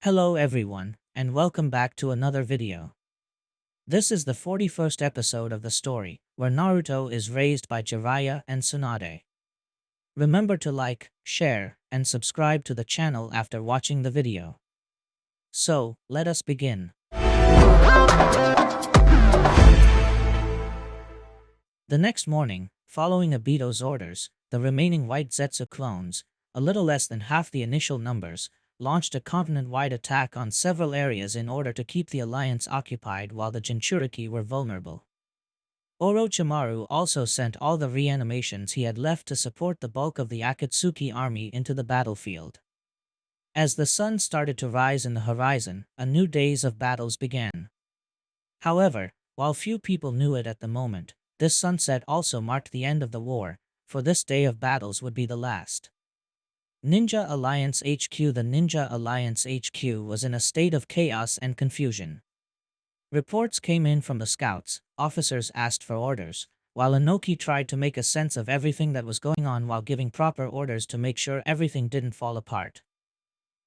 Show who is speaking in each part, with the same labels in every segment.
Speaker 1: Hello everyone, and welcome back to another video. This is the 41st episode of the story, where Naruto is raised by Jiraiya and Tsunade. Remember to like, share, and subscribe to the channel after watching the video. So, let us begin. The next morning, following Obito's orders, the remaining white Zetsu clones, a little less than half the initial numbers, launched a continent-wide attack on several areas in order to keep the alliance occupied while the Jinchuriki were vulnerable. Orochimaru also sent all the reanimations he had left to support the bulk of the Akatsuki army into the battlefield. As the sun started to rise in the horizon, a new days of battles began. However, while few people knew it at the moment, this sunset also marked the end of the war, for this day of battles would be the last. Ninja Alliance HQ The Ninja Alliance HQ was in a state of chaos and confusion. Reports came in from the scouts, officers asked for orders, while Inoki tried to make a sense of everything that was going on while giving proper orders to make sure everything didn't fall apart.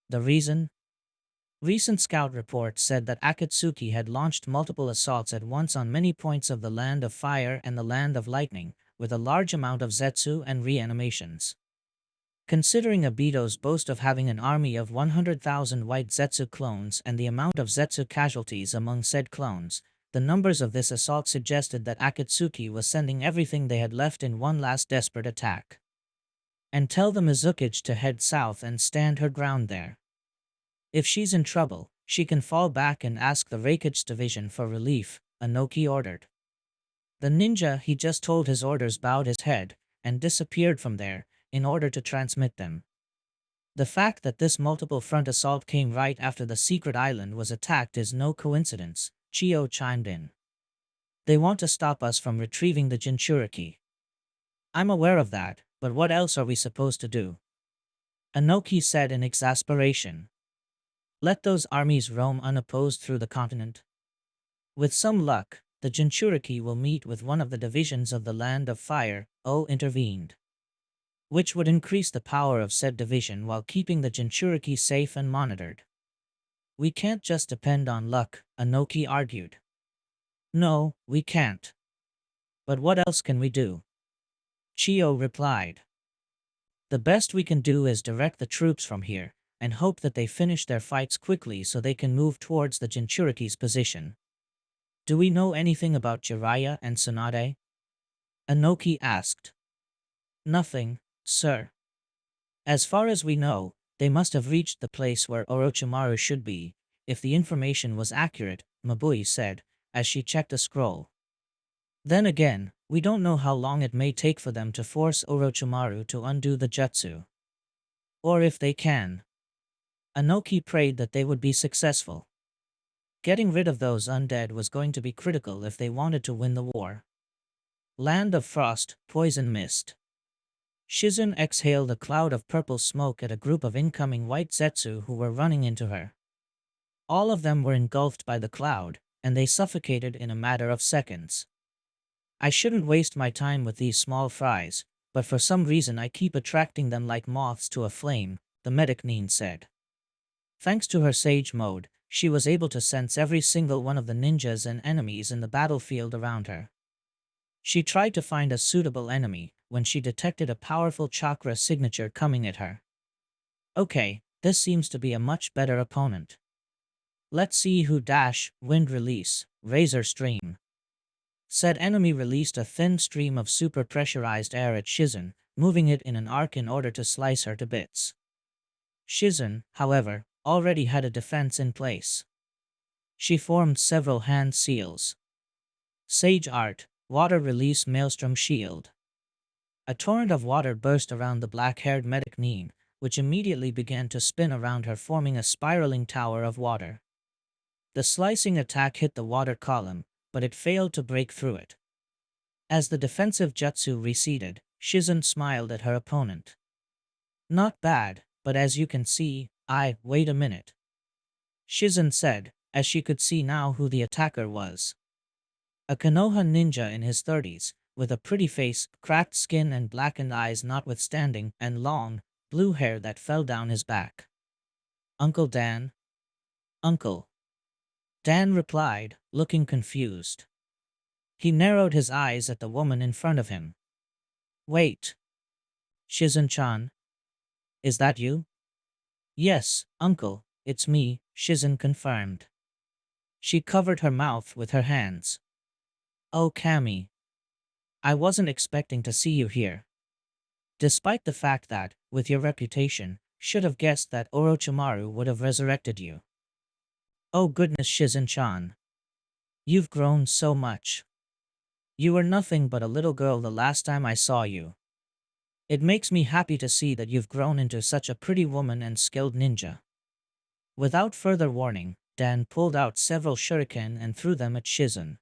Speaker 1: The reason? Recent scout reports said that Akatsuki had launched multiple assaults at once on many points of the Land of Fire and the Land of Lightning, with a large amount of Zetsu and reanimations. Considering Obito's boast of having an army of 100,000 white Zetsu clones and the amount of Zetsu casualties among said clones, the numbers of this assault suggested that Akatsuki was sending everything they had left in one last desperate attack. And tell the Mizukage to head south and stand her ground there. If she's in trouble, she can fall back and ask the Raikage division for relief, Inoki ordered. The ninja he just told his orders bowed his head and disappeared from there, in order to transmit them. The fact that this multiple front assault came right after the secret island was attacked is no coincidence, Chio chimed in. They want to stop us from retrieving the Jinchuriki. I'm aware of that, but what else are we supposed to do? Inoki said in exasperation. Let those armies roam unopposed through the continent. With some luck, the Jinchuriki will meet with one of the divisions of the Land of Fire, intervened. Which would increase the power of said division while keeping the Jinchuriki safe and monitored. We can't just depend on luck, Inoki argued. No, we can't. But what else can we do? Chio replied. The best we can do is direct the troops from here, and hope that they finish their fights quickly so they can move towards the Jinchuriki's position. Do we know anything about Jiraiya and Tsunade? Inoki asked. Nothing, sir. As far as we know, they must have reached the place where Orochimaru should be, if the information was accurate, Mabui said, as she checked a scroll. Then again, we don't know how long it may take for them to force Orochimaru to undo the jutsu. Or if they can. Inoki prayed that they would be successful. Getting rid of those undead was going to be critical if they wanted to win the war. Land of Frost, Poison Mist. Shizun exhaled a cloud of purple smoke at a group of incoming white Zetsu who were running into her. All of them were engulfed by the cloud, and they suffocated in a matter of seconds. I shouldn't waste my time with these small fries, but for some reason I keep attracting them like moths to a flame, the medic Nin said. Thanks to her sage mode, she was able to sense every single one of the ninjas and enemies in the battlefield around her. She tried to find a suitable enemy when she detected a powerful chakra signature coming at her. Okay, this seems to be a much better opponent. Let's see who wind release, razor stream. Said enemy released a thin stream of super pressurized air at Shizun, moving it in an arc in order to slice her to bits. Shizun, however, already had a defense in place. She formed several hand seals. Sage art, water release maelstrom shield. A torrent of water burst around the black-haired medic Nin, which immediately began to spin around her, forming a spiraling tower of water. The slicing attack hit the water column, but it failed to break through it. As the defensive jutsu receded, Shizun smiled at her opponent. Not bad, but as you can see, wait a minute. Shizun said, as she could see now who the attacker was. A Konoha ninja in his 30s, with a pretty face, cracked skin and blackened eyes notwithstanding, and long, blue hair that fell down his back. Uncle Dan? Uncle. Dan replied, looking confused. He narrowed his eyes at the woman in front of him. Wait. Shizun-chan, is that you? Yes, uncle, it's me, Shizun confirmed. She covered her mouth with her hands. Oh, Kami. I wasn't expecting to see you here. Despite the fact that, with your reputation, should have guessed that Orochimaru would have resurrected you. Oh goodness, Shizun-chan. You've grown so much. You were nothing but a little girl the last time I saw you. It makes me happy to see that you've grown into such a pretty woman and skilled ninja. Without further warning, Dan pulled out several shuriken and threw them at Shizun.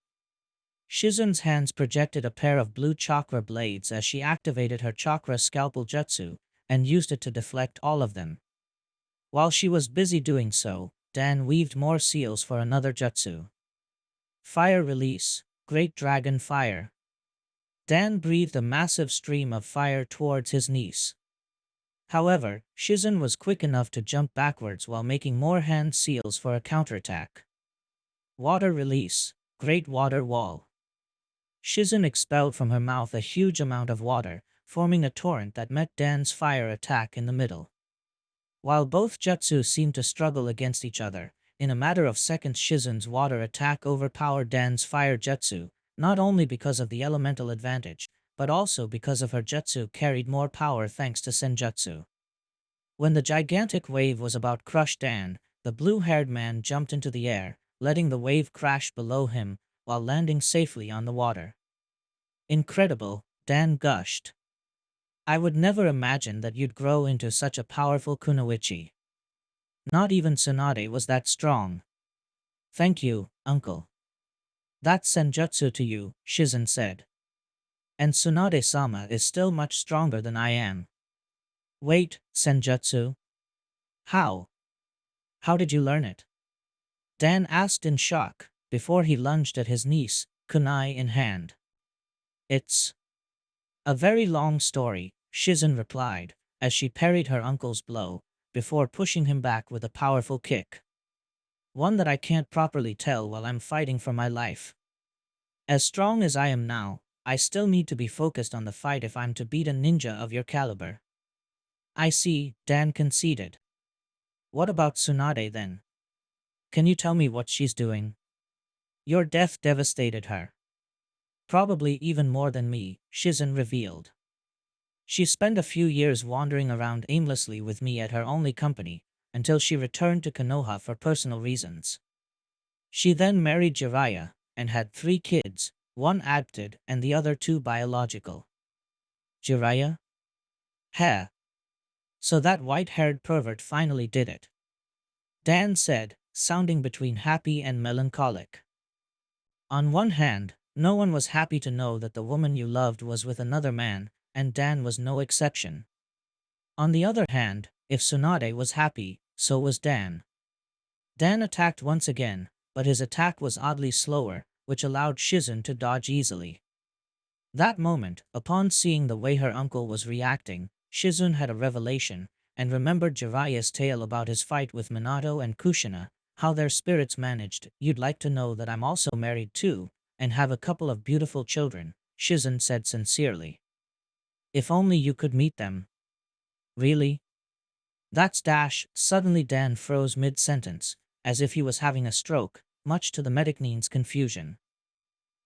Speaker 1: Shizun's hands projected a pair of blue chakra blades as she activated her chakra scalpel jutsu and used it to deflect all of them. While she was busy doing so, Dan weaved more seals for another jutsu. Fire release, Great Dragon Fire. Dan breathed a massive stream of fire towards his niece. However, Shizun was quick enough to jump backwards while making more hand seals for a counterattack. Water release, Great Water Wall. Shizun expelled from her mouth a huge amount of water, forming a torrent that met Dan's fire attack in the middle. While both jutsu seemed to struggle against each other, in a matter of seconds Shizun's water attack overpowered Dan's fire jutsu, not only because of the elemental advantage, but also because of her jutsu carried more power thanks to senjutsu. When the gigantic wave was about to crush Dan, the blue-haired man jumped into the air, letting the wave crash below him, while landing safely on the water. Incredible, Dan gushed. I would never imagine that you'd grow into such a powerful kunoichi. Not even Tsunade was that strong. Thank you, uncle. That's senjutsu to you, Shizun said. And Tsunade-sama is still much stronger than I am. Wait, senjutsu? How? How did you learn it? Dan asked in shock, before he lunged at his niece, kunai in hand. It's a very long story, Shizun replied, as she parried her uncle's blow, before pushing him back with a powerful kick. One that I can't properly tell while I'm fighting for my life. As strong as I am now, I still need to be focused on the fight if I'm to beat a ninja of your caliber. I see, Dan conceded. What about Tsunade then? Can you tell me what she's doing? Your death devastated her. Probably even more than me, Shizun revealed. She spent a few years wandering around aimlessly with me at her only company, until she returned to Konoha for personal reasons. She then married Jiraiya, and had 3 kids, 1 adopted and the other 2 biological. Jiraiya? Heh. So that white-haired pervert finally did it. Dan said, sounding between happy and melancholic. On one hand, no one was happy to know that the woman you loved was with another man, and Dan was no exception. On the other hand, if Tsunade was happy, so was Dan. Dan attacked once again, but his attack was oddly slower, which allowed Shizun to dodge easily. That moment, upon seeing the way her uncle was reacting, Shizun had a revelation, and remembered Jiraiya's tale about his fight with Minato and Kushina, how their spirits managed. You'd like to know that I'm also married too, and have a couple of beautiful children, Shizun said sincerely. If only you could meet them. Really? That's dash. Suddenly Dan froze mid-sentence, as if he was having a stroke, much to the medicnine's confusion.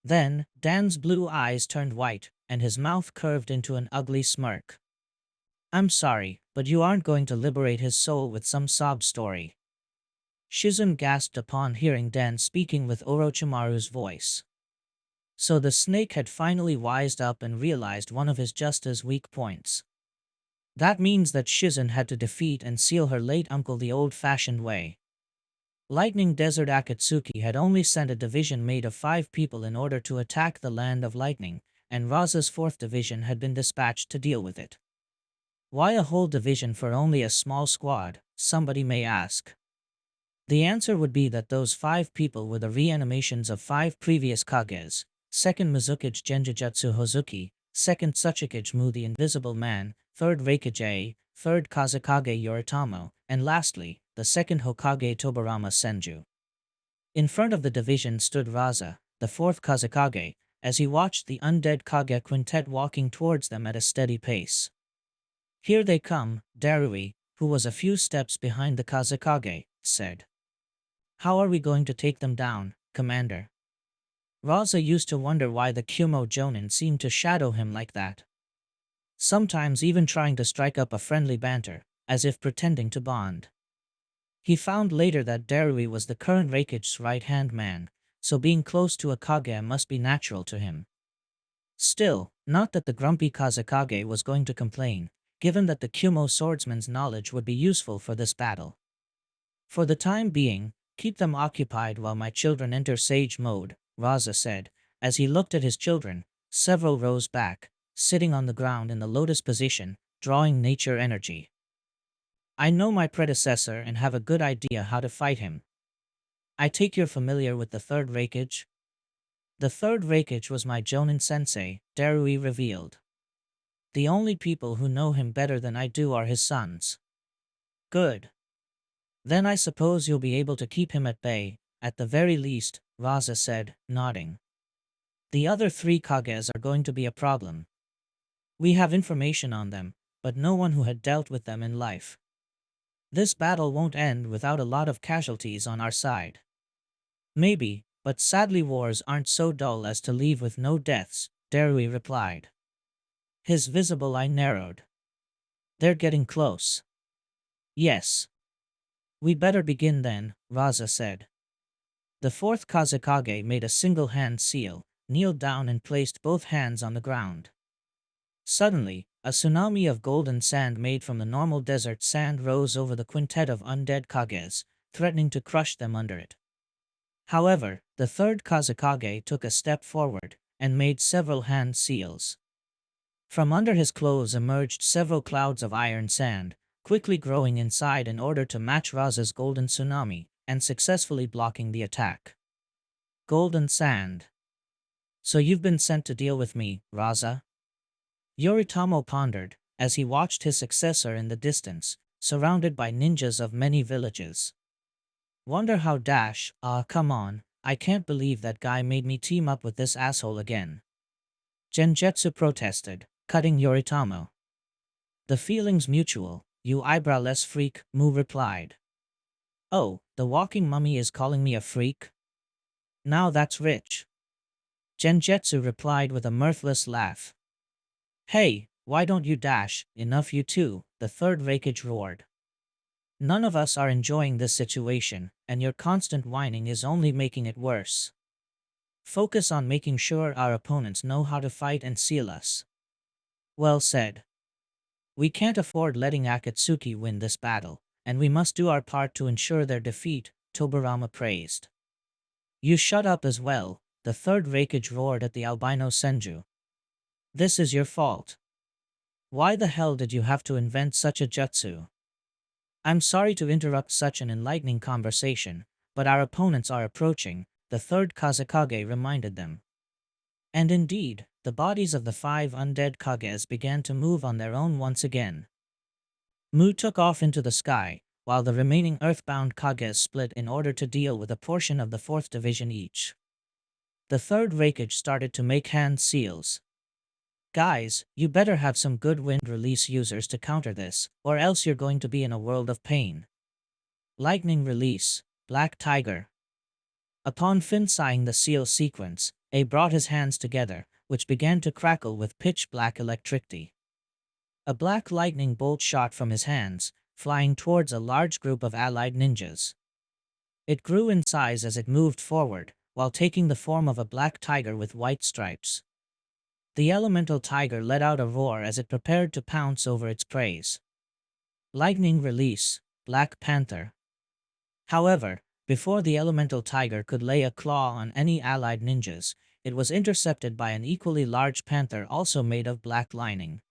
Speaker 1: Then, Dan's blue eyes turned white, and his mouth curved into an ugly smirk. I'm sorry, but you aren't going to liberate his soul with some sob story. Shizun gasped upon hearing Dan speaking with Orochimaru's voice. So the snake had finally wised up and realized one of his just weak points. That means that Shizun had to defeat and seal her late uncle the old-fashioned way. Lightning Desert Akatsuki had only sent a division made of 5 people in order to attack the Land of Lightning, and Raza's 4th division had been dispatched to deal with it. Why a whole division for only a small squad, somebody may ask. The answer would be that those 5 people were the reanimations of 5 previous Kages, 2nd Mizukage Genjutsu Hozuki, 2nd Tsuchikage Mu the Invisible Man, 3rd Reikage, 3rd Kazekage Yoritamo, and lastly, the second Hokage Tobarama Senju. In front of the division stood Raza, the fourth Kazekage, as he watched the undead Kage quintet walking towards them at a steady pace. "Here they come," Darui, who was a few steps behind the Kazekage, said. "How are we going to take them down, Commander?" Raza used to wonder why the Kyumo Jonin seemed to shadow him like that. Sometimes even trying to strike up a friendly banter, as if pretending to bond. He found later that Darui was the current Raikage's right-hand man, so being close to a Kage must be natural to him. Still, not that the grumpy Kazekage was going to complain, given that the Kyumo swordsman's knowledge would be useful for this battle. "For the time being, keep them occupied while my children enter sage mode," Raza said, as he looked at his children, several rows back, sitting on the ground in the lotus position, drawing nature energy. "I know my predecessor and have a good idea how to fight him. I take you're familiar with the third Raikage?" "The third Raikage was my Jonin sensei," Darui revealed. "The only people who know him better than I do are his sons." "Good. Then I suppose you'll be able to keep him at bay, at the very least," Raza said, nodding. "The other three Kages are going to be a problem. We have information on them, but no one who had dealt with them in life. This battle won't end without a lot of casualties on our side." "Maybe, but sadly wars aren't so dull as to leave with no deaths," Darui replied. His visible eye narrowed. "They're getting close." "Yes. We better begin then," Raza said. The fourth Kazekage made a single-hand seal, kneeled down and placed both hands on the ground. Suddenly, a tsunami of golden sand made from the normal desert sand rose over the quintet of undead Kages, threatening to crush them under it. However, the third Kazekage took a step forward, and made several hand seals. From under his clothes emerged several clouds of iron sand, quickly growing inside in order to match Raza's golden tsunami, and successfully blocking the attack. Golden sand. "So you've been sent to deal with me, Raza?" Yoritamo pondered, as he watched his successor in the distance, surrounded by ninjas of many villages. "Wonder how come on, I can't believe that guy made me team up with this asshole again." Genjetsu protested, cutting Yoritamo. "The feeling's mutual, you eyebrowless freak," Mu replied. "Oh, the walking mummy is calling me a freak? Now that's rich." Genjetsu replied with a mirthless laugh. "Hey, why don't you dash, enough you two," the third Raikage roared. "None of us are enjoying this situation, and your constant whining is only making it worse. Focus on making sure our opponents know how to fight and seal us." "Well said. We can't afford letting Akatsuki win this battle, and we must do our part to ensure their defeat," Tobarama praised. "You shut up as well," the third Raikage roared at the albino Senju. "This is your fault. Why the hell did you have to invent such a jutsu?" "I'm sorry to interrupt such an enlightening conversation, but our opponents are approaching," the third Kazekage reminded them. And indeed, the bodies of the 5 undead Kages began to move on their own once again. Mu took off into the sky, while the remaining earthbound Kages split in order to deal with a portion of the 4th division each. The third Raikage started to make hand seals. "Guys, you better have some good wind release users to counter this, or else you're going to be in a world of pain." Lightning release, Black Tiger. Upon finishing the seal sequence, A brought his hands together, which began to crackle with pitch-black electricity. A black lightning bolt shot from his hands, flying towards a large group of allied ninjas. It grew in size as it moved forward, while taking the form of a black tiger with white stripes. The elemental tiger let out a roar as it prepared to pounce over its prey. Lightning release, Black Panther. However, before the elemental tiger could lay a claw on any allied ninjas, it was intercepted by an equally large panther also made of black lining.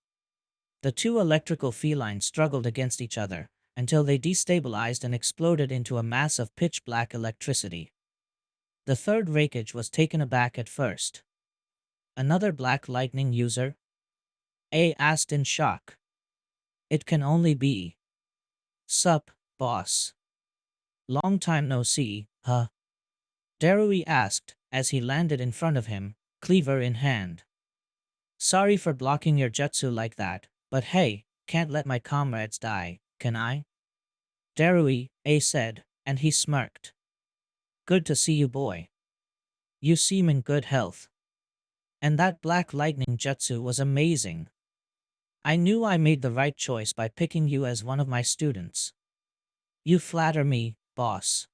Speaker 1: The two electrical felines struggled against each other, until they destabilized and exploded into a mass of pitch-black electricity. The third Raikage was taken aback at first. "Another black lightning user?" A asked in shock. "It can only be." "Sup, boss?" Long time no see, huh? Darui asked as he landed in front of him, cleaver in hand. Sorry for blocking your jutsu like that, but hey, can't let my comrades die, can I? Darui, A said, and he smirked. Good to see you, boy. You seem in good health. And that black lightning jutsu was amazing. I knew I made the right choice by picking you as one of my students. You flatter me, boss.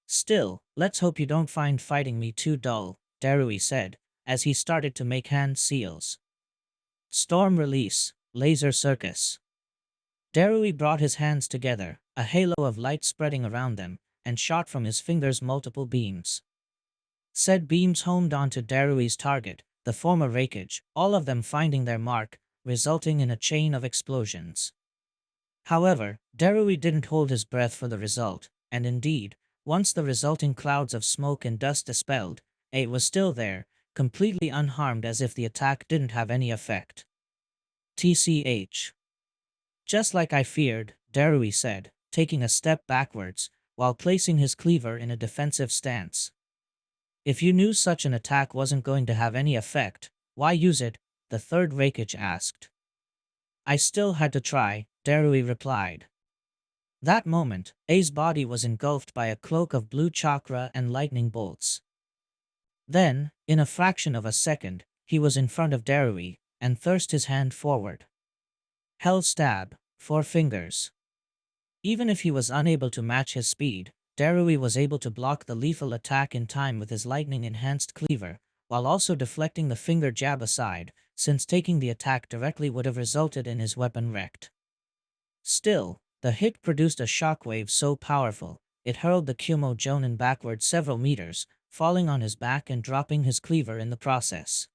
Speaker 1: Still, let's hope you don't find fighting me too dull, Darui said, as he started to make hand seals. Storm release, laser circus. Darui brought his hands together, a halo of light spreading around them, and shot from his fingers multiple beams. Said beams homed onto Darui's target, the former Raikage, all of them finding their mark, resulting in a chain of explosions. However, Darui didn't hold his breath for the result, and indeed, once the resulting clouds of smoke and dust dispelled, A was still there, completely unharmed as if the attack didn't have any effect. TCH. Just like I feared, Darui said, taking a step backwards, while placing his cleaver in a defensive stance. If you knew such an attack wasn't going to have any effect, why use it? The third Raikage asked. I still had to try, Darui replied. That moment, A's body was engulfed by a cloak of blue chakra and lightning bolts. Then, in a fraction of a second, he was in front of Darui, and thrust his hand forward. Hell stab, 4 fingers. Even if he was unable to match his speed, Darui was able to block the lethal attack in time with his lightning-enhanced cleaver, while also deflecting the finger jab aside, since taking the attack directly would have resulted in his weapon wrecked. Still, the hit produced a shockwave so powerful, it hurled the Kyumo Jonin backward several meters, falling on his back and dropping his cleaver in the process.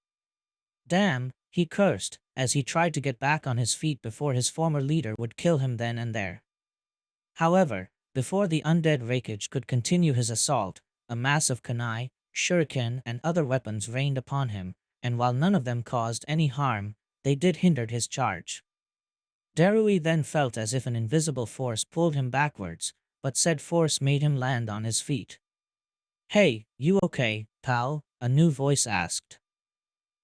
Speaker 1: Damn, he cursed, as he tried to get back on his feet before his former leader would kill him then and there. However, before the undead Raikage could continue his assault, a mass of kunai, shuriken, and other weapons rained upon him, and while none of them caused any harm, they did hinder his charge. Darui then felt as if an invisible force pulled him backwards, but said force made him land on his feet. Hey, you okay, pal? A new voice asked.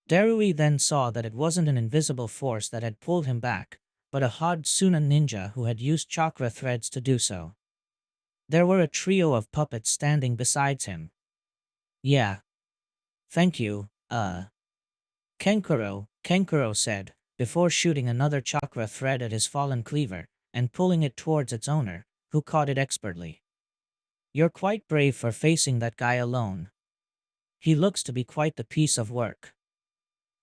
Speaker 1: Darui then saw that it wasn't an invisible force that had pulled him back, but a Hatsune ninja who had used chakra threads to do so. There were a trio of puppets standing beside him. Yeah. Thank you, Kenkuro said, before shooting another chakra thread at his fallen cleaver, and pulling it towards its owner, who caught it expertly. You're quite brave for facing that guy alone. He looks to be quite the piece of work.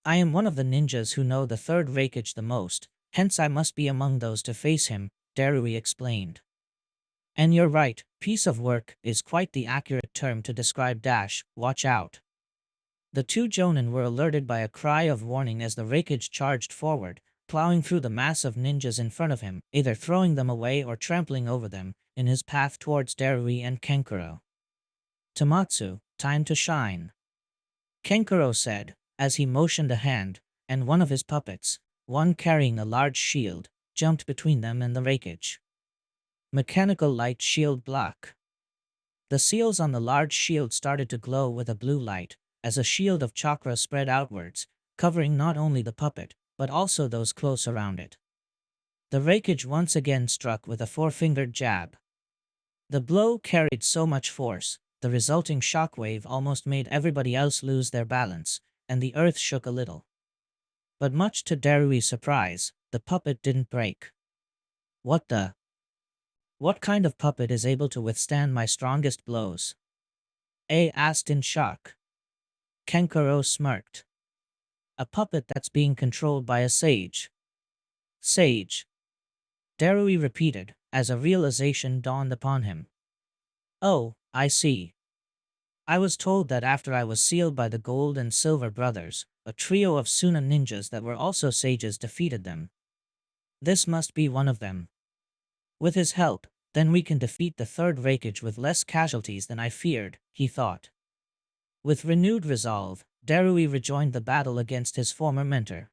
Speaker 1: I am one of the ninjas who know the third Raikage the most, hence I must be among those to face him, Darui explained. And you're right, piece of work is quite the accurate term to describe watch out. The two Jonin were alerted by a cry of warning as the Raikage charged forward, plowing through the mass of ninjas in front of him, either throwing them away or trampling over them, in his path towards Darui and Kenkuro. Tamatsu, time to shine. Kenkuro said, as he motioned a hand, and one of his puppets, one carrying a large shield, jumped between them and the Raikage. Mechanical light shield block. The seals on the large shield started to glow with a blue light, as a shield of chakra spread outwards, covering not only the puppet, but also those close around it. The Raikage once again struck with a 4-fingered jab. The blow carried so much force, the resulting shockwave almost made everybody else lose their balance, and the earth shook a little. But much to Darui's surprise, the puppet didn't break. What kind of puppet is able to withstand my strongest blows? A asked in shock. Kenkuro smirked. A puppet that's being controlled by a sage. Sage. Darui repeated, as a realization dawned upon him. Oh, I see. I was told that after I was sealed by the Gold and Silver Brothers, a trio of Suna ninjas that were also sages defeated them. This must be one of them. With his help, then we can defeat the third Raikage with less casualties than I feared, he thought. With renewed resolve, Darui rejoined the battle against his former mentor.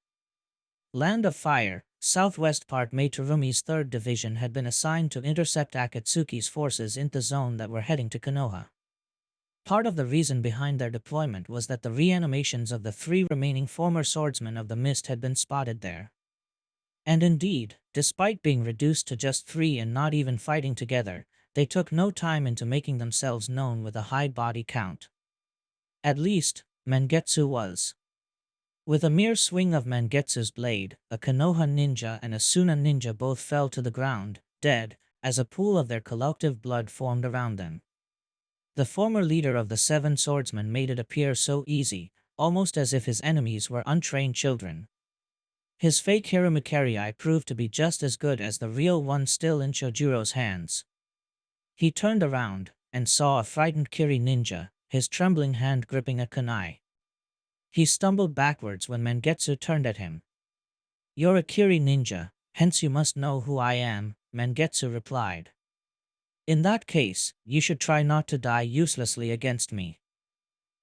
Speaker 1: Land of Fire, southwest part Meiterumi's 3rd Division had been assigned to intercept Akatsuki's forces in the zone that were heading to Konoha. Part of the reason behind their deployment was that the reanimations of the 3 remaining former swordsmen of the mist had been spotted there. And indeed, despite being reduced to just 3 and not even fighting together, they took no time into making themselves known with a high body count. At least, Mangetsu was. With a mere swing of Mangetsu's blade, a Konoha ninja and a Suna ninja both fell to the ground, dead, as a pool of their collective blood formed around them. The former leader of the 7 swordsmen made it appear so easy, almost as if his enemies were untrained children. His fake Hiramakarei proved to be just as good as the real one still in Chojiro's hands. He turned around and saw a frightened Kiri ninja, his trembling hand gripping a kunai. He stumbled backwards when Mangetsu turned at him. "You're a Kiri ninja, hence you must know who I am," Mangetsu replied. "In that case, you should try not to die uselessly against me."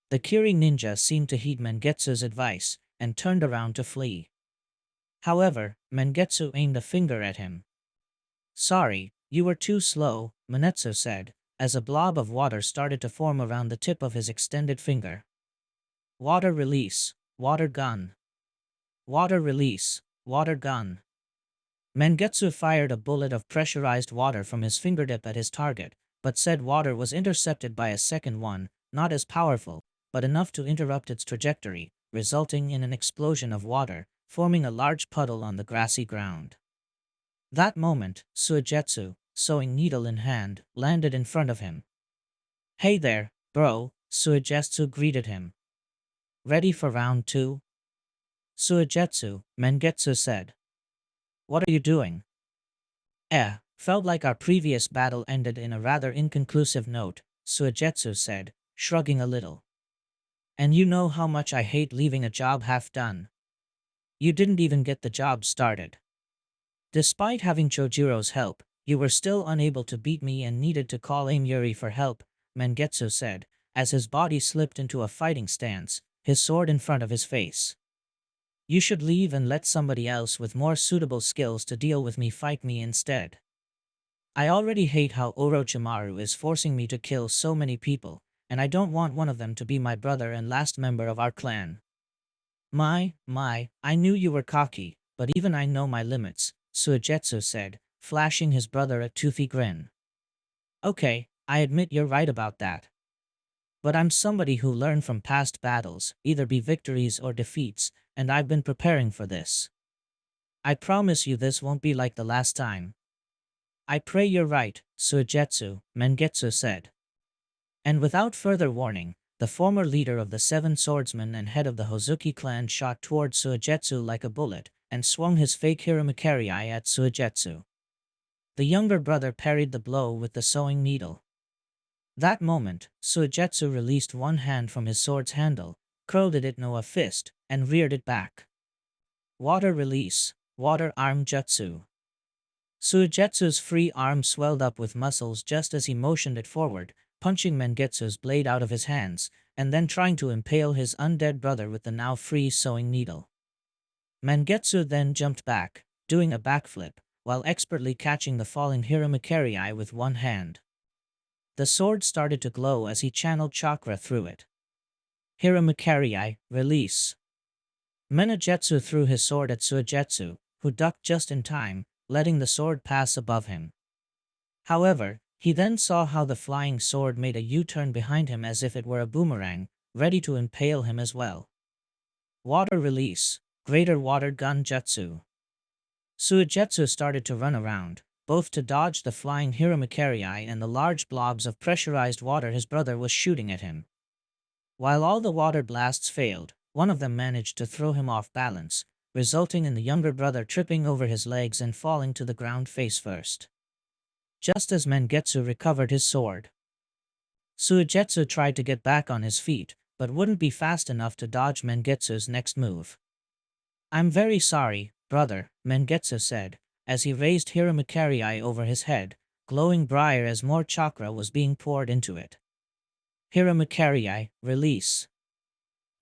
Speaker 1: The Kiri ninja seemed to heed Mangetsu's advice, and turned around to flee. However, Mangetsu aimed a finger at him. "Sorry, you were too slow," Manetsu said, as a blob of water started to form around the tip of his extended finger. "Water release, water gun. Water release, water gun." Mangetsu fired a bullet of pressurized water from his fingertip at his target, but said water was intercepted by a second one, not as powerful, but enough to interrupt its trajectory, resulting in an explosion of water, forming a large puddle on the grassy ground. That moment, Suigetsu, sewing needle in hand, landed in front of him. "Hey there, bro," Suigetsu greeted him. "Ready for round 2? "Suigetsu," Mangetsu said. "What are you doing?" Felt like our previous battle ended in a rather inconclusive note," Suigetsu said, shrugging a little. "And you know how much I hate leaving a job half done. You didn't even get the job started. Despite having Chojiro's help, you were still unable to beat me and needed to call Amyuri for help," Mangetsu said, as his body slipped into a fighting stance, his sword in front of his face. "You should leave and let somebody else with more suitable skills to deal with me fight me instead. I already hate how Orochimaru is forcing me to kill so many people, and I don't want one of them to be my brother and last member of our clan." My, I knew you were cocky, but even I know my limits," Suigetsu said, flashing his brother a toothy grin. "Okay, I admit you're right about that. But I'm somebody who learned from past battles, either be victories or defeats, and I've been preparing for this. I promise you this won't be like the last time." "I pray you're right, Suigetsu," Mangetsu said. And without further warning, the former leader of the 7 swordsmen and head of the Hozuki clan shot toward Suigetsu like a bullet, and swung his fake Hiramakarei at Suigetsu. The younger brother parried the blow with the sewing needle. That moment, Suigetsu released one hand from his sword's handle, curled it into a fist, and reared it back. "Water release, water arm jutsu." Suigetsu's free arm swelled up with muscles just as he motioned it forward, punching Mangetsu's blade out of his hands, and then trying to impale his undead brother with the now free sewing needle. Mangetsu then jumped back, doing a backflip, while expertly catching the falling Hiramakarei with one hand. The sword started to glow as he channeled chakra through it. "Hiramakarei, release." Menegetsu threw his sword at Suigetsu, who ducked just in time, letting the sword pass above him. However, he then saw how the flying sword made a U-turn behind him as if it were a boomerang, ready to impale him as well. "Water release, greater water gun jutsu." Suigetsu started to run around, both to dodge the flying Hiramakarei and the large blobs of pressurized water his brother was shooting at him. While all the water blasts failed, one of them managed to throw him off balance, resulting in the younger brother tripping over his legs and falling to the ground face first. Just as Mangetsu recovered his sword, Suigetsu tried to get back on his feet, but wouldn't be fast enough to dodge Mangetsu's next move. "I'm very sorry, brother," Mangetsu said, as he raised Hiramakarei over his head, glowing brighter as more chakra was being poured into it. "Hiramakarei, release."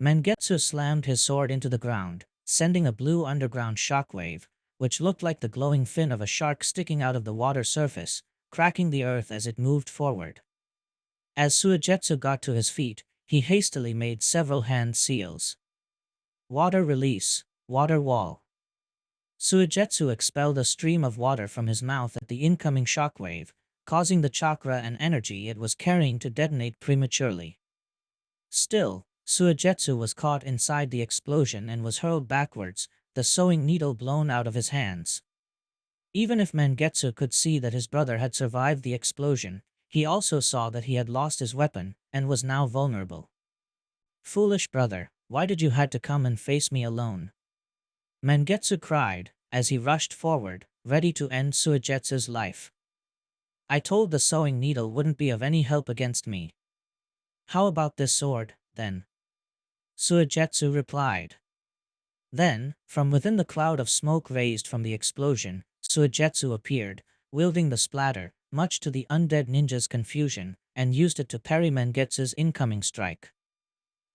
Speaker 1: Mangetsu slammed his sword into the ground, sending a blue underground shockwave, which looked like the glowing fin of a shark sticking out of the water surface, cracking the earth as it moved forward. As Suigetsu got to his feet, he hastily made several hand seals. Water release, water wall. Suigetsu expelled a stream of water from his mouth at the incoming shockwave, causing the chakra and energy it was carrying to detonate prematurely. Still, Suigetsu was caught inside the explosion and was hurled backwards, the sewing needle blown out of his hands. Even if Mangetsu could see that his brother had survived the explosion, he also saw that he had lost his weapon and was now vulnerable. "Foolish brother, why did you had to come and face me alone?" Mangetsu cried, as he rushed forward, ready to end Suigetsu's life. "I told the sewing needle wouldn't be of any help against me." "How about this sword, then?" Suigetsu replied. Then, from within the cloud of smoke raised from the explosion, Suigetsu appeared, wielding the splatter, much to the undead ninja's confusion, and used it to parry Mangetsu's incoming strike.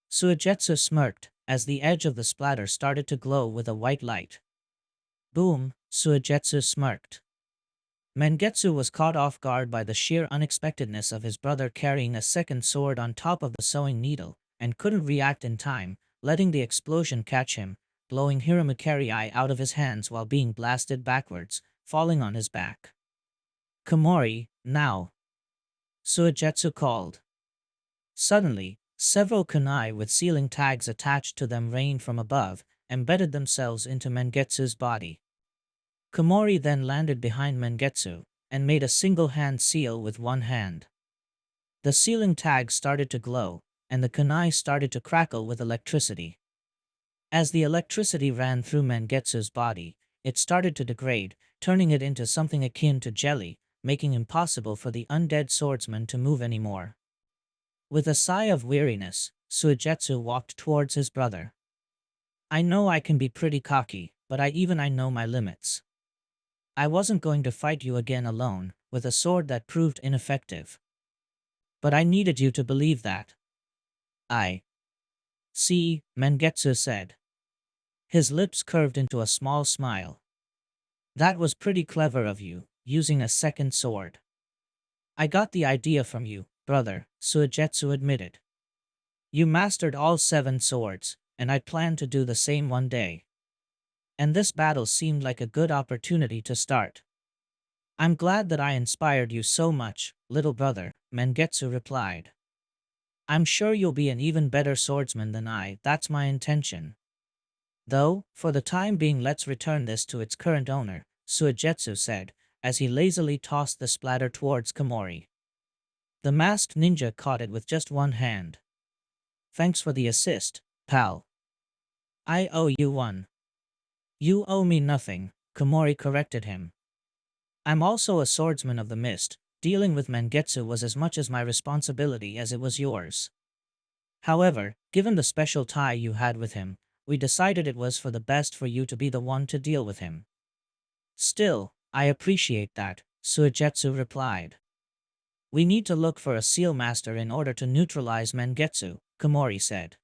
Speaker 1: Suigetsu smirked, as the edge of the splatter started to glow with a white light. Boom, Suigetsu smirked. Mangetsu was caught off guard by the sheer unexpectedness of his brother carrying a second sword on top of the sewing needle, and couldn't react in time, letting the explosion catch him, blowing Hiramukari out of his hands while being blasted backwards, falling on his back. "Komori, now!" Suigetsu called. Suddenly, several kunai with sealing tags attached to them rained from above, embedded themselves into Mangetsu's body. Komori then landed behind Mangetsu, and made a single hand seal with one hand. The sealing tags started to glow, and the kunai started to crackle with electricity. As the electricity ran through Mangetsu's body, it started to degrade, turning it into something akin to jelly, making it impossible for the undead swordsman to move anymore. With a sigh of weariness, Suigetsu walked towards his brother. "I know I can be pretty cocky, but I know my limits. I wasn't going to fight you again alone, with a sword that proved ineffective. But I needed you to believe that." "I see," Mangetsu said. His lips curved into a small smile. "That was pretty clever of you, using a second sword." "I got the idea from you, brother," Suigetsu admitted. "You mastered all 7 swords, and I plan to do the same one day. And this battle seemed like a good opportunity to start." "I'm glad that I inspired you so much, little brother," Mangetsu replied. "I'm sure you'll be an even better swordsman than I, that's my intention. Though, for the time being let's return this to its current owner," Suigetsu said, as he lazily tossed the splatter towards Komori. The masked ninja caught it with just one hand. "Thanks for the assist, pal." "I owe you one." "You owe me nothing," Komori corrected him. "I'm also a swordsman of the mist. Dealing with Mangetsu was as much as my responsibility as it was yours. However, given the special tie you had with him, we decided it was for the best for you to be the one to deal with him." "Still, I appreciate that," Suigetsu replied. "We need to look for a seal master in order to neutralize Mangetsu," Komori said.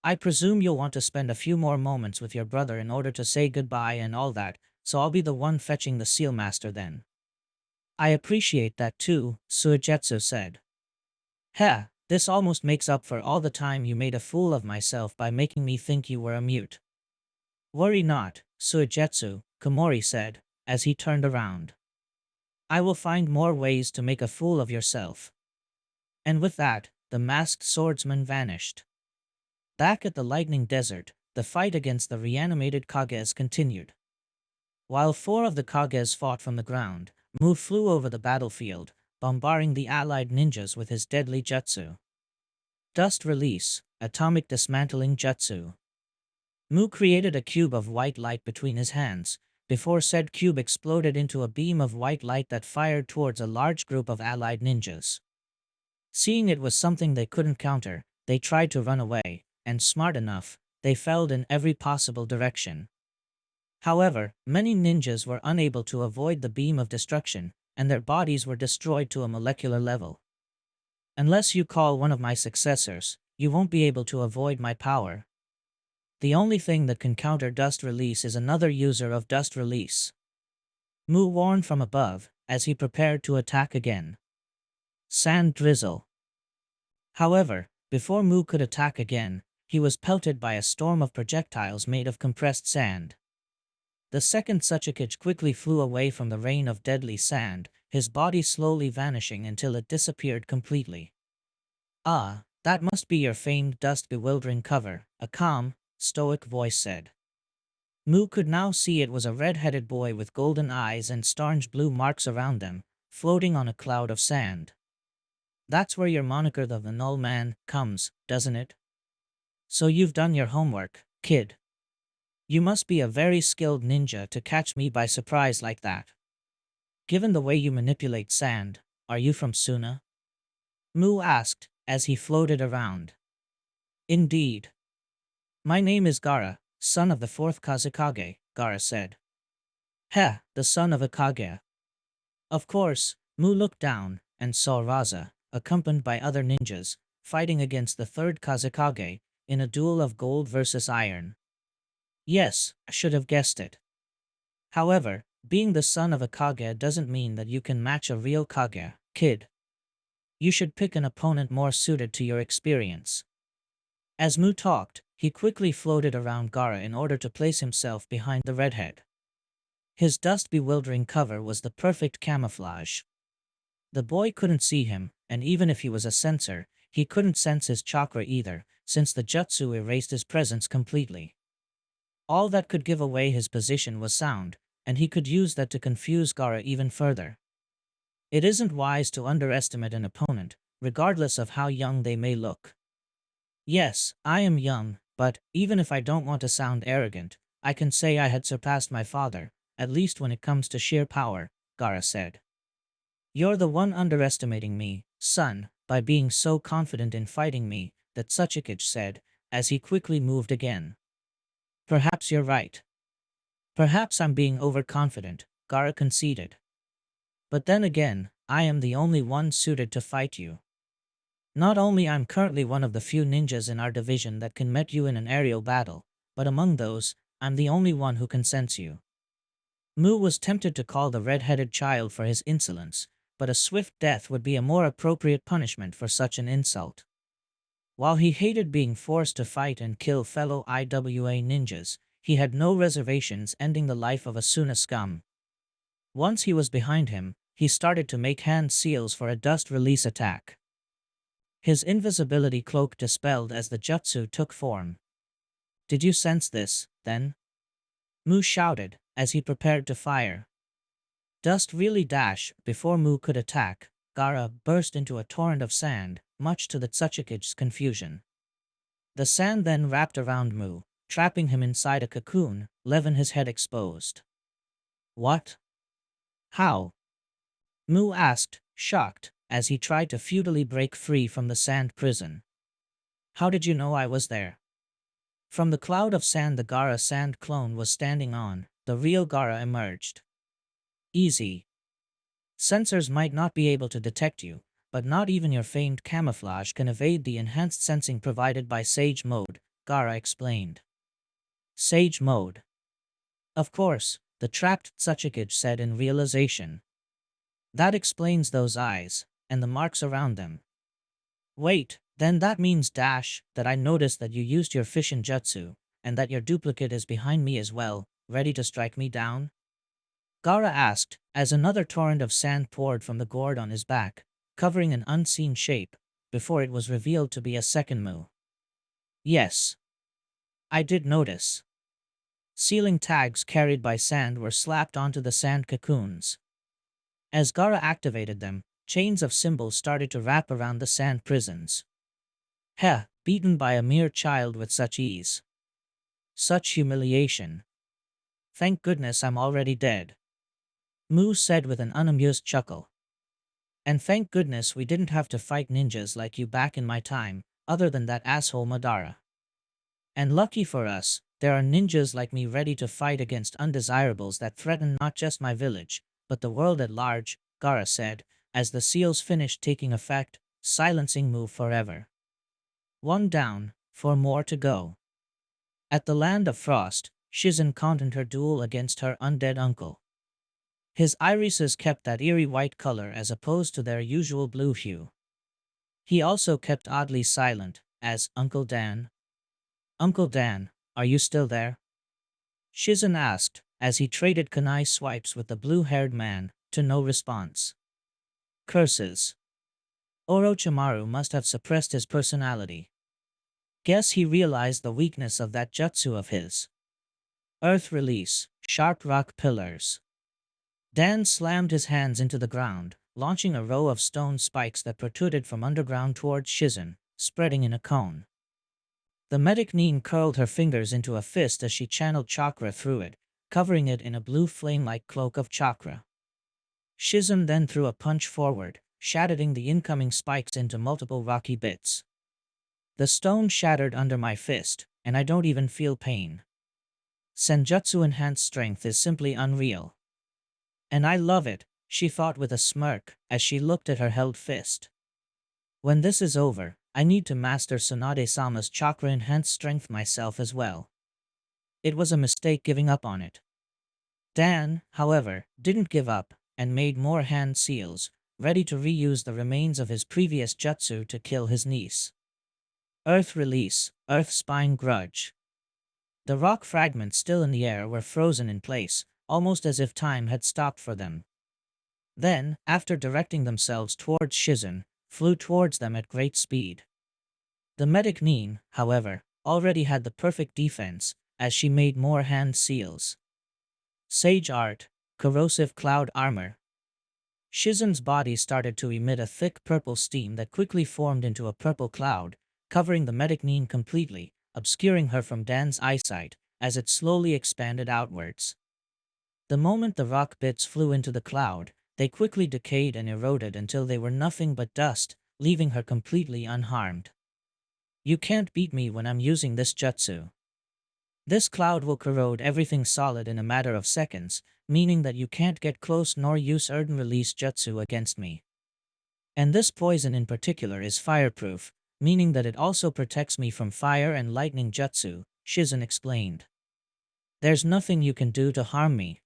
Speaker 1: "I presume you'll want to spend a few more moments with your brother in order to say goodbye and all that, so I'll be the one fetching the seal master then." "I appreciate that too," Suigetsu said. "Heh, this almost makes up for all the time you made a fool of myself by making me think you were a mute." "Worry not, Suigetsu," Komori said, as he turned around. "I will find more ways to make a fool of yourself." And with that, the masked swordsman vanished. Back at the Lightning Desert, the fight against the reanimated Kages continued. While 4 of the Kages fought from the ground, Mu flew over the battlefield, bombarding the allied ninjas with his deadly jutsu. Dust Release, Atomic Dismantling Jutsu. Mu created a cube of white light between his hands, before said cube exploded into a beam of white light that fired towards a large group of allied ninjas. Seeing it was something they couldn't counter, they tried to run away, and smart enough, they fell in every possible direction. However, many ninjas were unable to avoid the beam of destruction, and their bodies were destroyed to a molecular level. "Unless you call one of my successors, you won't be able to avoid my power." The only thing that can counter dust release is another user of dust release. Mu warned from above, as he prepared to attack again. Sand drizzle. However, before Mu could attack again, he was pelted by a storm of projectiles made of compressed sand. The second Tsuchikage quickly flew away from the rain of deadly sand, his body slowly vanishing until it disappeared completely. "Ah, that must be your famed dust-bewildering cover," a calm, stoic voice said. Mu could now see it was a red-headed boy with golden eyes and starch blue marks around them, floating on a cloud of sand. "That's where your moniker of the Null Man comes, doesn't it? So you've done your homework, kid. You must be a very skilled ninja to catch me by surprise like that. Given the way you manipulate sand, are you from Suna?" Mu asked, as he floated around. "Indeed. My name is Gaara, son of the fourth Kazekage," Gaara said. "Heh, the son of a Kage." Of course, Mu looked down and saw Raza, accompanied by other ninjas, fighting against the third Kazekage in a duel of gold versus iron. Yes, I should have guessed it. However, being the son of a Kage doesn't mean that you can match a real Kage, kid. You should pick an opponent more suited to your experience. As Mu talked, he quickly floated around Gaara in order to place himself behind the redhead. His dust-bewildering cover was the perfect camouflage. The boy couldn't see him, and even if he was a sensor, he couldn't sense his chakra either, since the jutsu erased his presence completely. All that could give away his position was sound, and he could use that to confuse Gaara even further. It isn't wise to underestimate an opponent, regardless of how young they may look. "Yes, I am young, but even if I don't want to sound arrogant, I can say I had surpassed my father, at least when it comes to sheer power," Gaara said. "You're the one underestimating me, son, by being so confident in fighting me," that Tsuchikage said, as he quickly moved again. "Perhaps you're right. Perhaps I'm being overconfident," Gaara conceded. "But then again, I am the only one suited to fight you. Not only I'm currently one of the few ninjas in our division that can meet you in an aerial battle, but among those, I'm the only one who can sense you." Mu was tempted to call the red-headed child for his insolence, but a swift death would be a more appropriate punishment for such an insult. While he hated being forced to fight and kill fellow IWA ninjas, he had no reservations ending the life of a Suna scum. Once he was behind him, he started to make hand seals for a dust release attack. His invisibility cloak dispelled as the jutsu took form. "Did you sense this, then?" Mu shouted, as he prepared to fire. Dust really dash. Before Mu could attack, Gaara burst into a torrent of sand, much to the Tsuchikage's confusion. The sand then wrapped around Mu, trapping him inside a cocoon, leaving his head exposed. "What? How?" Mu asked, shocked, as he tried to futilely break free from the sand prison. "How did you know I was there?" From the cloud of sand the Gaara sand clone was standing on, the real Gaara emerged. "Easy. Sensors might not be able to detect you, but not even your famed camouflage can evade the enhanced sensing provided by Sage Mode," Gaara explained. "Sage Mode?" "Of course," the trapped Tsuchikage said in realization. "That explains those eyes, and the marks around them. Wait, then that means that I noticed that you used your fission jutsu, and that your duplicate is behind me as well, ready to strike me down?" Gaara asked, as another torrent of sand poured from the gourd on his back, covering an unseen shape, before it was revealed to be a second Mu. "Yes. I did notice." Sealing tags carried by sand were slapped onto the sand cocoons. As Gaara activated them, chains of symbols started to wrap around the sand prisons. "Heh, beaten by a mere child with such ease. Such humiliation. Thank goodness I'm already dead," Mu said with an unamused chuckle. "And thank goodness we didn't have to fight ninjas like you back in my time, other than that asshole Madara. And lucky for us, there are ninjas like me ready to fight against undesirables that threaten not just my village, but the world at large," Gaara said, as the seals finished taking effect, silencing Mu forever. One down, 4 more to go. At the Land of Frost, Shizen continued her duel against her undead uncle. His irises kept that eerie white color as opposed to their usual blue hue. He also kept oddly silent, as Uncle Dan. Uncle Dan, are you still there? Shizen asked, as he traded kunai swipes with the blue-haired man, to no response. Curses. Orochimaru must have suppressed his personality. Guess he realized the weakness of that jutsu of his. Earth release, sharp rock pillars. Dan slammed his hands into the ground, launching a row of stone spikes that protruded from underground towards Shizen, spreading in a cone. The medic Nin curled her fingers into a fist as she channeled chakra through it, covering it in a blue flame-like cloak of chakra. Shizen then threw a punch forward, shattering the incoming spikes into multiple rocky bits. The stone shattered under my fist, and I don't even feel pain. Senjutsu-enhanced strength is simply unreal. And I love it, she thought with a smirk as she looked at her held fist. When this is over, I need to master Tsunade-sama's chakra-enhanced strength myself as well. It was a mistake giving up on it. Dan, however, didn't give up, and made more hand seals, ready to reuse the remains of his previous jutsu to kill his niece. Earth release, Earth spine grudge. The rock fragments still in the air were frozen in place, almost as if time had stopped for them. Then, after directing themselves towards Shizen, flew towards them at great speed. The medic Nin, however, already had the perfect defense, as she made more hand seals. Sage art, corrosive cloud armor. Shizen's body started to emit a thick purple steam that quickly formed into a purple cloud, covering the medic Nin completely, obscuring her from Dan's eyesight, as it slowly expanded outwards. The moment the rock bits flew into the cloud, they quickly decayed and eroded until they were nothing but dust, leaving her completely unharmed. You can't beat me when I'm using this jutsu. This cloud will corrode everything solid in a matter of seconds, meaning that you can't get close nor use Erden release jutsu against me. And this poison in particular is fireproof, meaning that it also protects me from fire and lightning jutsu, Shizen explained. There's nothing you can do to harm me.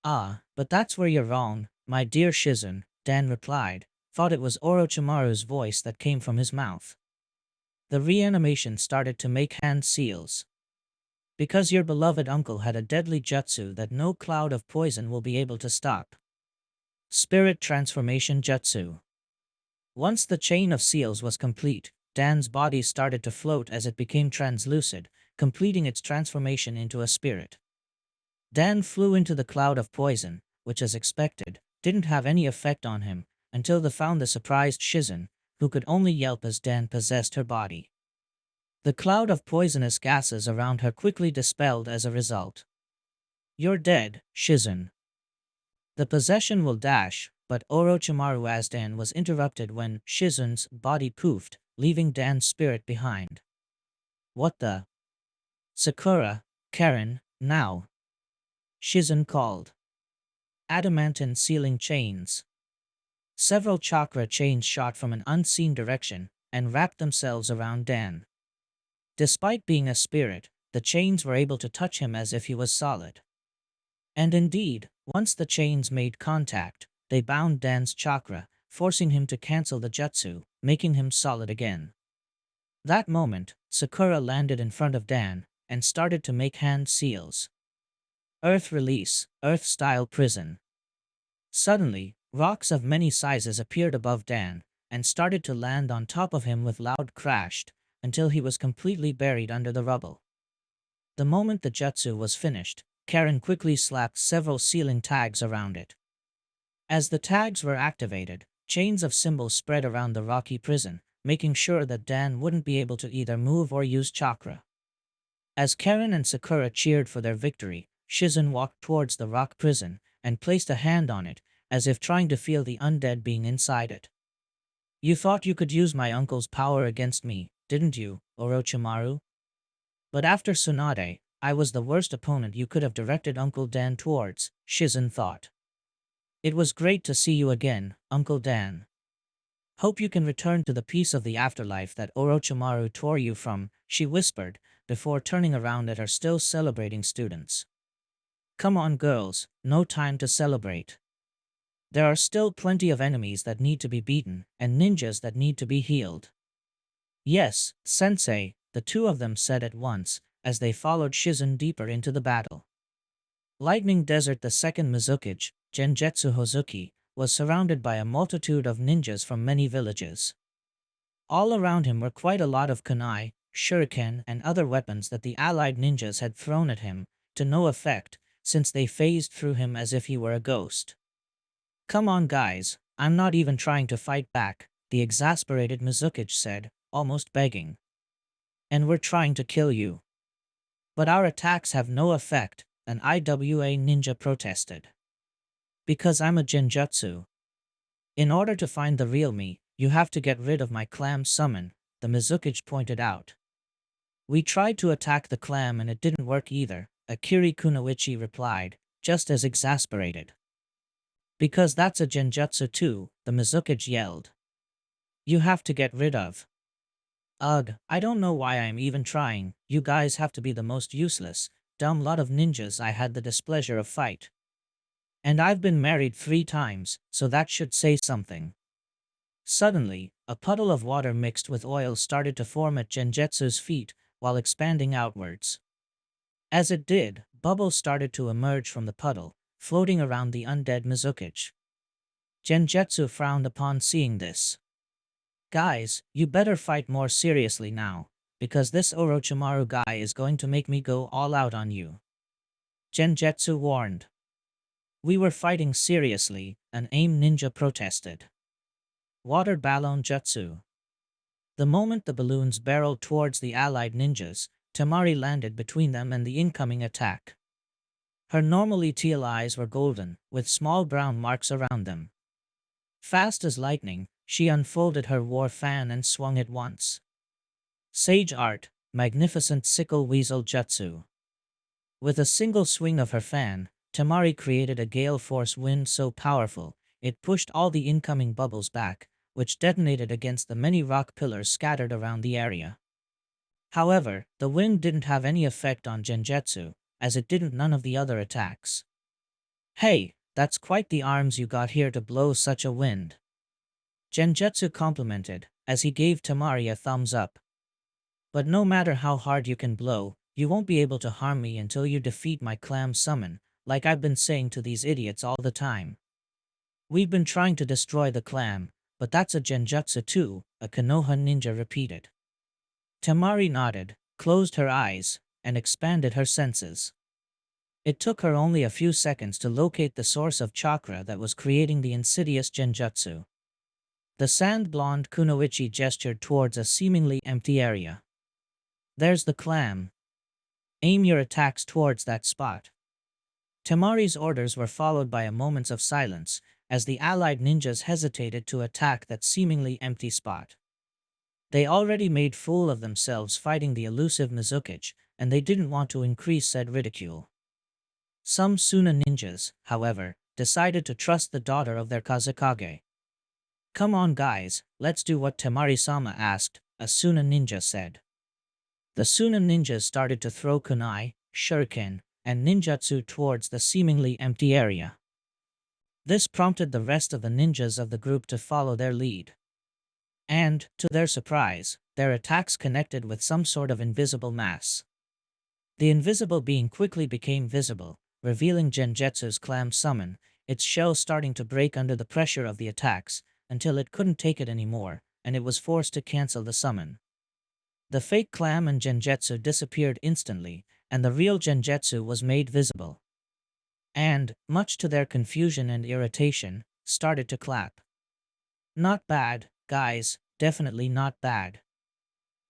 Speaker 1: Ah, but that's where you're wrong, my dear Shizen, Dan replied, thought it was Orochimaru's voice that came from his mouth. The reanimation started to make hand seals. Because your beloved uncle had a deadly jutsu that no cloud of poison will be able to stop. Spirit transformation jutsu. Once the chain of seals was complete, Dan's body started to float as it became translucid, completing its transformation into a spirit. Dan flew into the cloud of poison, which as expected, didn't have any effect on him, until they found the surprised Shizen, who could only yelp as Dan possessed her body. The cloud of poisonous gases around her quickly dispelled as a result. You're dead, Shizen. The possession will dash, but Orochimaru as Dan was interrupted when Shizen's body poofed, leaving Dan's spirit behind. What the? Sakura, Karen, now. Shizen called. Adamantine sealing chains. Several chakra chains shot from an unseen direction and wrapped themselves around Dan. Despite being a spirit, the chains were able to touch him as if he was solid. And indeed, once the chains made contact, they bound Dan's chakra, forcing him to cancel the jutsu, making him solid again. That moment, Sakura landed in front of Dan and started to make hand seals. Earth release, Earth-style prison. Suddenly, rocks of many sizes appeared above Dan and started to land on top of him with loud crash, until he was completely buried under the rubble. The moment the jutsu was finished, Karen quickly slapped several sealing tags around it. As the tags were activated, chains of symbols spread around the rocky prison, making sure that Dan wouldn't be able to either move or use chakra. As Karen and Sakura cheered for their victory, Shizen walked towards the rock prison and placed a hand on it, as if trying to feel the undead being inside it. You thought you could use my uncle's power against me, didn't you, Orochimaru? But after Tsunade, I was the worst opponent you could have directed Uncle Dan towards, Shizen thought. It was great to see you again, Uncle Dan. Hope you can return to the peace of the afterlife that Orochimaru tore you from, she whispered, before turning around at her still celebrating students. Come on girls, no time to celebrate. There are still plenty of enemies that need to be beaten, and ninjas that need to be healed. Yes, sensei, the two of them said at once, as they followed Shizun deeper into the battle. Lightning Desert, the second Mizukage, Genjutsu Hozuki, was surrounded by a multitude of ninjas from many villages. All around him were quite a lot of kunai, shuriken, and other weapons that the allied ninjas had thrown at him, to no effect, since they phased through him as if he were a ghost. Come on guys, I'm not even trying to fight back, the exasperated Mizukage said, almost begging. And we're trying to kill you. But our attacks have no effect, an IWA ninja protested. Because I'm a genjutsu. In order to find the real me, you have to get rid of my clam summon, the Mizukage pointed out. We tried to attack the clam and it didn't work either, Akiri Kunoichi replied, just as exasperated. Because that's a genjutsu too, the Mizukage yelled. You have to get rid of. Ugh, I don't know why I'm even trying, you guys have to be the most useless, dumb lot of ninjas I had the displeasure of fight. And I've been married 3 times, so that should say something. Suddenly, a puddle of water mixed with oil started to form at Genjutsu's feet, while expanding outwards. As it did, bubbles started to emerge from the puddle, floating around the undead Mizukage. Genjutsu frowned upon seeing this. Guys, you better fight more seriously now, because this Orochimaru guy is going to make me go all out on you. Genjutsu warned. We were fighting seriously, an AIM ninja protested. Water balloon jutsu. The moment the balloons barreled towards the allied ninjas, Temari landed between them and the incoming attack. Her normally teal eyes were golden, with small brown marks around them. Fast as lightning, she unfolded her war fan and swung it once. Sage Art, Magnificent Sickle Weasel Jutsu. With a single swing of her fan, Temari created a gale force wind so powerful, it pushed all the incoming bubbles back, which detonated against the many rock pillars scattered around the area. However, the wind didn't have any effect on Genjutsu, as it didn't none of the other attacks. Hey, that's quite the arms you got here to blow such a wind. Genjutsu complimented, as he gave Temari a thumbs up. But no matter how hard you can blow, you won't be able to harm me until you defeat my clam summon, like I've been saying to these idiots all the time. We've been trying to destroy the clam, but that's a genjutsu too, a Konoha ninja repeated. Temari nodded, closed her eyes, and expanded her senses. It took her only a few seconds to locate the source of chakra that was creating the insidious genjutsu. The sand-blonde Kunoichi gestured towards a seemingly empty area. There's the clam. Aim your attacks towards that spot. Temari's orders were followed by a moment of silence, as the allied ninjas hesitated to attack that seemingly empty spot. They already made fool of themselves fighting the elusive Mizukage, and they didn't want to increase said ridicule. Some Suna ninjas, however, decided to trust the daughter of their Kazekage. Come on guys, let's do what Temari-sama asked, a Suna ninja said. The Suna ninjas started to throw kunai, shuriken, and ninjutsu towards the seemingly empty area. This prompted the rest of the ninjas of the group to follow their lead. And, to their surprise, their attacks connected with some sort of invisible mass. The invisible being quickly became visible, revealing Genjutsu's clam summon, its shell starting to break under the pressure of the attacks, until it couldn't take it anymore, and it was forced to cancel the summon. The fake clam and Genjutsu disappeared instantly, and the real Genjutsu was made visible. And, much to their confusion and irritation, started to clap. Not bad, guys, definitely not bad.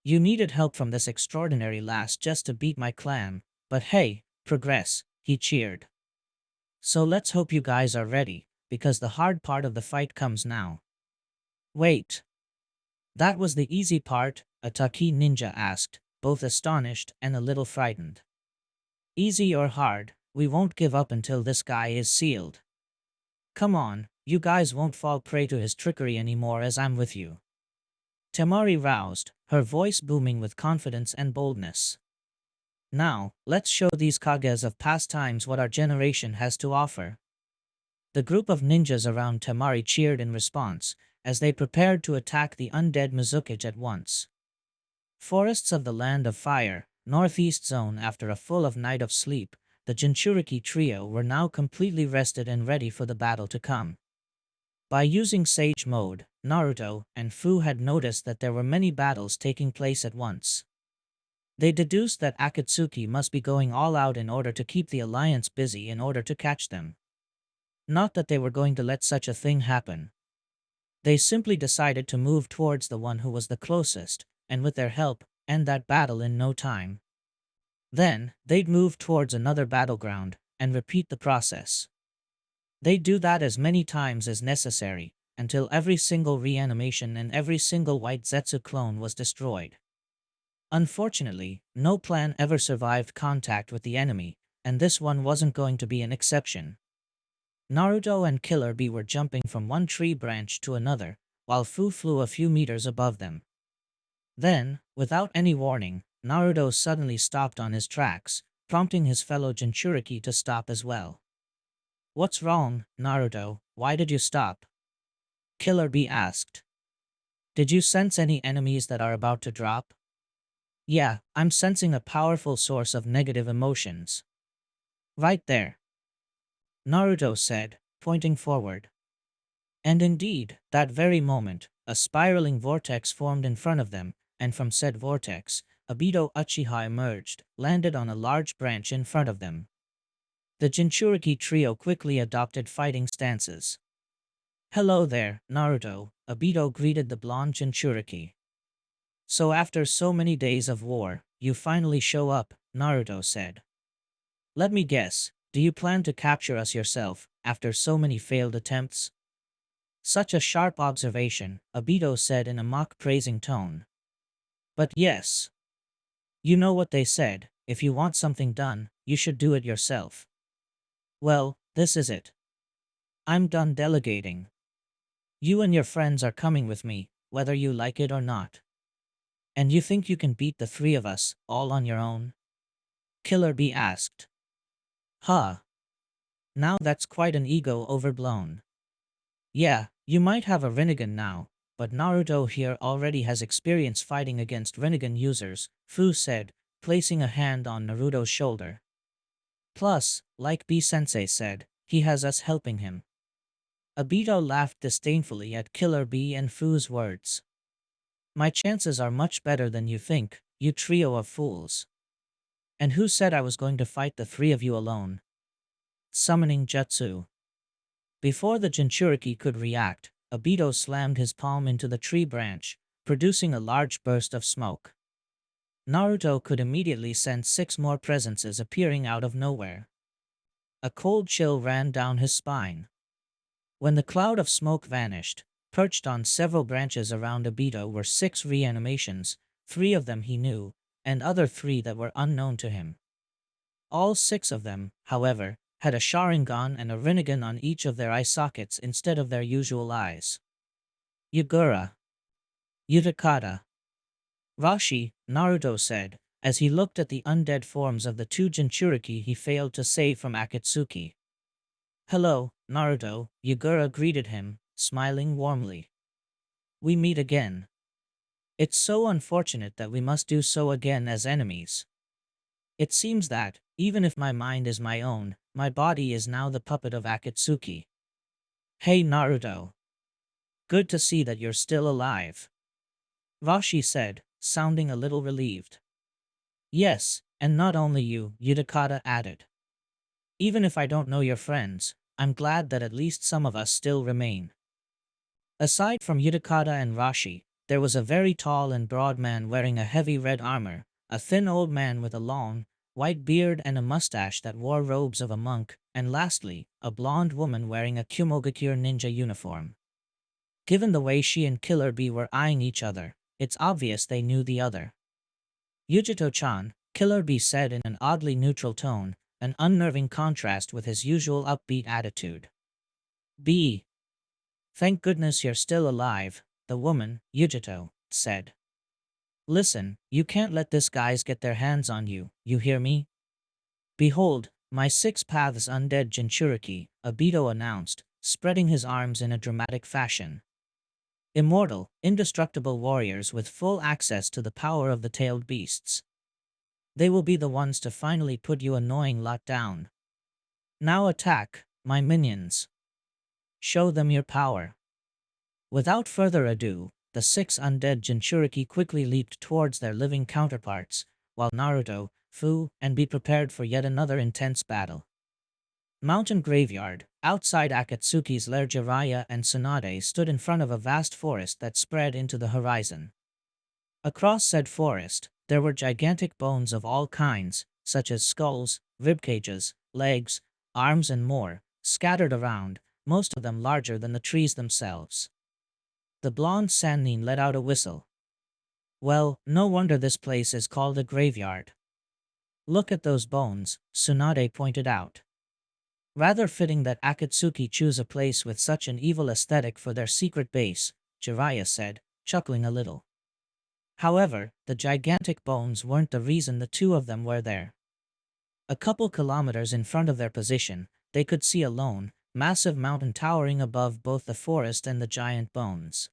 Speaker 1: You needed help from this extraordinary lass just to beat my clam, but hey, progress, he cheered. So let's hope you guys are ready, because the hard part of the fight comes now. Wait. That was the easy part, a Taki ninja asked, both astonished and a little frightened. Easy or hard, we won't give up until this guy is sealed. Come on, you guys won't fall prey to his trickery anymore as I'm with you. Temari roused, her voice booming with confidence and boldness. Now, let's show these Kages of past times what our generation has to offer. The group of ninjas around Tamari cheered in response, as they prepared to attack the undead Mizukage at once. Forests of the Land of Fire, Northeast Zone. After a full of night of sleep, the Jinchuriki trio were now completely rested and ready for the battle to come. By using Sage Mode, Naruto and Fu had noticed that there were many battles taking place at once. They deduced that Akatsuki must be going all out in order to keep the Alliance busy in order to catch them. Not that they were going to let such a thing happen. They simply decided to move towards the one who was the closest, and with their help, end that battle in no time. Then, they'd move towards another battleground, and repeat the process. They'd do that as many times as necessary, until every single reanimation and every single white Zetsu clone was destroyed. Unfortunately, no plan ever survived contact with the enemy, and this one wasn't going to be an exception. Naruto and Killer Bee were jumping from one tree branch to another, while Fu flew a few meters above them. Then, without any warning, Naruto suddenly stopped on his tracks, prompting his fellow Jinchuriki to stop as well. "What's wrong, Naruto? Why did you stop?" Killer Bee asked. "Did you sense any enemies that are about to drop?" "Yeah, I'm sensing a powerful source of negative emotions. Right there," Naruto said, pointing forward. And indeed, that very moment, a spiraling vortex formed in front of them, and from said vortex, Obito Uchiha emerged, landed on a large branch in front of them. The Jinchuriki trio quickly adopted fighting stances. "Hello there, Naruto," Obito greeted the blonde Jinchuriki. "So after so many days of war, you finally show up," Naruto said. "Let me guess, do you plan to capture us yourself, after so many failed attempts?" Such a sharp observation, Obito said in a mock-praising tone. "But yes. You know what they said, if you want something done, you should do it yourself. Well, this is it. I'm done delegating. You and your friends are coming with me, whether you like it or not. And you think you can beat the three of us, all on your own?" Killer Bee asked. "Huh. Now that's quite an ego overblown. Yeah, you might have a Rinnegan now, but Naruto here already has experience fighting against Rinnegan users," Fu said, placing a hand on Naruto's shoulder. "Plus, like B-sensei said, he has us helping him." Obito laughed disdainfully at Killer Bee and Fu's words. "My chances are much better than you think, you trio of fools. And who said I was going to fight the three of you alone?" Summoning Jutsu. Before the Jinchuriki could react, Obito slammed his palm into the tree branch, producing a large burst of smoke. Naruto could immediately sense 6 more presences appearing out of nowhere. A cold chill ran down his spine. When the cloud of smoke vanished, perched on several branches around Obito were 6 reanimations, 3 of them he knew, and other 3 that were unknown to him. All 6 of them, however, had a Sharingan and a Rinnegan on each of their eye sockets instead of their usual eyes. "Yagura. Utakata. Rashi," Naruto said, as he looked at the undead forms of the 2 Jinchuriki he failed to save from Akatsuki. "Hello, Naruto," Yagura greeted him, smiling warmly. "We meet again. It's so unfortunate that we must do so again as enemies. It seems that, even if my mind is my own, my body is now the puppet of Akatsuki. Hey Naruto. Good to see that you're still alive," Rashi said, sounding a little relieved. "Yes, and not only you," Utakata added. "Even if I don't know your friends, I'm glad that at least some of us still remain." Aside from Utakata and Rashi, there was a very tall and broad man wearing a heavy red armor, a thin old man with a long, white beard and a mustache that wore robes of a monk, and lastly, a blonde woman wearing a Kumogakure ninja uniform. Given the way she and Killer Bee were eyeing each other, it's obvious they knew the other. "Yujito-chan," Killer Bee said in an oddly neutral tone, an unnerving contrast with his usual upbeat attitude. "B. Thank goodness you're still alive," the woman, Yujito, said. Listen, you can't let these guys get their hands on you, you hear me? Behold, my six paths undead Jinchuriki, Obito announced, spreading his arms in a dramatic fashion. Immortal, indestructible warriors with full access to the power of the tailed beasts. They will be the ones to finally put you annoying lot down. Now attack, my minions. Show them your power. Without further ado, the six undead Jinchuriki quickly leaped towards their living counterparts, while Naruto, Fu, and be prepared for yet another intense battle. Mountain Graveyard, outside Akatsuki's lair. Jiraiya and Tsunade stood in front of a vast forest that spread into the horizon. Across said forest, there were gigantic bones of all kinds, such as skulls, ribcages, legs, arms and more, scattered around, most of them larger than the trees themselves. The blonde Sannin let out a whistle. Well, no wonder this place is called a graveyard. Look at those bones, Tsunade pointed out. Rather fitting that Akatsuki choose a place with such an evil aesthetic for their secret base, Jiraiya said, chuckling a little. However, the gigantic bones weren't the reason the two of them were there. A couple kilometers in front of their position, they could see a lone, massive mountain towering above both the forest and the giant bones.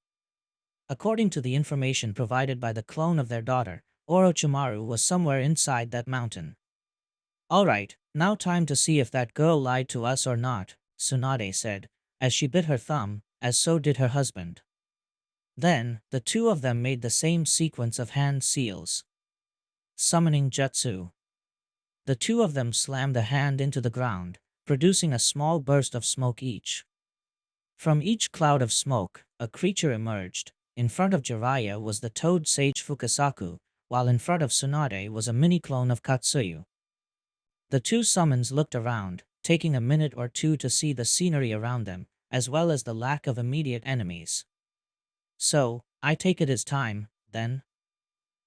Speaker 1: According to the information provided by the clone of their daughter, Orochimaru was somewhere inside that mountain. Alright, now time to see if that girl lied to us or not, Tsunade said, as she bit her thumb, as so did her husband. Then, the two of them made the same sequence of hand seals. Summoning Jutsu. The two of them slammed the hand into the ground, producing a small burst of smoke each. From each cloud of smoke, a creature emerged. In front of Jiraiya was the toad sage Fukasaku, while in front of Tsunade was a mini-clone of Katsuyu. The two summons looked around, taking a minute or two to see the scenery around them, as well as the lack of immediate enemies. So, I take it is time, then?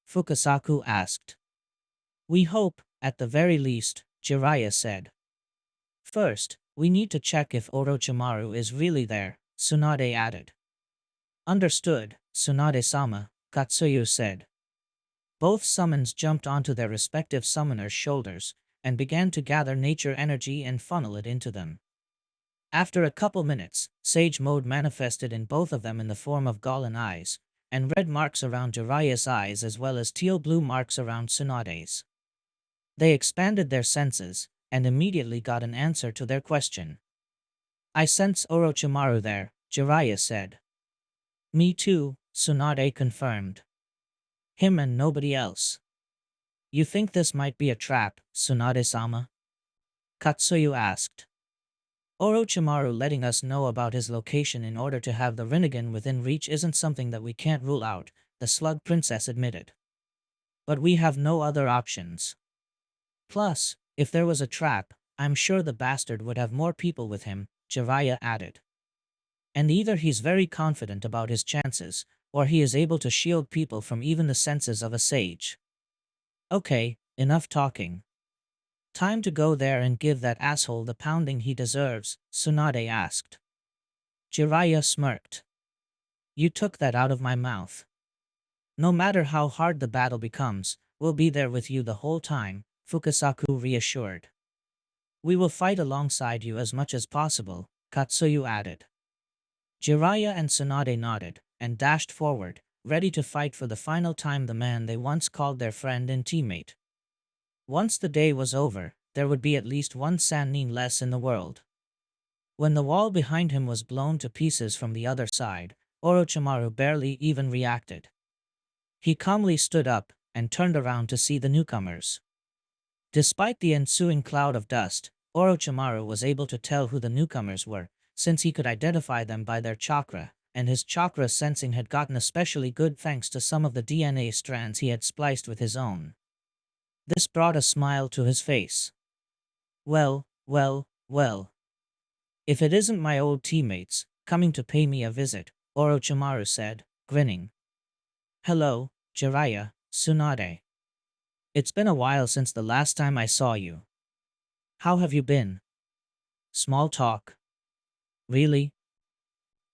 Speaker 1: Fukasaku asked. We hope, at the very least, Jiraiya said. First, we need to check if Orochimaru is really there, Tsunade added. Understood, Tsunade-sama, Katsuyu said. Both summons jumped onto their respective summoners' shoulders, and began to gather nature energy and funnel it into them. After a couple minutes, Sage Mode manifested in both of them in the form of golden eyes, and red marks around Jiraiya's eyes as well as teal-blue marks around Tsunade's. They expanded their senses, and immediately got an answer to their question. I sense Orochimaru there, Jiraiya said. Me too, Tsunade confirmed. Him and nobody else. You think this might be a trap, Tsunade-sama? Katsuyu asked. Orochimaru letting us know about his location in order to have the Rinnegan within reach isn't something that we can't rule out, the Slug Princess admitted. But we have no other options. Plus, if there was a trap, I'm sure the bastard would have more people with him, Jiraiya added. And either he's very confident about his chances, or he is able to shield people from even the senses of a sage. Okay, enough talking. Time to go there and give that asshole the pounding he deserves, Tsunade asked. Jiraiya smirked. You took that out of my mouth. No matter how hard the battle becomes, we'll be there with you the whole time, Fukasaku reassured. We will fight alongside you as much as possible, Katsuyu added. Jiraiya and Tsunade nodded, and dashed forward, ready to fight for the final time the man they once called their friend and teammate. Once the day was over, there would be at least one Sannin less in the world. When the wall behind him was blown to pieces from the other side, Orochimaru barely even reacted. He calmly stood up, and turned around to see the newcomers. Despite the ensuing cloud of dust, Orochimaru was able to tell who the newcomers were, since he could identify them by their chakra, and his chakra sensing had gotten especially good thanks to some of the DNA strands he had spliced with his own. This brought a smile to his face. Well, well, well. If it isn't my old teammates, coming to pay me a visit, Orochimaru said, grinning. Hello, Jiraiya, Tsunade. It's been a while since the last time I saw you. How have you been? Small talk. Really?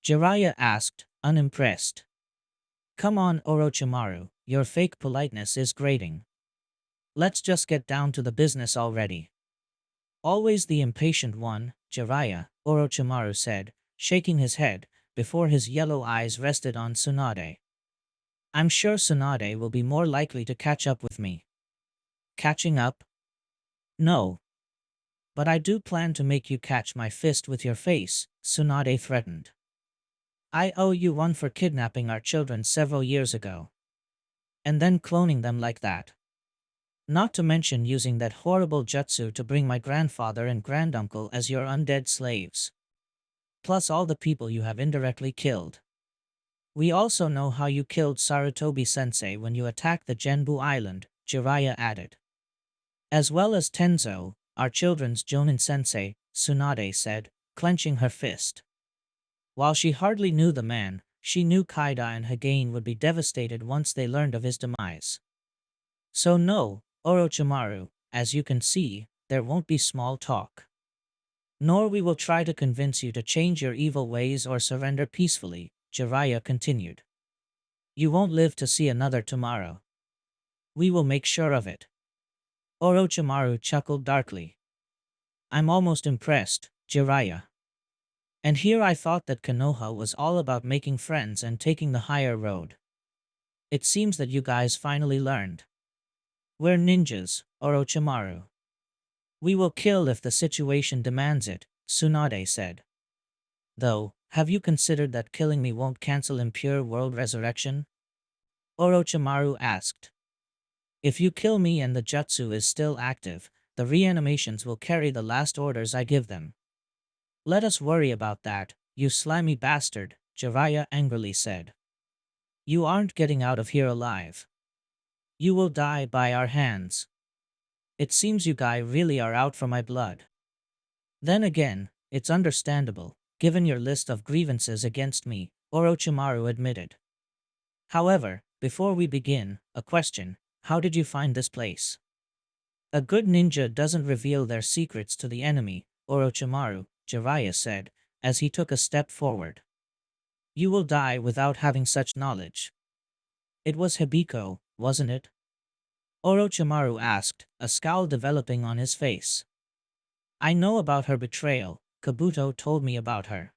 Speaker 1: Jiraiya asked, unimpressed. Come on, Orochimaru, your fake politeness is grating. Let's just get down to the business already. Always the impatient one, Jiraiya, Orochimaru said, shaking his head, before his yellow eyes rested on Tsunade. I'm sure Tsunade will be more likely to catch up with me. Catching up? No. But I do plan to make you catch my fist with your face, Tsunade threatened. I owe you one for kidnapping our children several years ago. And then cloning them like that. Not to mention using that horrible jutsu to bring my grandfather and granduncle as your undead slaves. Plus all the people you have indirectly killed. We also know how you killed Sarutobi-sensei when you attacked the Genbu Island, Jiraiya added. As well as Tenzo, our children's Jonin-sensei, Tsunade said, clenching her fist. While she hardly knew the man, she knew Kaida and Hagane would be devastated once they learned of his demise. So no, Orochimaru, as you can see, there won't be small talk. Nor we will try to convince you to change your evil ways or surrender peacefully, Jiraiya continued. You won't live to see another tomorrow. We will make sure of it. Orochimaru chuckled darkly. I'm almost impressed, Jiraiya. And here I thought that Konoha was all about making friends and taking the higher road. It seems that you guys finally learned. We're ninjas, Orochimaru. We will kill if the situation demands it, Tsunade said. Though, have you considered that killing me won't cancel Impure World Resurrection? Orochimaru asked. If you kill me and the jutsu is still active, the reanimations will carry the last orders I give them. Let us worry about that, you slimy bastard, Jiraiya angrily said. You aren't getting out of here alive. You will die by our hands. It seems you guys really are out for my blood. Then again, it's understandable, given your list of grievances against me, Orochimaru admitted. However, before we begin, a question, how did you find this place? A good ninja doesn't reveal their secrets to the enemy, Orochimaru, Jiraiya said, as he took a step forward. You will die without having such knowledge. It was Hibiko, wasn't it? Orochimaru asked, a scowl developing on his face. I know about her betrayal, Kabuto told me about her.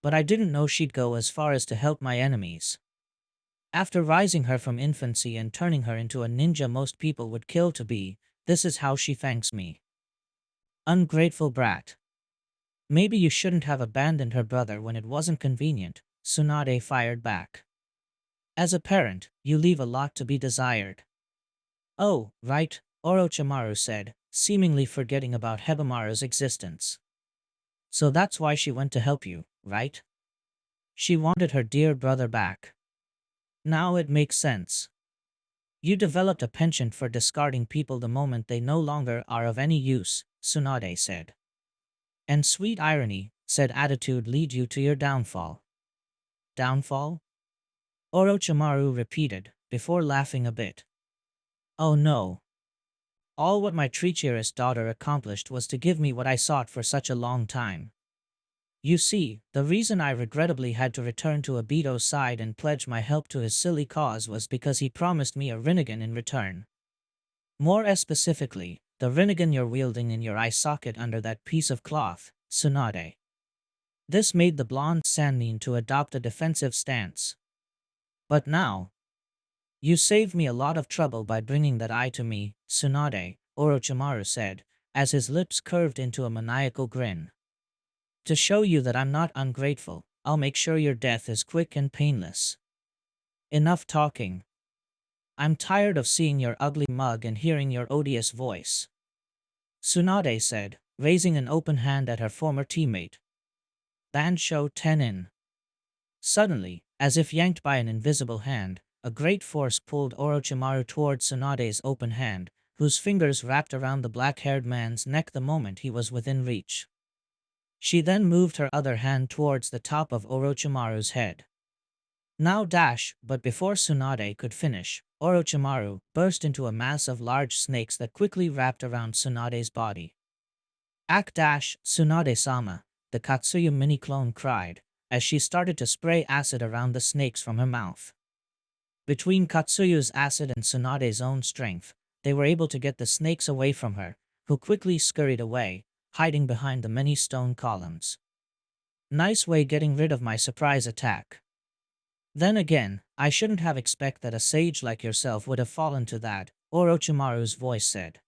Speaker 1: But I didn't know she'd go as far as to help my enemies. After rising her from infancy and turning her into a ninja most people would kill to be, this is how she thanks me. Ungrateful brat. Maybe you shouldn't have abandoned her brother when it wasn't convenient, Tsunade fired back. As a parent, you leave a lot to be desired. Oh, right, Orochimaru said, seemingly forgetting about Hebamaru's existence. So that's why she went to help you, right? She wanted her dear brother back. Now it makes sense. You developed a penchant for discarding people the moment they no longer are of any use, Tsunade said. And sweet irony, said attitude lead you to your downfall. Downfall? Orochimaru repeated, before laughing a bit. Oh no. All what my treacherous daughter accomplished was to give me what I sought for such a long time. You see, the reason I regrettably had to return to Obito's side and pledge my help to his silly cause was because he promised me a Rinnegan in return. More specifically, the Rinnegan you're wielding in your eye socket under that piece of cloth, Tsunade. This made the blonde Sannin to adopt a defensive stance. But now, you saved me a lot of trouble by bringing that eye to me, Tsunade, Orochimaru said, as his lips curved into a maniacal grin. To show you that I'm not ungrateful, I'll make sure your death is quick and painless. Enough talking. I'm tired of seeing your ugly mug and hearing your odious voice. Tsunade said, raising an open hand at her former teammate. Bansho Tenin. Suddenly, as if yanked by an invisible hand, a great force pulled Orochimaru toward Tsunade's open hand, whose fingers wrapped around the black-haired man's neck the moment he was within reach. She then moved her other hand towards the top of Orochimaru's head. Now dash, but before Tsunade could finish, Orochimaru burst into a mass of large snakes that quickly wrapped around Tsunade's body. Ak dash, Tsunade-sama, the Katsuya mini-clone cried, as she started to spray acid around the snakes from her mouth. Between Katsuyu's acid and Tsunade's own strength, they were able to get the snakes away from her, who quickly scurried away, hiding behind the many stone columns. Nice way getting rid of my surprise attack. Then again, I shouldn't have expected that a sage like yourself would have fallen to that, Orochimaru's voice said.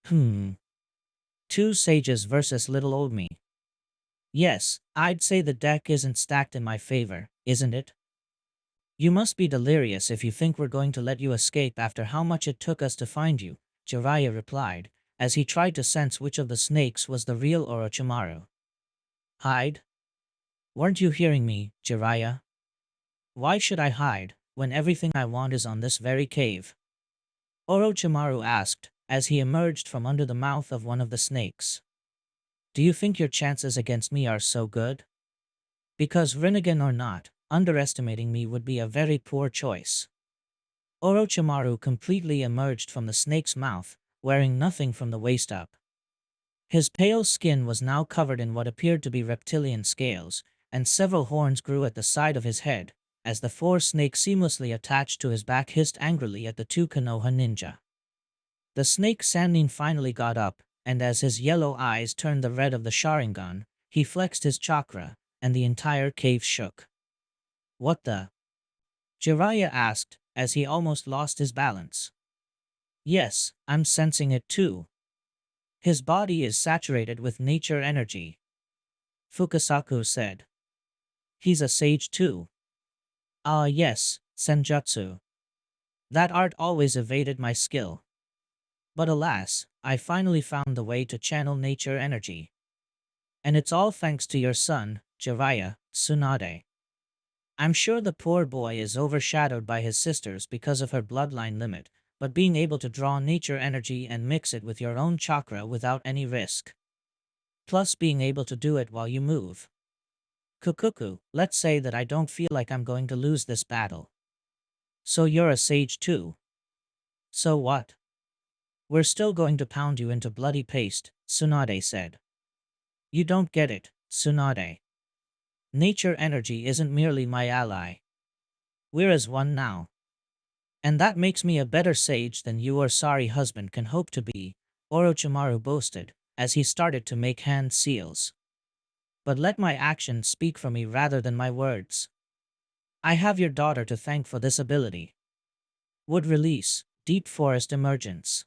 Speaker 1: Two sages versus little old me. Yes, I'd say the deck isn't stacked in my favor, isn't it? You must be delirious if you think we're going to let you escape after how much it took us to find you, Jiraiya replied, as he tried to sense which of the snakes was the real Orochimaru. Hide? Weren't you hearing me, Jiraiya? Why should I hide, when everything I want is on this very cave? Orochimaru asked, as he emerged from under the mouth of one of the snakes. Do you think your chances against me are so good? Because Rinnegan or not, underestimating me would be a very poor choice. Orochimaru completely emerged from the snake's mouth, wearing nothing from the waist up. His pale skin was now covered in what appeared to be reptilian scales, and several horns grew at the side of his head, as the four snakes seamlessly attached to his back hissed angrily at the two Konoha ninja. The snake Sannin finally got up, and as his yellow eyes turned the red of the Sharingan, he flexed his chakra, and the entire cave shook. What the? Jiraiya asked, as he almost lost his balance. Yes, I'm sensing it too. His body is saturated with nature energy. Fukasaku said. He's a sage too. Ah yes, senjutsu. That art always evaded my skill. But alas, I finally found the way to channel nature energy. And it's all thanks to your son, Jiraiya, Tsunade. I'm sure the poor boy is overshadowed by his sisters because of her bloodline limit, but being able to draw nature energy and mix it with your own chakra without any risk. Plus being able to do it while you move. Kukuku, let's say that I don't feel like I'm going to lose this battle. So you're a sage too. So what? We're still going to pound you into bloody paste, Tsunade said. You don't get it, Tsunade. Nature energy isn't merely my ally. We're as one now. And that makes me a better sage than your sorry husband can hope to be, Orochimaru boasted, as he started to make hand seals. But let my actions speak for me rather than my words. I have your daughter to thank for this ability. Wood release, deep forest emergence.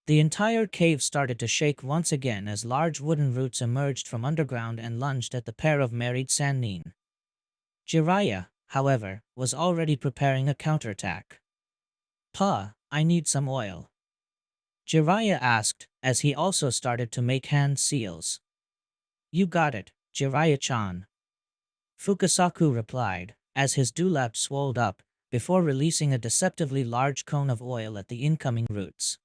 Speaker 1: The entire cave started to shake once again as large wooden roots emerged from underground and lunged at the pair of married Sannin. Jiraiya, however, was already preparing a counterattack. Pa, I need some oil. Jiraiya asked, as he also started to make hand seals. You got it, Jiraiya-chan. Fukasaku replied, as his dewlap swelled up, before releasing a deceptively large cone of oil at the incoming roots.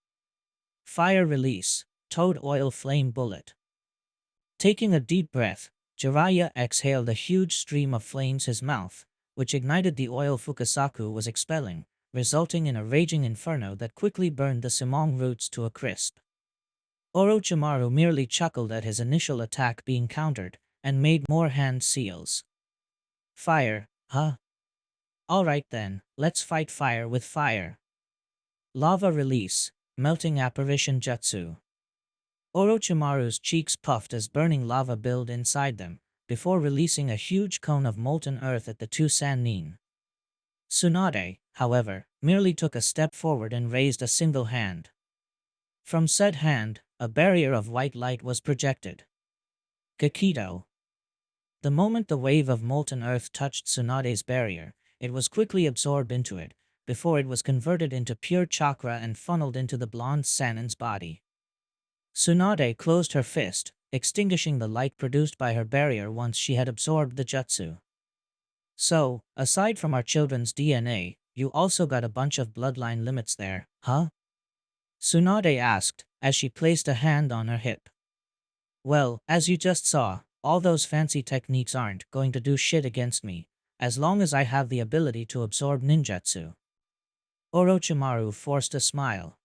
Speaker 1: Fire release, toad oil flame bullet. Taking a deep breath, Jiraiya exhaled a huge stream of flames his mouth, which ignited the oil Fukasaku was expelling, resulting in a raging inferno that quickly burned the Simong roots to a crisp. Orochimaru merely chuckled at his initial attack being countered, and made more hand seals. Fire, huh? Alright then, let's fight fire with fire. Lava release, melting apparition jutsu. Orochimaru's cheeks puffed as burning lava billed inside them, before releasing a huge cone of molten earth at the two Sannin. Tsunade, however, merely took a step forward and raised a single hand. From said hand, a barrier of white light was projected. Kakito. The moment the wave of molten earth touched Tsunade's barrier, it was quickly absorbed into it, before it was converted into pure chakra and funneled into the blonde Sannin's body. Tsunade closed her fist, extinguishing the light produced by her barrier once she had absorbed the jutsu. So, aside from our children's DNA, you also got a bunch of bloodline limits there, huh? Tsunade asked, as she placed a hand on her hip. Well, as you just saw, all those fancy techniques aren't going to do shit against me, as long as I have the ability to absorb ninjutsu. Orochimaru forced a smile.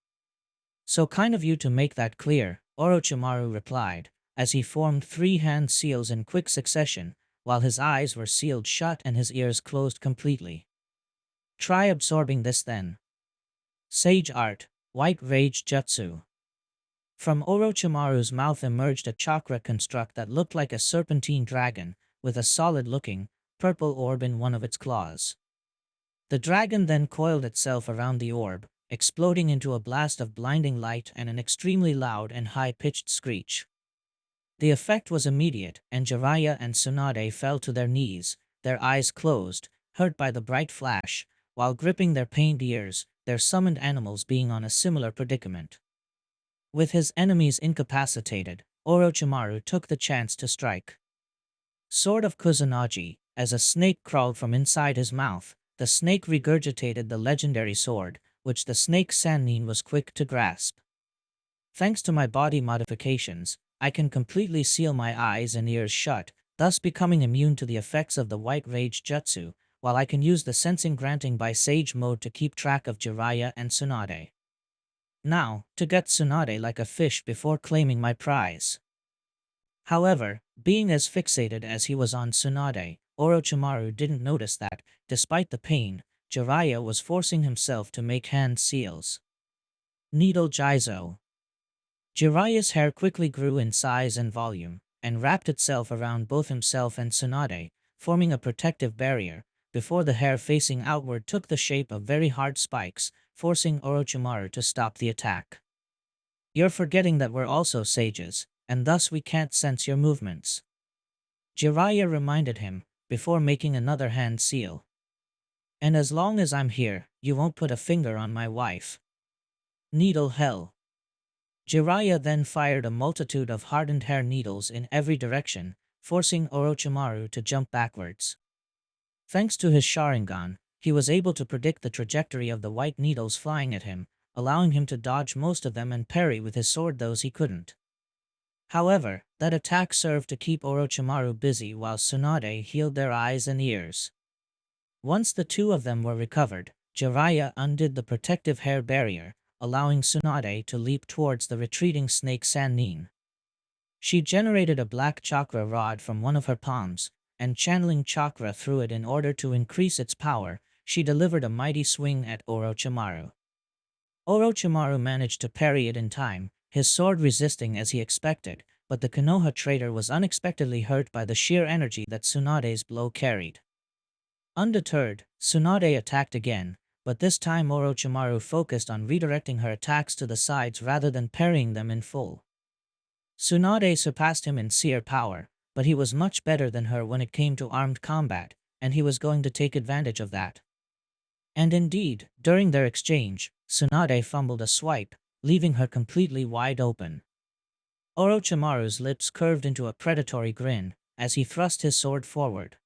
Speaker 1: So kind of you to make that clear, Orochimaru replied, as he formed 3 hand seals in quick succession, while his eyes were sealed shut and his ears closed completely. Try absorbing this then. Sage Art, White Rage Jutsu. From Orochimaru's mouth emerged a chakra construct that looked like a serpentine dragon, with a solid-looking, purple orb in one of its claws. The dragon then coiled itself around the orb, exploding into a blast of blinding light and an extremely loud and high-pitched screech. The effect was immediate, and Jiraiya and Tsunade fell to their knees, their eyes closed, hurt by the bright flash, while gripping their pained ears, their summoned animals being on a similar predicament. With his enemies incapacitated, Orochimaru took the chance to strike. Sword of Kusanagi. As a snake crawled from inside his mouth, the snake regurgitated the legendary sword, which the snake Sannin was quick to grasp. Thanks to my body modifications, I can completely seal my eyes and ears shut, thus becoming immune to the effects of the White Rage Jutsu, while I can use the sensing granting by Sage mode to keep track of Jiraiya and Tsunade. Now, to get Tsunade like a fish before claiming my prize. However, being as fixated as he was on Tsunade, Orochimaru didn't notice that, despite the pain, Jiraiya was forcing himself to make hand seals. Needle Jizo. Jiraiya's hair quickly grew in size and volume, and wrapped itself around both himself and Tsunade, forming a protective barrier, before the hair facing outward took the shape of very hard spikes, forcing Orochimaru to stop the attack. You're forgetting that we're also sages, and thus we can't sense your movements. Jiraiya reminded him, before making another hand seal. And as long as I'm here, you won't put a finger on my wife. Needle Hell. Jiraiya then fired a multitude of hardened hair needles in every direction, forcing Orochimaru to jump backwards. Thanks to his Sharingan, he was able to predict the trajectory of the white needles flying at him, allowing him to dodge most of them and parry with his sword those he couldn't. However, that attack served to keep Orochimaru busy while Tsunade healed their eyes and ears. Once the two of them were recovered, Jiraiya undid the protective hair barrier, allowing Tsunade to leap towards the retreating snake Sannin. She generated a black chakra rod from one of her palms, and channeling chakra through it in order to increase its power, she delivered a mighty swing at Orochimaru. Orochimaru managed to parry it in time, his sword resisting as he expected, but the Konoha traitor was unexpectedly hurt by the sheer energy that Tsunade's blow carried. Undeterred, Tsunade attacked again, but this time Orochimaru focused on redirecting her attacks to the sides rather than parrying them in full. Tsunade surpassed him in seer power, but he was much better than her when it came to armed combat, and he was going to take advantage of that. And indeed, during their exchange, Tsunade fumbled a swipe, leaving her completely wide open. Orochimaru's lips curved into a predatory grin, as he thrust his sword forward.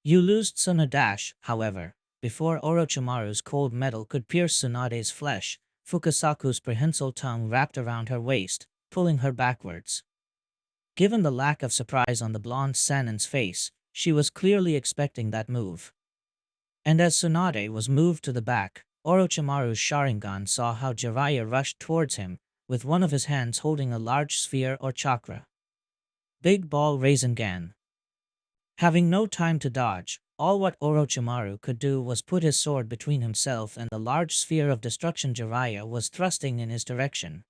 Speaker 1: You lose Tsunade, however. Before Orochimaru's cold metal could pierce Tsunade's flesh, Fukasaku's prehensile tongue wrapped around her waist, pulling her backwards. Given the lack of surprise on the blonde Sannin's face, she was clearly expecting that move. And as Tsunade was moved to the back, Orochimaru's Sharingan saw how Jiraiya rushed towards him, with one of his hands holding a large sphere or chakra. Big Ball Rasengan. Having no time to dodge, all what Orochimaru could do was put his sword between himself and the large sphere of destruction Jiraiya was thrusting in his direction.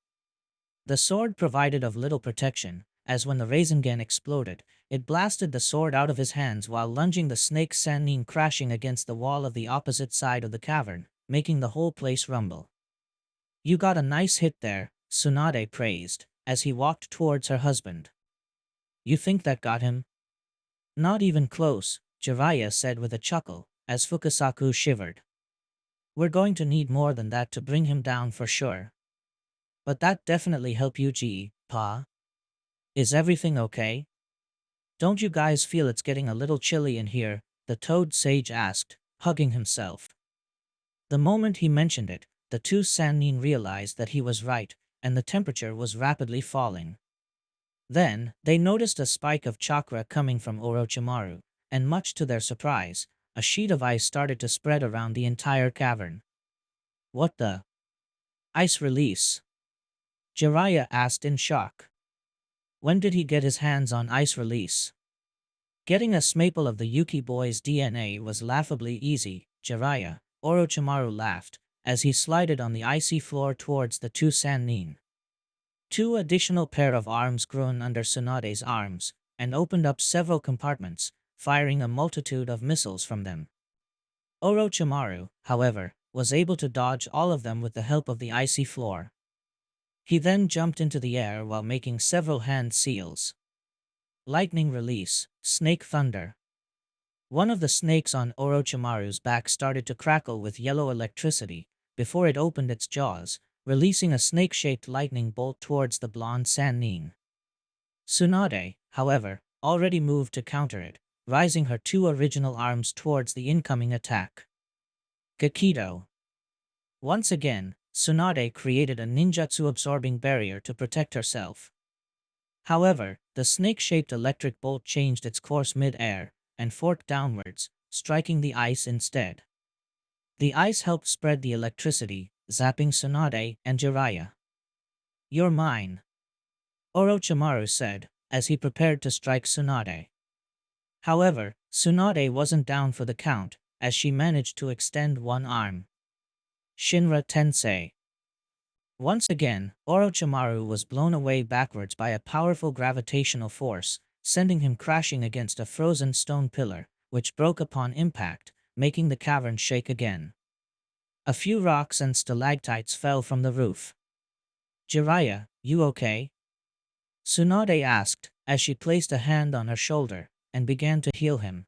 Speaker 1: The sword provided of little protection, as when the Rasengan exploded, it blasted the sword out of his hands while lunging the snake Sannin crashing against the wall of the opposite side of the cavern, making the whole place rumble. You got a nice hit there, Tsunade praised, as he walked towards her husband. You think that got him? Not even close, Jiraiya said with a chuckle, as Fukasaku shivered. We're going to need more than that to bring him down for sure. But that definitely helped you, Pa. Is everything okay? Don't you guys feel it's getting a little chilly in here? The Toad Sage asked, hugging himself. The moment he mentioned it, the two Sannin realized that he was right, and the temperature was rapidly falling. Then, they noticed a spike of chakra coming from Orochimaru, and much to their surprise, a sheet of ice started to spread around the entire cavern. What the? Ice release? Jiraiya asked in shock. When did he get his hands on ice release? Getting a smaple of the Yuki boy's DNA was laughably easy, Jiraiya, Orochimaru laughed, as he slided on the icy floor towards the two Sannin. Two additional pair of arms grew in under Tsunade's arms, and opened up several compartments, firing a multitude of missiles from them. Orochimaru, however, was able to dodge all of them with the help of the icy floor. He then jumped into the air while making several hand seals. Lightning release, snake thunder. One of the snakes on Orochimaru's back started to crackle with yellow electricity before it opened its jaws, releasing a snake-shaped lightning bolt towards the blonde Sannin. Tsunade, however, already moved to counter it, rising her two original arms towards the incoming attack. Gakido. Once again, Tsunade created a ninjutsu-absorbing barrier to protect herself. However, the snake-shaped electric bolt changed its course mid-air and forked downwards, striking the ice instead. The ice helped spread the electricity, zapping Tsunade and Jiraiya. "You're mine," Orochimaru said, as he prepared to strike Tsunade. However, Tsunade wasn't down for the count, as she managed to extend one arm. Shinra Tensei. Once again, Orochimaru was blown away backwards by a powerful gravitational force, sending him crashing against a frozen stone pillar, which broke upon impact, making the cavern shake again. A few rocks and stalactites fell from the roof. "Jiraiya, you okay?" Tsunade asked, as she placed a hand on her shoulder, and began to heal him.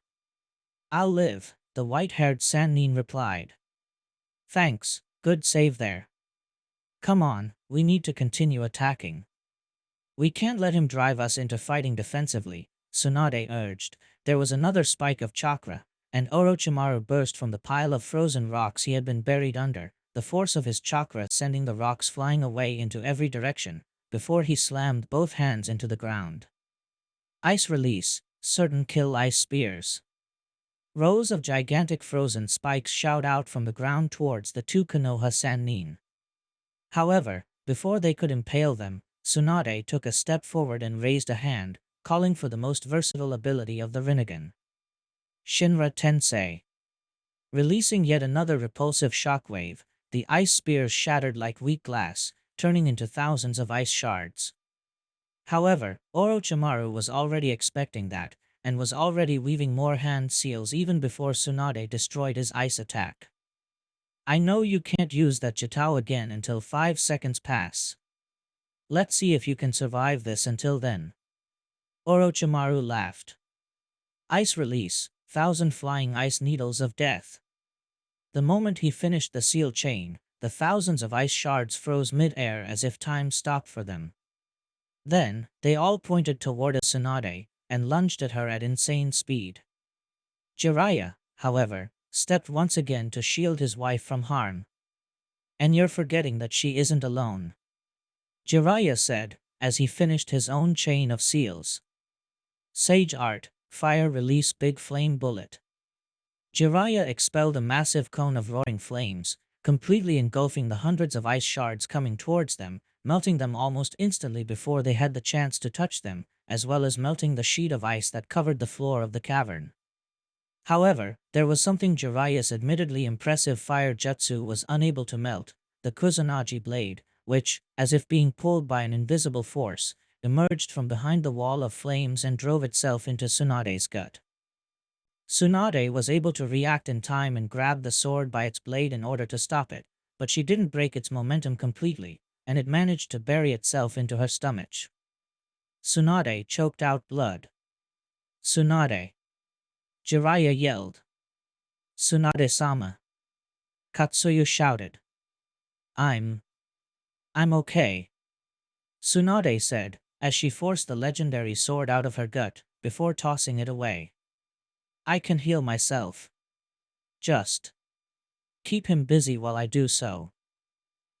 Speaker 1: "I'll live," the white-haired Sannin replied. "Thanks, good save there. Come on, we need to continue attacking." "We can't let him drive us into fighting defensively," Tsunade urged. There was another spike of chakra, and Orochimaru burst from the pile of frozen rocks he had been buried under, the force of his chakra sending the rocks flying away into every direction, before he slammed both hands into the ground. Ice release, certain kill ice spears. Rows of gigantic frozen spikes shot out from the ground towards the two Konoha Sannin. However, before they could impale them, Tsunade took a step forward and raised a hand, calling for the most versatile ability of the Rinnegan. Shinra Tensei. Releasing yet another repulsive shockwave, the ice spears shattered like weak glass, turning into thousands of ice shards. However, Orochimaru was already expecting that, and was already weaving more hand seals even before Tsunade destroyed his ice attack. "I know you can't use that Jitao again until 5 seconds pass. Let's see if you can survive this until then." Orochimaru laughed. Ice release, 1,000 flying ice needles of death. The moment he finished the seal chain, the thousands of ice shards froze mid-air as if time stopped for them. Then, they all pointed toward Tsunade, and lunged at her at insane speed. Jiraiya, however, stepped once again to shield his wife from harm. "And you're forgetting that she isn't alone," Jiraiya said, as he finished his own chain of seals. Sage Art, Fire Release Big Flame Bullet. Jiraiya expelled a massive cone of roaring flames, completely engulfing the hundreds of ice shards coming towards them, melting them almost instantly before they had the chance to touch them, as well as melting the sheet of ice that covered the floor of the cavern. However, there was something Jiraiya's admittedly impressive fire jutsu was unable to melt, the Kusanagi blade, which, as if being pulled by an invisible force, emerged from behind the wall of flames and drove itself into Tsunade's gut. Tsunade was able to react in time and grab the sword by its blade in order to stop it, but she didn't break its momentum completely, and it managed to bury itself into her stomach. Tsunade choked out blood. "Tsunade!" Jiraiya yelled. "Tsunade-sama!" Katsuyu shouted. I'm okay," Tsunade said, as she forced the legendary sword out of her gut, before tossing it away. "I can heal myself. Just keep him busy while I do so."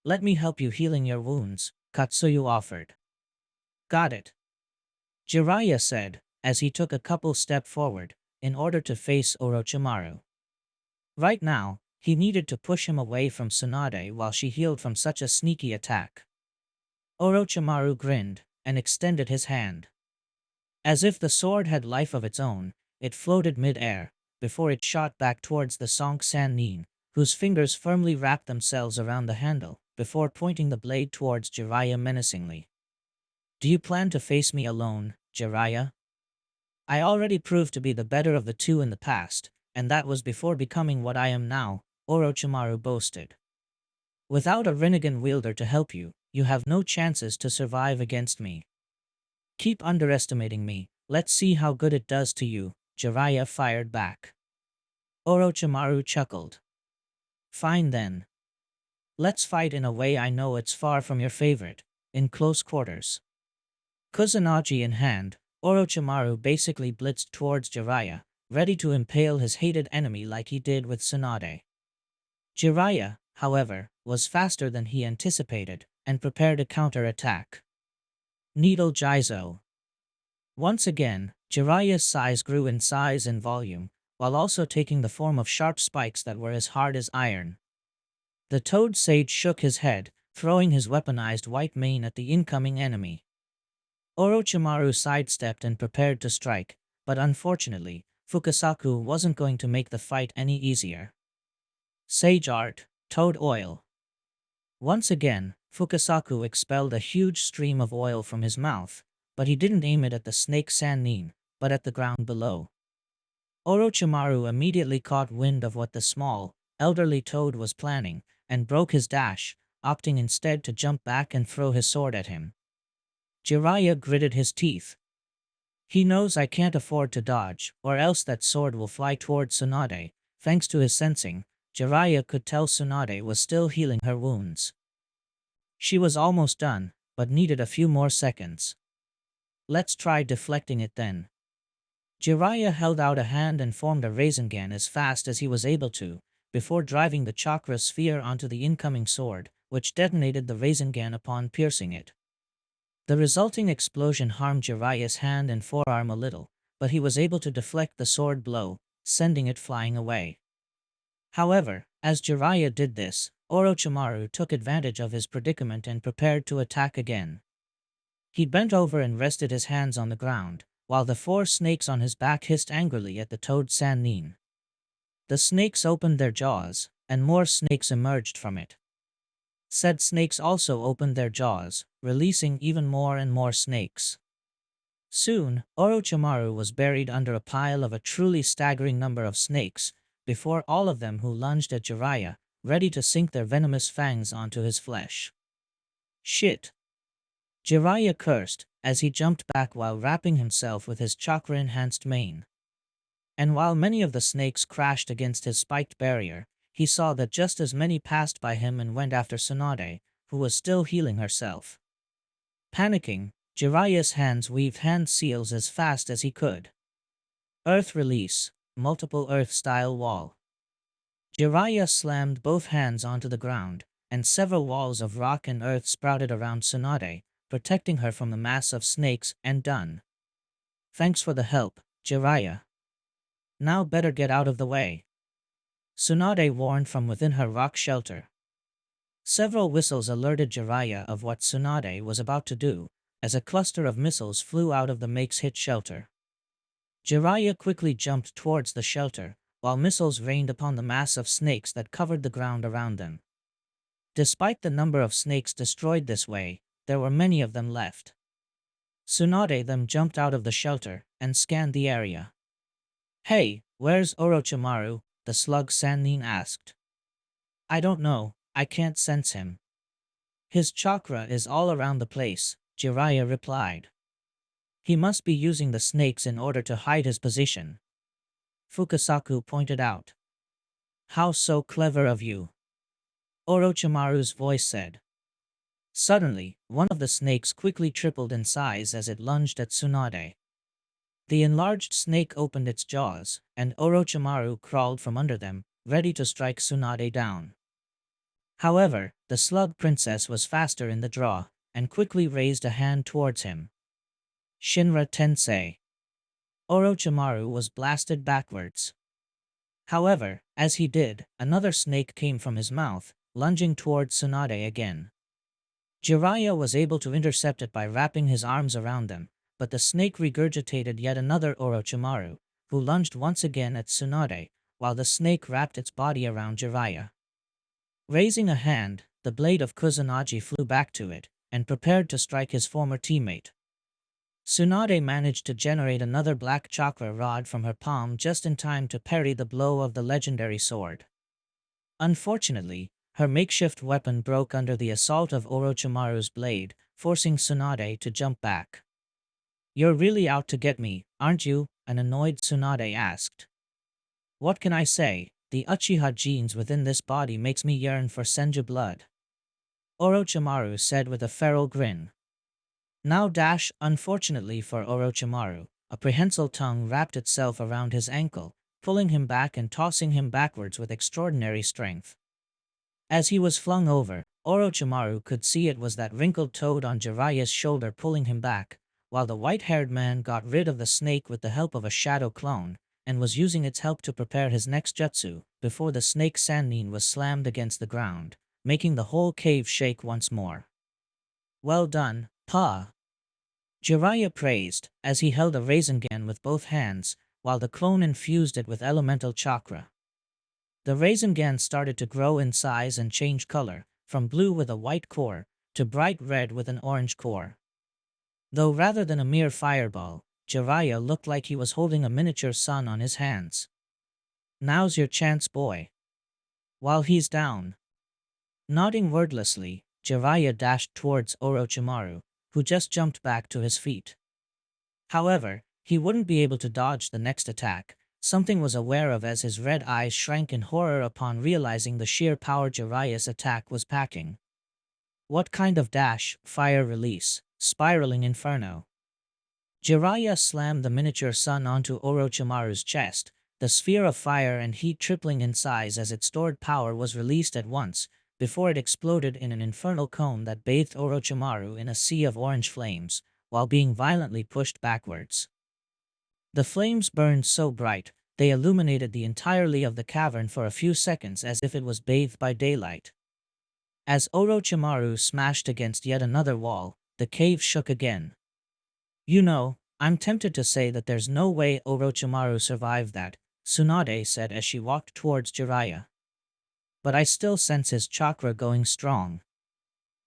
Speaker 1: "Let me help you healing your wounds," Katsuyu offered. "Got it," Jiraiya said, as he took a couple steps forward, in order to face Orochimaru. Right now, he needed to push him away from Tsunade while she healed from such a sneaky attack. Orochimaru grinned, and extended his hand. As if the sword had life of its own, it floated mid-air, before it shot back towards the Sonk Sannin, whose fingers firmly wrapped themselves around the handle, before pointing the blade towards Jiraiya menacingly. Do you plan to face me alone, Jiraiya? I already proved to be the better of the two in the past, and that was before becoming what I am now, Orochimaru boasted. Without a Rinnegan wielder to help you, you have no chances to survive against me. Keep underestimating me, let's see how good it does to you, Jiraiya fired back. Orochimaru chuckled. Fine then. Let's fight in a way I know it's far from your favorite, in close quarters. Kusanagi in hand, Orochimaru basically blitzed towards Jiraiya, ready to impale his hated enemy like he did with Tsunade. Jiraiya, however, was faster than he anticipated, and prepared a counter-attack. Needle Jizo. Once again, Jiraiya's size grew in size and volume, while also taking the form of sharp spikes that were as hard as iron. The Toad Sage shook his head, throwing his weaponized white mane at the incoming enemy. Orochimaru sidestepped and prepared to strike, but unfortunately, Fukasaku wasn't going to make the fight any easier. Sage Art, Toad Oil. Once again, Fukasaku expelled a huge stream of oil from his mouth, but he didn't aim it at the snake Sannin, but at the ground below. Orochimaru immediately caught wind of what the small, elderly toad was planning, and broke his dash, opting instead to jump back and throw his sword at him. Jiraiya gritted his teeth. He knows I can't afford to dodge, or else that sword will fly towards Tsunade. Thanks to his sensing, Jiraiya could tell Tsunade was still healing her wounds. She was almost done, but needed a few more seconds. Let's try deflecting it then. Jiraiya held out a hand and formed a Rasengan as fast as he was able to, before driving the chakra sphere onto the incoming sword, which detonated the Rasengan upon piercing it. The resulting explosion harmed Jiraiya's hand and forearm a little, but he was able to deflect the sword blow, sending it flying away. However, as Jiraiya did this, Orochimaru took advantage of his predicament and prepared to attack again. He bent over and rested his hands on the ground, while the 4 snakes on his back hissed angrily at the Toad Sannin. The snakes opened their jaws, and more snakes emerged from it. Said snakes also opened their jaws, releasing even more and more snakes. Soon, Orochimaru was buried under a pile of a truly staggering number of snakes, before all of them who lunged at Jiraiya, ready to sink their venomous fangs onto his flesh. Shit! Jiraiya cursed, as he jumped back while wrapping himself with his chakra-enhanced mane. And while many of the snakes crashed against his spiked barrier, he saw that just as many passed by him and went after Tsunade, who was still healing herself. Panicking, Jiraiya's hands weaved hand seals as fast as he could. Earth Release, Multiple Earth-style Wall. Jiraiya slammed both hands onto the ground, and several walls of rock and earth sprouted around Tsunade, protecting her from the mass of snakes, and done. Thanks for the help, Jiraiya. Now better get out of the way. Tsunade warned from within her rock shelter. Several whistles alerted Jiraiya of what Tsunade was about to do, as a cluster of missiles flew out of the makeshift shelter. Jiraiya quickly jumped towards the shelter, while missiles rained upon the mass of snakes that covered the ground around them. Despite the number of snakes destroyed this way, there were many of them left. Tsunade then jumped out of the shelter, and scanned the area. Hey, where's Orochimaru? The slug Sannin asked. I don't know, I can't sense him. His chakra is all around the place, Jiraiya replied. He must be using the snakes in order to hide his position. Fukasaku pointed out. How so clever of you? Orochimaru's voice said. Suddenly, one of the snakes quickly tripled in size as it lunged at Tsunade. The enlarged snake opened its jaws, and Orochimaru crawled from under them, ready to strike Tsunade down. However, the slug princess was faster in the draw, and quickly raised a hand towards him. Shinra Tensei. Orochimaru was blasted backwards. However, as he did, another snake came from his mouth, lunging towards Tsunade again. Jiraiya was able to intercept it by wrapping his arms around them, but the snake regurgitated yet another Orochimaru, who lunged once again at Tsunade, while the snake wrapped its body around Jiraiya. Raising a hand, the blade of Kusanagi flew back to it, and prepared to strike his former teammate. Tsunade managed to generate another black chakra rod from her palm just in time to parry the blow of the legendary sword. Unfortunately, her makeshift weapon broke under the assault of Orochimaru's blade, forcing Tsunade to jump back. "You're really out to get me, aren't you?" an annoyed Tsunade asked. "What can I say? The Uchiha genes within this body makes me yearn for Senju blood," Orochimaru said with a feral grin. Now unfortunately for Orochimaru, a prehensile tongue wrapped itself around his ankle, pulling him back and tossing him backwards with extraordinary strength. As he was flung over, Orochimaru could see it was that wrinkled toad on Jiraiya's shoulder pulling him back, while the white-haired man got rid of the snake with the help of a shadow clone, and was using its help to prepare his next jutsu, before the snake Sannin was slammed against the ground, making the whole cave shake once more. "Well done, Pa," Jiraiya praised, as he held a Rasengan with both hands, while the clone infused it with elemental chakra. The Rasengan started to grow in size and change color, from blue with a white core, to bright red with an orange core. Though rather than a mere fireball, Jiraiya looked like he was holding a miniature sun on his hands. "Now's your chance, boy. While he's down." Nodding wordlessly, Jiraiya dashed towards Orochimaru, who just jumped back to his feet. However, he wouldn't be able to dodge the next attack, something was aware of as his red eyes shrank in horror upon realizing the sheer power Jiraiya's attack was packing. What kind of dash, fire release, spiraling inferno? Jiraiya slammed the miniature sun onto Orochimaru's chest, the sphere of fire and heat tripling in size as its stored power was released at once, before it exploded in an infernal cone that bathed Orochimaru in a sea of orange flames, while being violently pushed backwards. The flames burned so bright, they illuminated the entirety of the cavern for a few seconds as if it was bathed by daylight. As Orochimaru smashed against yet another wall, the cave shook again. "You know, I'm tempted to say that there's no way Orochimaru survived that," Tsunade said as she walked towards Jiraiya. "But I still sense his chakra going strong."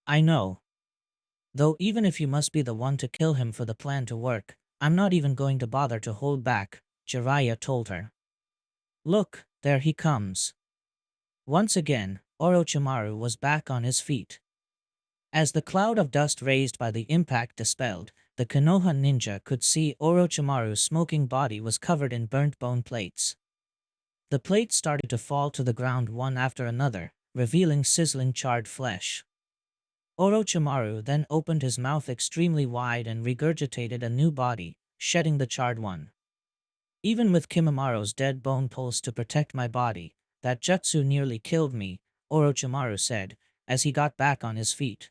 Speaker 1: "I know. Though even if you must be the one to kill him for the plan to work, I'm not even going to bother to hold back," Jiraiya told her. "Look, there he comes." Once again, Orochimaru was back on his feet. As the cloud of dust raised by the impact dispelled, the Konoha ninja could see Orochimaru's smoking body was covered in burnt bone plates. The plates started to fall to the ground one after another, revealing sizzling charred flesh. Orochimaru then opened his mouth extremely wide and regurgitated a new body, shedding the charred one. "Even with Kimimara's dead bone pulse to protect my body, that jutsu nearly killed me," Orochimaru said, as he got back on his feet.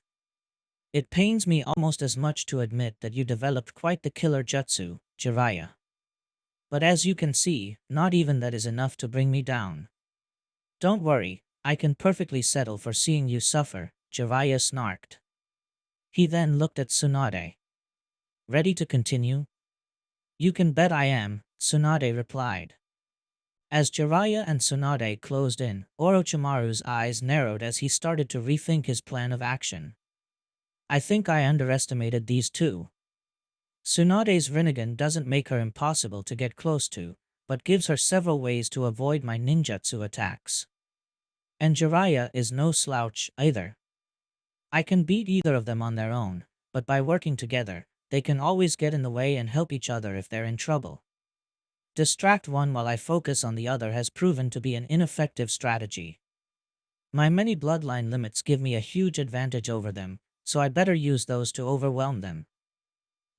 Speaker 1: "It pains me almost as much to admit that you developed quite the killer jutsu, Jiraiya. But as you can see, not even that is enough to bring me down." "Don't worry, I can perfectly settle for seeing you suffer," Jiraiya snarked. He then looked at Tsunade. "Ready to continue?" "You can bet I am," Tsunade replied. As Jiraiya and Tsunade closed in, Orochimaru's eyes narrowed as he started to rethink his plan of action. "I think I underestimated these two. Tsunade's Rinnegan doesn't make her impossible to get close to, but gives her several ways to avoid my ninjutsu attacks. And Jiraiya is no slouch either. I can beat either of them on their own, but by working together, they can always get in the way and help each other if they're in trouble. Distract one while I focus on the other has proven to be an ineffective strategy. My many bloodline limits give me a huge advantage over them, so I better use those to overwhelm them.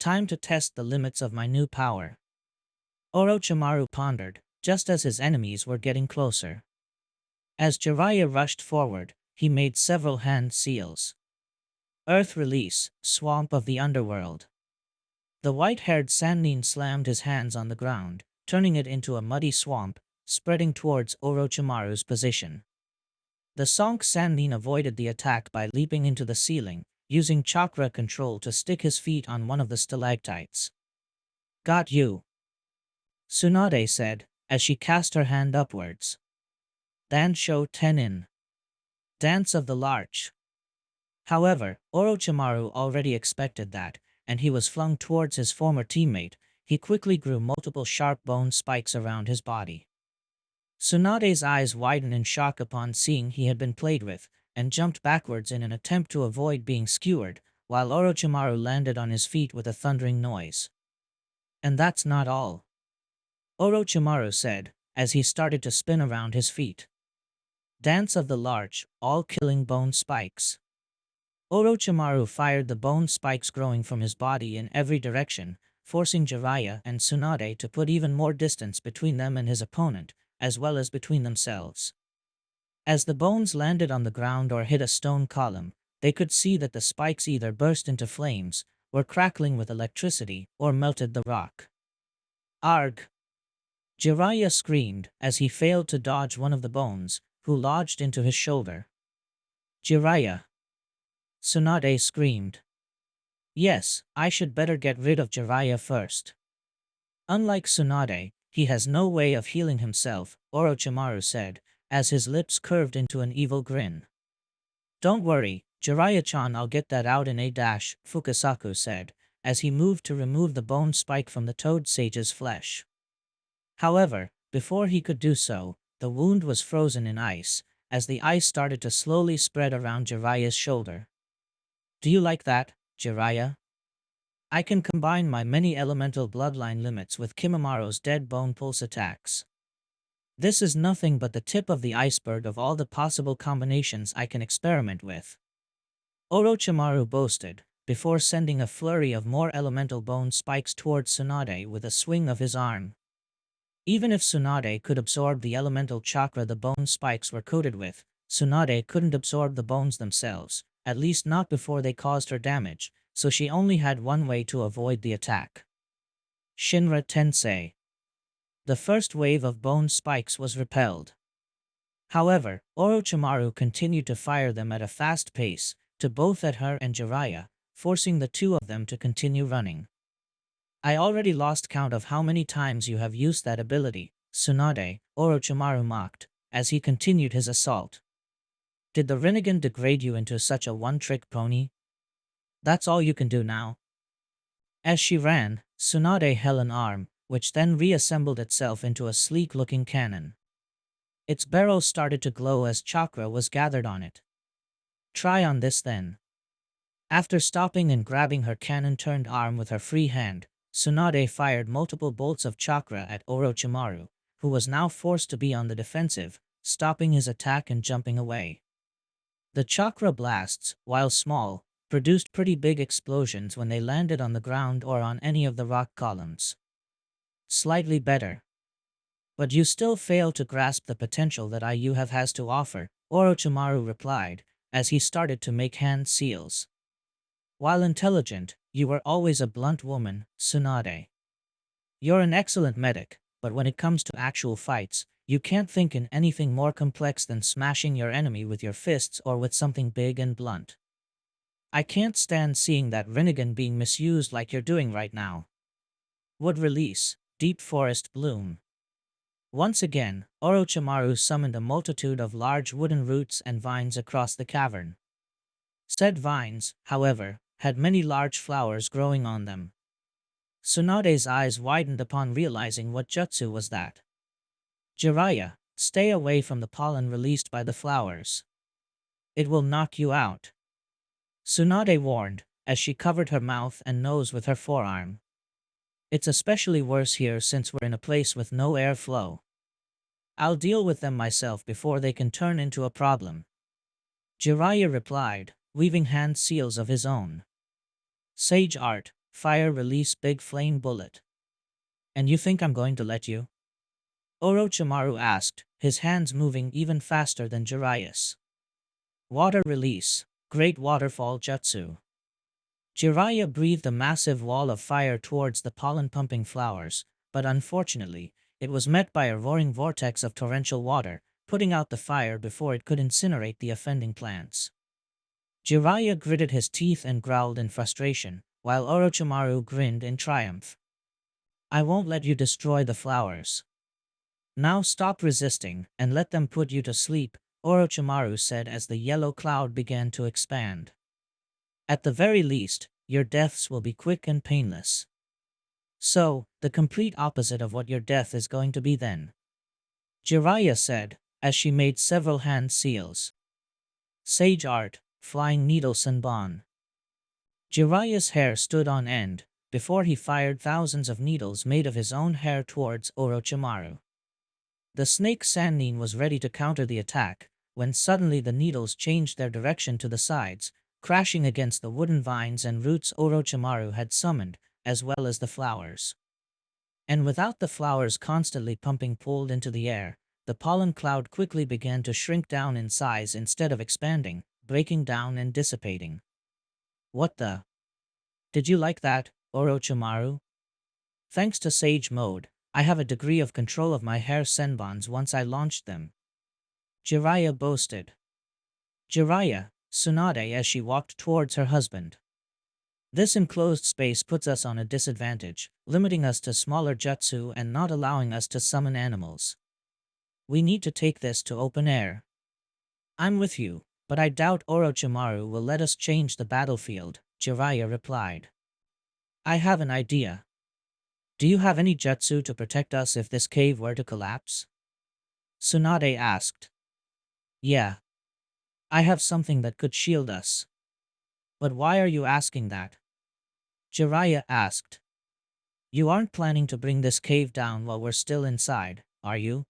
Speaker 1: Time to test the limits of my new power." Orochimaru pondered, just as his enemies were getting closer. As Jiraiya rushed forward, he made several hand seals. "Earth release, swamp of the underworld." The white-haired Sannin slammed his hands on the ground, turning it into a muddy swamp, spreading towards Orochimaru's position. The Sonk Sannin avoided the attack by leaping into the ceiling, using chakra control to stick his feet on one of the stalactites. "Got you," Tsunade said, as she cast her hand upwards. Dansho Tenin. Dance of the Larch. However, Orochimaru already expected that, and he was flung towards his former teammate. He quickly grew multiple sharp bone spikes around his body. Tsunade's eyes widened in shock upon seeing he had been played with, and jumped backwards in an attempt to avoid being skewered, while Orochimaru landed on his feet with a thundering noise. And that's not all, Orochimaru said, as he started to spin around his feet. Dance of the Larch, all killing bone spikes. Orochimaru fired the bone spikes growing from his body in every direction, forcing Jiraiya and Tsunade to put even more distance between them and his opponent, as well as between themselves. As the bones landed on the ground or hit a stone column, they could see that the spikes either burst into flames, were crackling with electricity, or melted the rock. Arg! Jiraiya screamed as he failed to dodge one of the bones, who lodged into his shoulder. Jiraiya! Tsunade screamed. Yes, I should better get rid of Jiraiya first. Unlike Tsunade, he has no way of healing himself, Orochimaru said, as his lips curved into an evil grin. Don't worry, Jiraiya-chan, I'll get that out in a dash, Fukasaku said, as he moved to remove the bone spike from the toad sage's flesh. However, before he could do so, the wound was frozen in ice, as the ice started to slowly spread around Jiraiya's shoulder. Do you like that, Jiraiya? I can combine my many elemental bloodline limits with Kimimara's dead bone pulse attacks. This is nothing but the tip of the iceberg of all the possible combinations I can experiment with. Orochimaru boasted, before sending a flurry of more elemental bone spikes towards Tsunade with a swing of his arm. Even if Tsunade could absorb the elemental chakra the bone spikes were coated with, Tsunade couldn't absorb the bones themselves, at least not before they caused her damage, so she only had one way to avoid the attack. Shinra Tensei. The first wave of bone spikes was repelled. However, Orochimaru continued to fire them at a fast pace, to both at her and Jiraiya, forcing the two of them to continue running. I already lost count of how many times you have used that ability, Tsunade, Orochimaru mocked, as he continued his assault. Did the Rinnegan degrade you into such a one-trick pony? That's all you can do now? As she ran, Tsunade held an arm, which then reassembled itself into a sleek-looking cannon. Its barrel started to glow as chakra was gathered on it. Try on this then. After stopping and grabbing her cannon-turned arm with her free hand, Tsunade fired multiple bolts of chakra at Orochimaru, who was now forced to be on the defensive, stopping his attack and jumping away. The chakra blasts, while small, produced pretty big explosions when they landed on the ground or on any of the rock columns. Slightly better. But you still fail to grasp the potential that IU has to offer, Orochimaru replied, as he started to make hand seals. While intelligent, you were always a blunt woman, Tsunade. You're an excellent medic, but when it comes to actual fights, you can't think in anything more complex than smashing your enemy with your fists or with something big and blunt. I can't stand seeing that Rinnegan being misused like you're doing right now. Wood release, deep forest bloom. Once again, Orochimaru summoned a multitude of large wooden roots and vines across the cavern. Said vines, however, had many large flowers growing on them. Tsunade's eyes widened upon realizing what jutsu was that. Jiraiya, stay away from the pollen released by the flowers. It will knock you out. Tsunade warned, as she covered her mouth and nose with her forearm. It's especially worse here since we're in a place with no airflow. I'll deal with them myself before they can turn into a problem. Jiraiya replied, weaving hand seals of his own. Sage art, fire release big flame bullet. And you think I'm going to let you? Orochimaru asked, his hands moving even faster than Jiraiya's. Water release, great waterfall jutsu. Jiraiya breathed a massive wall of fire towards the pollen-pumping flowers, but unfortunately, it was met by a roaring vortex of torrential water, putting out the fire before it could incinerate the offending plants. Jiraiya gritted his teeth and growled in frustration, while Orochimaru grinned in triumph. I won't let you destroy the flowers. Now stop resisting and let them put you to sleep, Orochimaru said as the yellow cloud began to expand. At the very least, your deaths will be quick and painless. So, the complete opposite of what your death is going to be then. Jiraiya said, as she made several hand seals. Sage Art, Flying Needle Senbon. Jiraiya's hair stood on end, before he fired thousands of needles made of his own hair towards Orochimaru. The snake Sannin was ready to counter the attack, when suddenly the needles changed their direction to the sides, crashing against the wooden vines and roots Orochimaru had summoned, as well as the flowers. And without the flowers constantly pumping pulled into the air, the pollen cloud quickly began to shrink down in size instead of expanding, breaking down and dissipating. What the? Did you like that, Orochimaru? Thanks to Sage Mode, I have a degree of control of my hair senbons once I launched them. Jiraiya boasted. Jiraiya, Tsunade as she walked towards her husband. This enclosed space puts us on a disadvantage, limiting us to smaller jutsu and not allowing us to summon animals. We need to take this to open air. I'm with you, but I doubt Orochimaru will let us change the battlefield, Jiraiya replied. I have an idea. Do you have any jutsu to protect us if this cave were to collapse? Tsunade asked. Yeah. I have something that could shield us. But why are you asking that? Jiraiya asked. You aren't planning to bring this cave down while we're still inside, are you?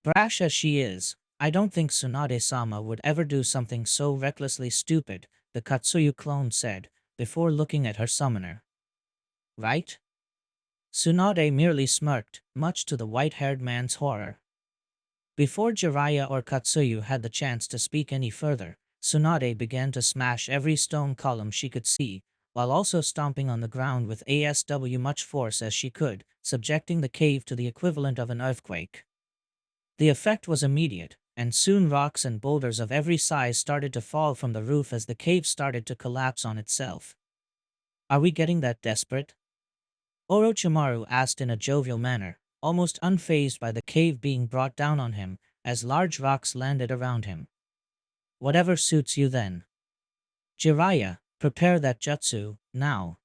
Speaker 1: Brash as she is, I don't think Tsunade-sama would ever do something so recklessly stupid, the Katsuyu clone said, before looking at her summoner. Right? Tsunade merely smirked, much to the white-haired man's horror. Before Jiraiya or Katsuyu had the chance to speak any further, Tsunade began to smash every stone column she could see, while also stomping on the ground with much force as she could, subjecting the cave to the equivalent of an earthquake. The effect was immediate, and soon rocks and boulders of every size started to fall from the roof as the cave started to collapse on itself. Are we getting that desperate? Orochimaru asked in a jovial manner, almost unfazed by the cave being brought down on him, as large rocks landed around him. Whatever suits you then. Jiraiya, prepare that jutsu, now.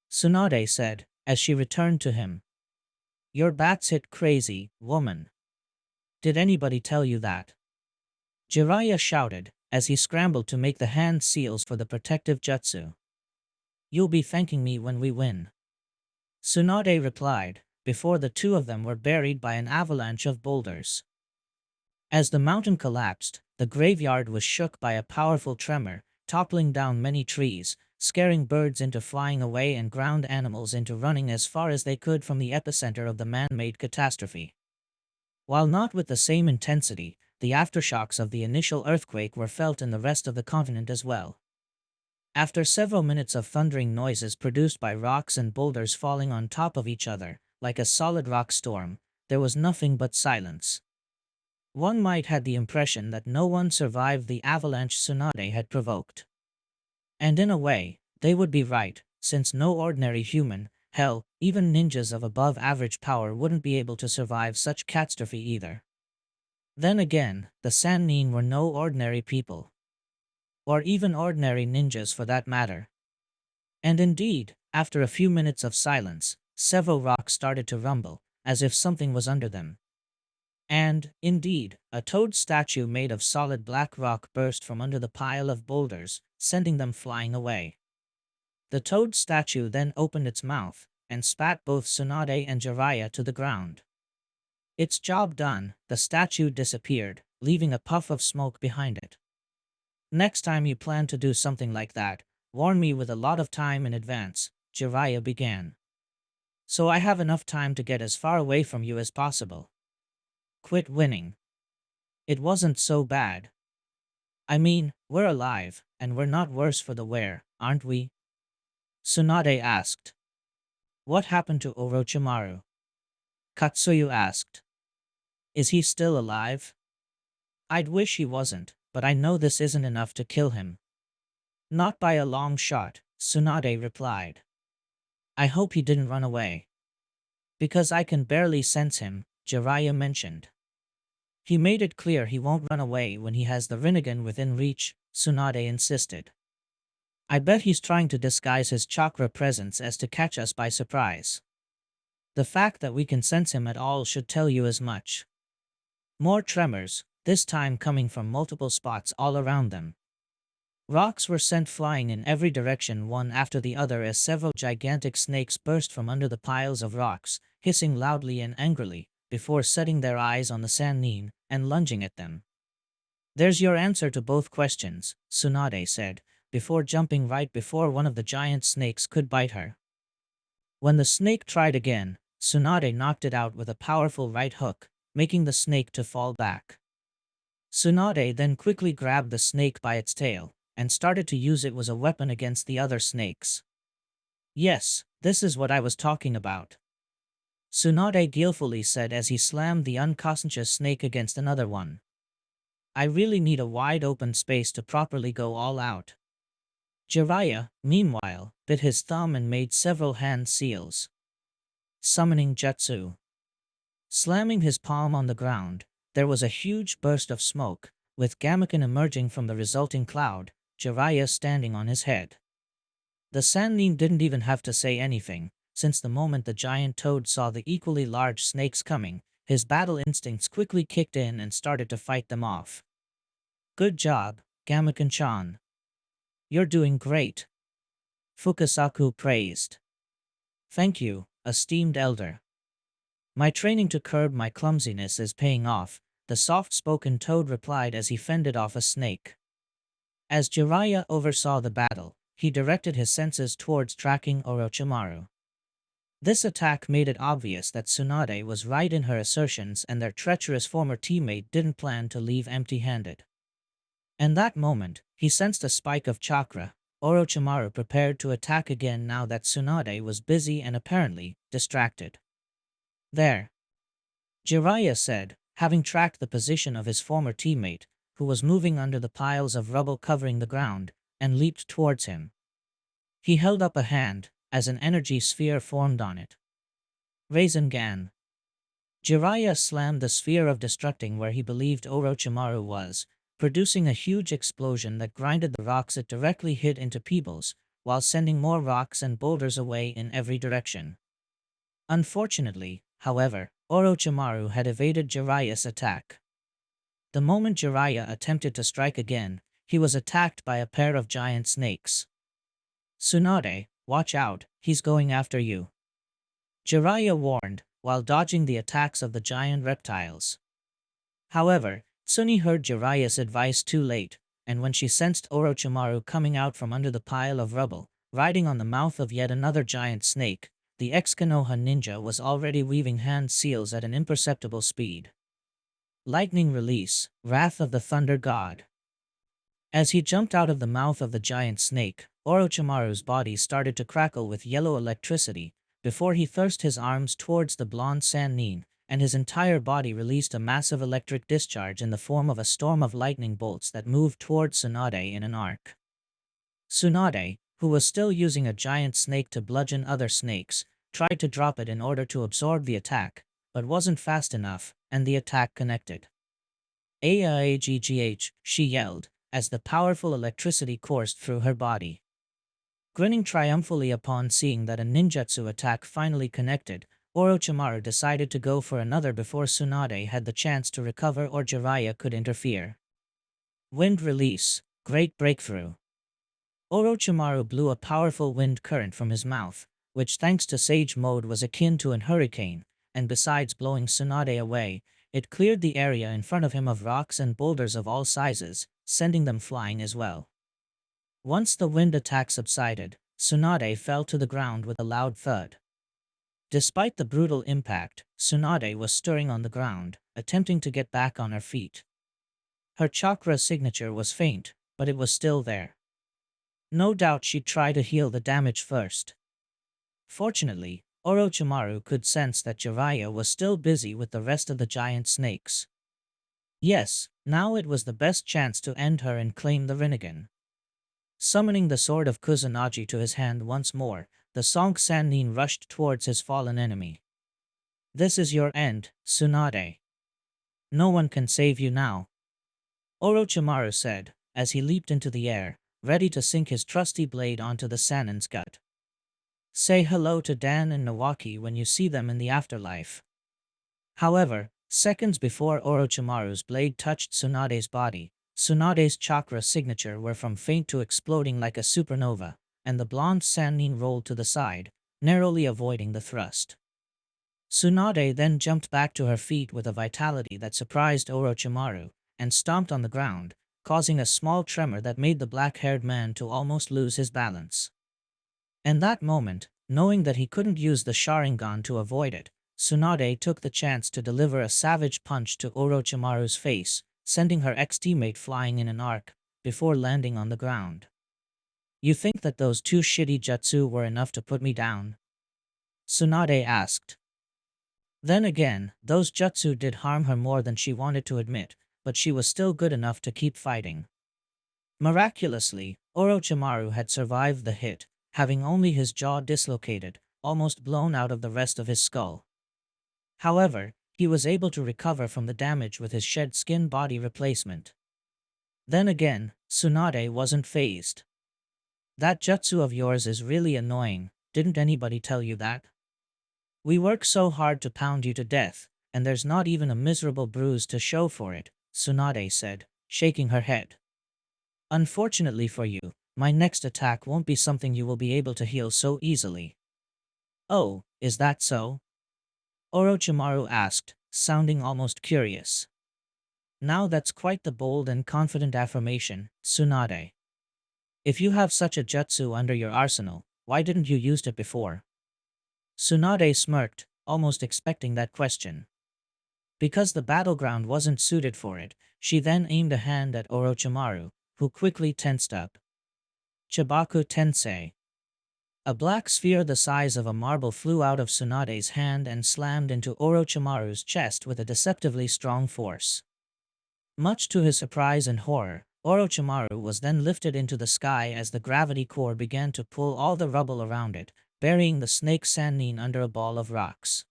Speaker 1: Tsunade said, as she returned to him. Your bats hit crazy, woman. Did anybody tell you that? Jiraiya shouted, as he scrambled to make the hand seals for the protective jutsu. You'll be thanking me when we win. Tsunade replied, before the two of them were buried by an avalanche of boulders. As the mountain collapsed, the graveyard was shook by a powerful tremor, toppling down many trees, scaring birds into flying away and ground animals into running as far as they could from the epicenter of the man-made catastrophe. While not with the same intensity, the aftershocks of the initial earthquake were felt in the rest of the continent as well. After several minutes of thundering noises produced by rocks and boulders falling on top of each other, like a solid rock storm, there was nothing but silence. One might have the impression that no one survived the avalanche Tsunade had provoked. And in a way, they would be right, since no ordinary human, hell, even ninjas of above-average power wouldn't be able to survive such catastrophe either. Then again, the Sannin were no ordinary people. Or even ordinary ninjas for that matter. And indeed, after a few minutes of silence, several rocks started to rumble, as if something was under them. And, indeed, a toad statue made of solid black rock burst from under the pile of boulders, sending them flying away. The toad statue then opened its mouth, and spat both Tsunade and Jiraiya to the ground. Its job done, the statue disappeared, leaving a puff of smoke behind it. Next time you plan to do something like that, warn me with a lot of time in advance, Jiraiya began. So I have enough time to get as far away from you as possible. Quit winning. It wasn't so bad. I mean, we're alive, and we're not worse for the wear, aren't we? Tsunade asked. What happened to Orochimaru? Katsuyu asked. Is he still alive? I'd wish he wasn't, but I know this isn't enough to kill him. Not by a long shot, Tsunade replied. I hope he didn't run away. Because I can barely sense him, Jiraiya mentioned. He made it clear he won't run away when he has the Rinnegan within reach, Tsunade insisted. I bet he's trying to disguise his chakra presence as to catch us by surprise. The fact that we can sense him at all should tell you as much. More tremors, this time coming from multiple spots all around them. Rocks were sent flying in every direction one after the other as several gigantic snakes burst from under the piles of rocks, hissing loudly and angrily, before setting their eyes on the Sannin and lunging at them. There's your answer to both questions, Tsunade said, before jumping right before one of the giant snakes could bite her. When the snake tried again, Tsunade knocked it out with a powerful right hook, making the snake to fall back. Tsunade then quickly grabbed the snake by its tail, and started to use it as a weapon against the other snakes. Yes, this is what I was talking about, Tsunade guilefully said as he slammed the unconscious snake against another one. I really need a wide open space to properly go all out. Jiraiya, meanwhile, bit his thumb and made several hand seals. Summoning Jutsu. Slamming his palm on the ground, there was a huge burst of smoke, with Gamaken emerging from the resulting cloud, Jiraiya standing on his head. The Sannin didn't even have to say anything, since the moment the giant toad saw the equally large snakes coming, his battle instincts quickly kicked in and started to fight them off. Good job, Gamaken-chan. You're doing great, Fukasaku praised. Thank you, esteemed elder. My training to curb my clumsiness is paying off, the soft-spoken toad replied as he fended off a snake. As Jiraiya oversaw the battle, he directed his senses towards tracking Orochimaru. This attack made it obvious that Tsunade was right in her assertions and their treacherous former teammate didn't plan to leave empty-handed. In that moment, he sensed a spike of chakra. Orochimaru prepared to attack again now that Tsunade was busy and apparently distracted. There, Jiraiya said, having tracked the position of his former teammate, who was moving under the piles of rubble covering the ground, and leaped towards him. He held up a hand, as an energy sphere formed on it. Rasengan. Jiraiya slammed the sphere of destructing where he believed Orochimaru was, producing a huge explosion that grinded the rocks it directly hit into pebbles, while sending more rocks and boulders away in every direction. Unfortunately, however, Orochimaru had evaded Jiraiya's attack. The moment Jiraiya attempted to strike again, he was attacked by a pair of giant snakes. Tsunade, watch out, he's going after you, Jiraiya warned, while dodging the attacks of the giant reptiles. However, Tsuni heard Jiraiya's advice too late, and when she sensed Orochimaru coming out from under the pile of rubble, riding on the mouth of yet another giant snake, the ex-Konoha ninja was already weaving hand seals at an imperceptible speed. Lightning release, Wrath of the Thunder God. As he jumped out of the mouth of the giant snake, Orochimaru's body started to crackle with yellow electricity, before he thrust his arms towards the blonde Sannin, and his entire body released a massive electric discharge in the form of a storm of lightning bolts that moved towards Tsunade in an arc. Tsunade, who was still using a giant snake to bludgeon other snakes, tried to drop it in order to absorb the attack, but wasn't fast enough, and the attack connected. Aaggh, she yelled, as the powerful electricity coursed through her body. Grinning triumphantly upon seeing that a ninjutsu attack finally connected, Orochimaru decided to go for another before Tsunade had the chance to recover or Jiraiya could interfere. Wind release, Great Breakthrough. Orochimaru blew a powerful wind current from his mouth, which thanks to Sage Mode was akin to an hurricane, and besides blowing Tsunade away, it cleared the area in front of him of rocks and boulders of all sizes, sending them flying as well. Once the wind attack subsided, Tsunade fell to the ground with a loud thud. Despite the brutal impact, Tsunade was stirring on the ground, attempting to get back on her feet. Her chakra signature was faint, but it was still there. No doubt she'd try to heal the damage first. Fortunately, Orochimaru could sense that Jiraiya was still busy with the rest of the giant snakes. Yes, now it was the best chance to end her and claim the Rinnegan. Summoning the sword of Kusanagi to his hand once more, the Sonk Sannin rushed towards his fallen enemy. This is your end, Tsunade. No one can save you now, Orochimaru said, as he leaped into the air, ready to sink his trusty blade onto the Sanin's gut. Say hello to Dan and Nawaki when you see them in the afterlife. However, seconds before Orochimaru's blade touched Tsunade's body, Tsunade's chakra signature were from faint to exploding like a supernova, and the blonde Sannin rolled to the side, narrowly avoiding the thrust. Tsunade then jumped back to her feet with a vitality that surprised Orochimaru, and stomped on the ground, causing a small tremor that made the black-haired man to almost lose his balance. In that moment, knowing that he couldn't use the Sharingan to avoid it, Tsunade took the chance to deliver a savage punch to Orochimaru's face, sending her ex-teammate flying in an arc, before landing on the ground. You think that those two shitty jutsu were enough to put me down? Tsunade asked. Then again, those jutsu did harm her more than she wanted to admit, but she was still good enough to keep fighting. Miraculously, Orochimaru had survived the hit, having only his jaw dislocated, almost blown out of the rest of his skull. However, he was able to recover from the damage with his shed skin body replacement. Then again, Tsunade wasn't fazed. That jutsu of yours is really annoying, didn't anybody tell you that? We work so hard to pound you to death, and there's not even a miserable bruise to show for it, Tsunade said, shaking her head. Unfortunately for you, my next attack won't be something you will be able to heal so easily. Oh, is that so? Orochimaru asked, sounding almost curious. Now that's quite the bold and confident affirmation, Tsunade. If you have such a jutsu under your arsenal, why didn't you use it before? Tsunade smirked, almost expecting that question. Because the battleground wasn't suited for it, she then aimed a hand at Orochimaru, who quickly tensed up. Chibaku Tensei. A black sphere the size of a marble flew out of Tsunade's hand and slammed into Orochimaru's chest with a deceptively strong force. Much to his surprise and horror, Orochimaru was then lifted into the sky as the gravity core began to pull all the rubble around it, burying the snake Sannin under a ball of rocks.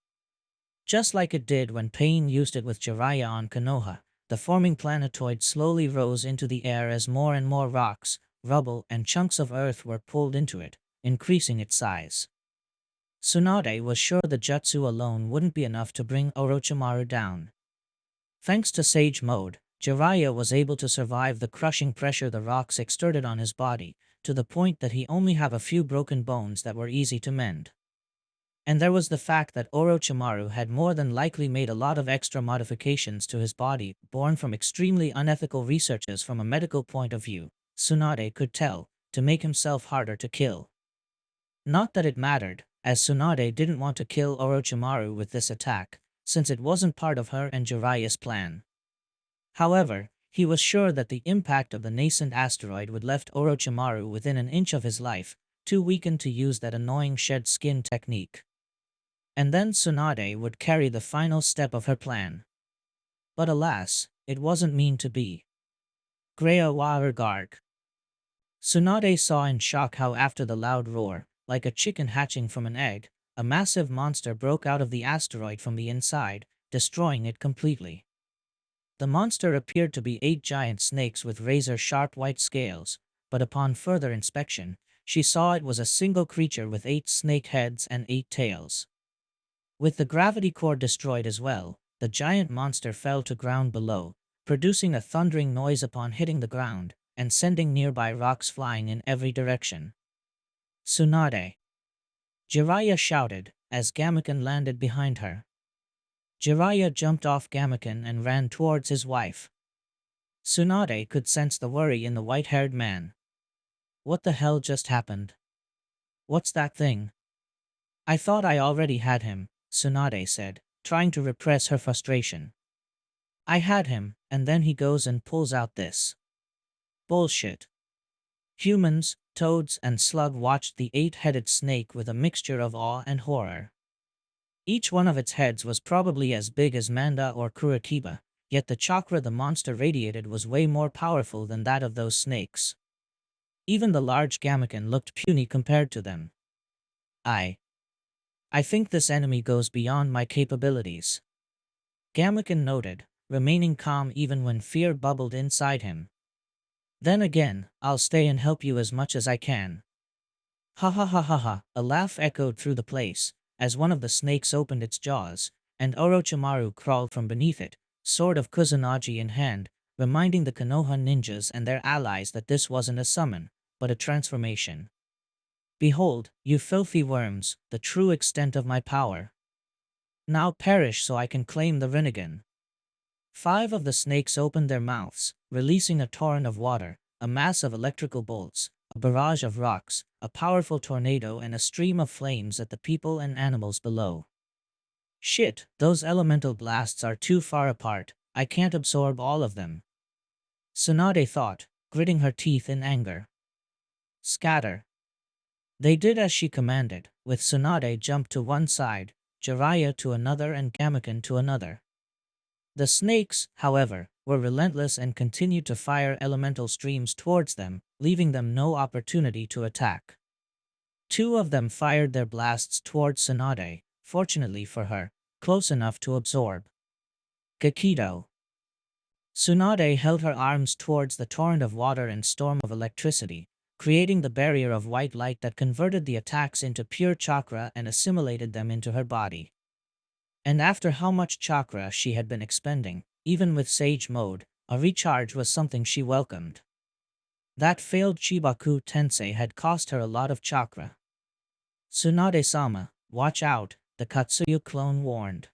Speaker 1: Just like it did when Pain used it with Jiraiya on Konoha, the forming planetoid slowly rose into the air as more and more rocks, rubble, and chunks of earth were pulled into it, increasing its size. Tsunade was sure the jutsu alone wouldn't be enough to bring Orochimaru down. Thanks to Sage Mode, Jiraiya was able to survive the crushing pressure the rocks exerted on his body, to the point that he only had a few broken bones that were easy to mend. And there was the fact that Orochimaru had more than likely made a lot of extra modifications to his body, born from extremely unethical researches from a medical point of view, Tsunade could tell, to make himself harder to kill. Not that it mattered, as Tsunade didn't want to kill Orochimaru with this attack, since it wasn't part of her and Jiraiya's plan. However, he was sure that the impact of the nascent asteroid would left Orochimaru within an inch of his life, too weakened to use that annoying shed skin technique. And then Tsunade would carry the final step of her plan. But alas, it wasn't mean to be. Greya Wargarg. Tsunade saw in shock how after the loud roar, like a chicken hatching from an egg, a massive monster broke out of the asteroid from the inside, destroying it completely. The monster appeared to be 8 giant snakes with razor-sharp white scales, but upon further inspection, she saw it was a single creature with 8 snake heads and 8 tails. With the gravity core destroyed as well, the giant monster fell to ground below, producing a thundering noise upon hitting the ground, and sending nearby rocks flying in every direction. Tsunade! Jiraiya shouted, as Gamaken landed behind her. Jiraiya jumped off Gamaken and ran towards his wife. Tsunade could sense the worry in the white-haired man. What the hell just happened? What's that thing? I thought I already had him, Tsunade said, trying to repress her frustration. I had him, and then he goes and pulls out this. Bullshit. Humans, toads, and slug watched the 8-headed snake with a mixture of awe and horror. Each one of its heads was probably as big as Manda or Kurikiba, yet the chakra the monster radiated was way more powerful than that of those snakes. Even the large Gamaken looked puny compared to them. I think this enemy goes beyond my capabilities. Gamaken noted, remaining calm even when fear bubbled inside him. Then again, I'll stay and help you as much as I can. Ha ha ha ha ha, a laugh echoed through the place, as one of the snakes opened its jaws, and Orochimaru crawled from beneath it, sword of Kusanagi in hand, reminding the Konoha ninjas and their allies that this wasn't a summon, but a transformation. Behold, you filthy worms, the true extent of my power. Now perish so I can claim the Rinnegan. 5 of the snakes opened their mouths, releasing a torrent of water, a mass of electrical bolts, a barrage of rocks, a powerful tornado and a stream of flames at the people and animals below. Shit, those elemental blasts are too far apart, I can't absorb all of them. Tsunade thought, gritting her teeth in anger. Scatter. They did as she commanded, with Tsunade jumped to one side, Jiraiya to another and Gamaken to another. The snakes, however, were relentless and continued to fire elemental streams towards them, leaving them no opportunity to attack. 2 of them fired their blasts towards Tsunade, fortunately for her, close enough to absorb. Gakido. Tsunade held her arms towards the torrent of water and storm of electricity, creating the barrier of white light that converted the attacks into pure chakra and assimilated them into her body. And after how much chakra she had been expending, even with Sage Mode, a recharge was something she welcomed. That failed Chibaku Tensei had cost her a lot of chakra. Tsunade-sama, watch out, the Katsuyu clone warned.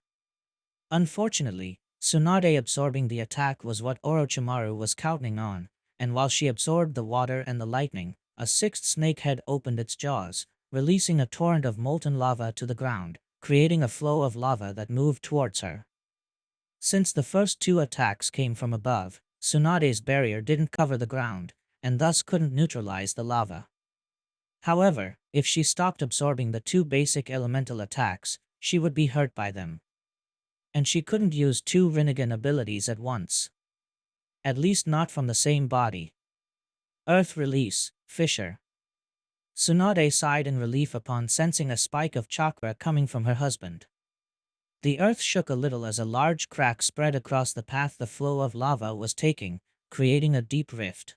Speaker 1: Unfortunately, Tsunade absorbing the attack was what Orochimaru was counting on, and while she absorbed the water and the lightning, a 6th snake head opened its jaws, releasing a torrent of molten lava to the ground, creating a flow of lava that moved towards her. Since the first 2 attacks came from above, Tsunade's barrier didn't cover the ground, and thus couldn't neutralize the lava. However, if she stopped absorbing the 2 basic elemental attacks, she would be hurt by them. And she couldn't use 2 Rinnegan abilities at once. At least not from the same body. Earth Release, Fisher. Tsunade sighed in relief upon sensing a spike of chakra coming from her husband. The earth shook a little as a large crack spread across the path the flow of lava was taking, creating a deep rift.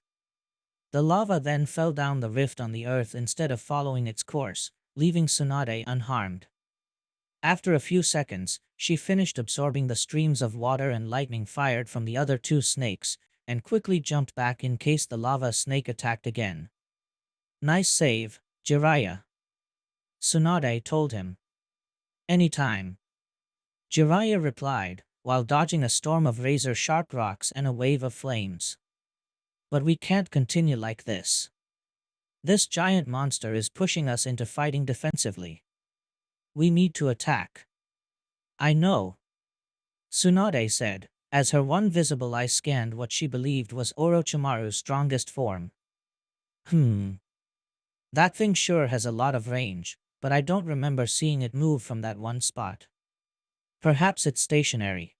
Speaker 1: The lava then fell down the rift on the earth instead of following its course, leaving Tsunade unharmed. After a few seconds, she finished absorbing the streams of water and lightning fired from the other 2 snakes, and quickly jumped back in case the lava snake attacked again. Nice save, Jiraiya. Tsunade told him. Anytime. Jiraiya replied, while dodging a storm of razor-sharp rocks and a wave of flames. But we can't continue like this. This giant monster is pushing us into fighting defensively. We need to attack. I know. Tsunade said, as her one visible eye scanned what she believed was Orochimaru's strongest form. That thing sure has a lot of range, but I don't remember seeing it move from that one spot. Perhaps it's stationary.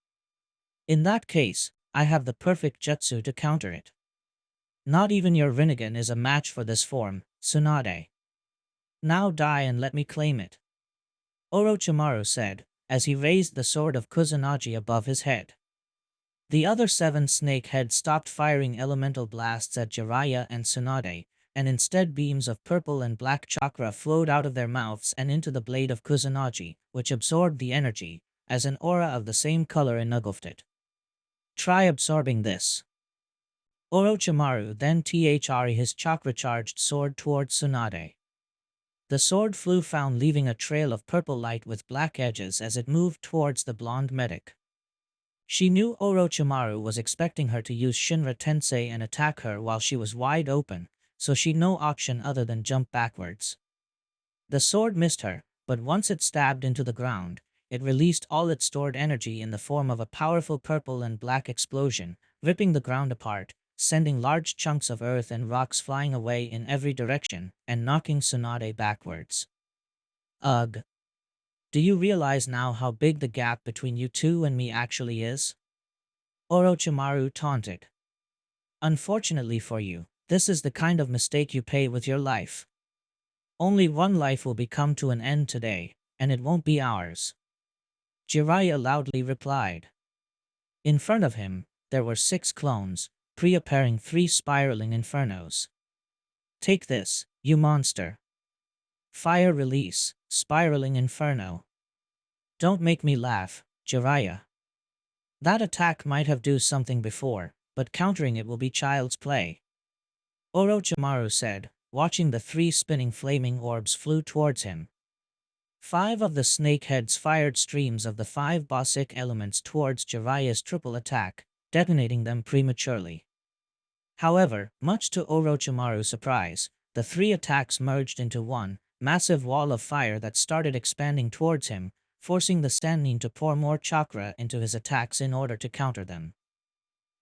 Speaker 1: In that case, I have the perfect jutsu to counter it. Not even your Rinnegan is a match for this form, Tsunade. Now die and let me claim it. Orochimaru said, as he raised the sword of Kusanagi above his head. The other 7 snake heads stopped firing elemental blasts at Jiraiya and Tsunade, and instead beams of purple and black chakra flowed out of their mouths and into the blade of Kusanagi, which absorbed the energy, as an aura of the same color engulfed it. Try absorbing this. Orochimaru then threw his chakra-charged sword towards Tsunade. The sword flew found leaving a trail of purple light with black edges as it moved towards the blonde medic. She knew Orochimaru was expecting her to use Shinra Tensei and attack her while she was wide open, so she had no option other than jump backwards. The sword missed her, but once it stabbed into the ground, it released all its stored energy in the form of a powerful purple and black explosion, ripping the ground apart, sending large chunks of earth and rocks flying away in every direction, and knocking Tsunade backwards. Ugh. Do you realize now how big the gap between you 2 and me actually is? Orochimaru taunted. Unfortunately for you, this is the kind of mistake you pay with your life. Only one life will be come to an end today, and it won't be ours," Jiraiya loudly replied. In front of him, there were 6 clones, preparing 3 spiraling infernos. "Take this, you monster." Fire release, spiraling inferno. "Don't make me laugh, Jiraiya. That attack might have do something before, but countering it will be child's play," Orochimaru said, watching the 3 spinning flaming orbs flew towards him. 5 of the snake heads fired streams of the 5 basic elements towards Jiraiya's triple attack, detonating them prematurely. However, much to Orochimaru's surprise, the 3 attacks merged into one massive wall of fire that started expanding towards him, forcing the Sannin to pour more chakra into his attacks in order to counter them.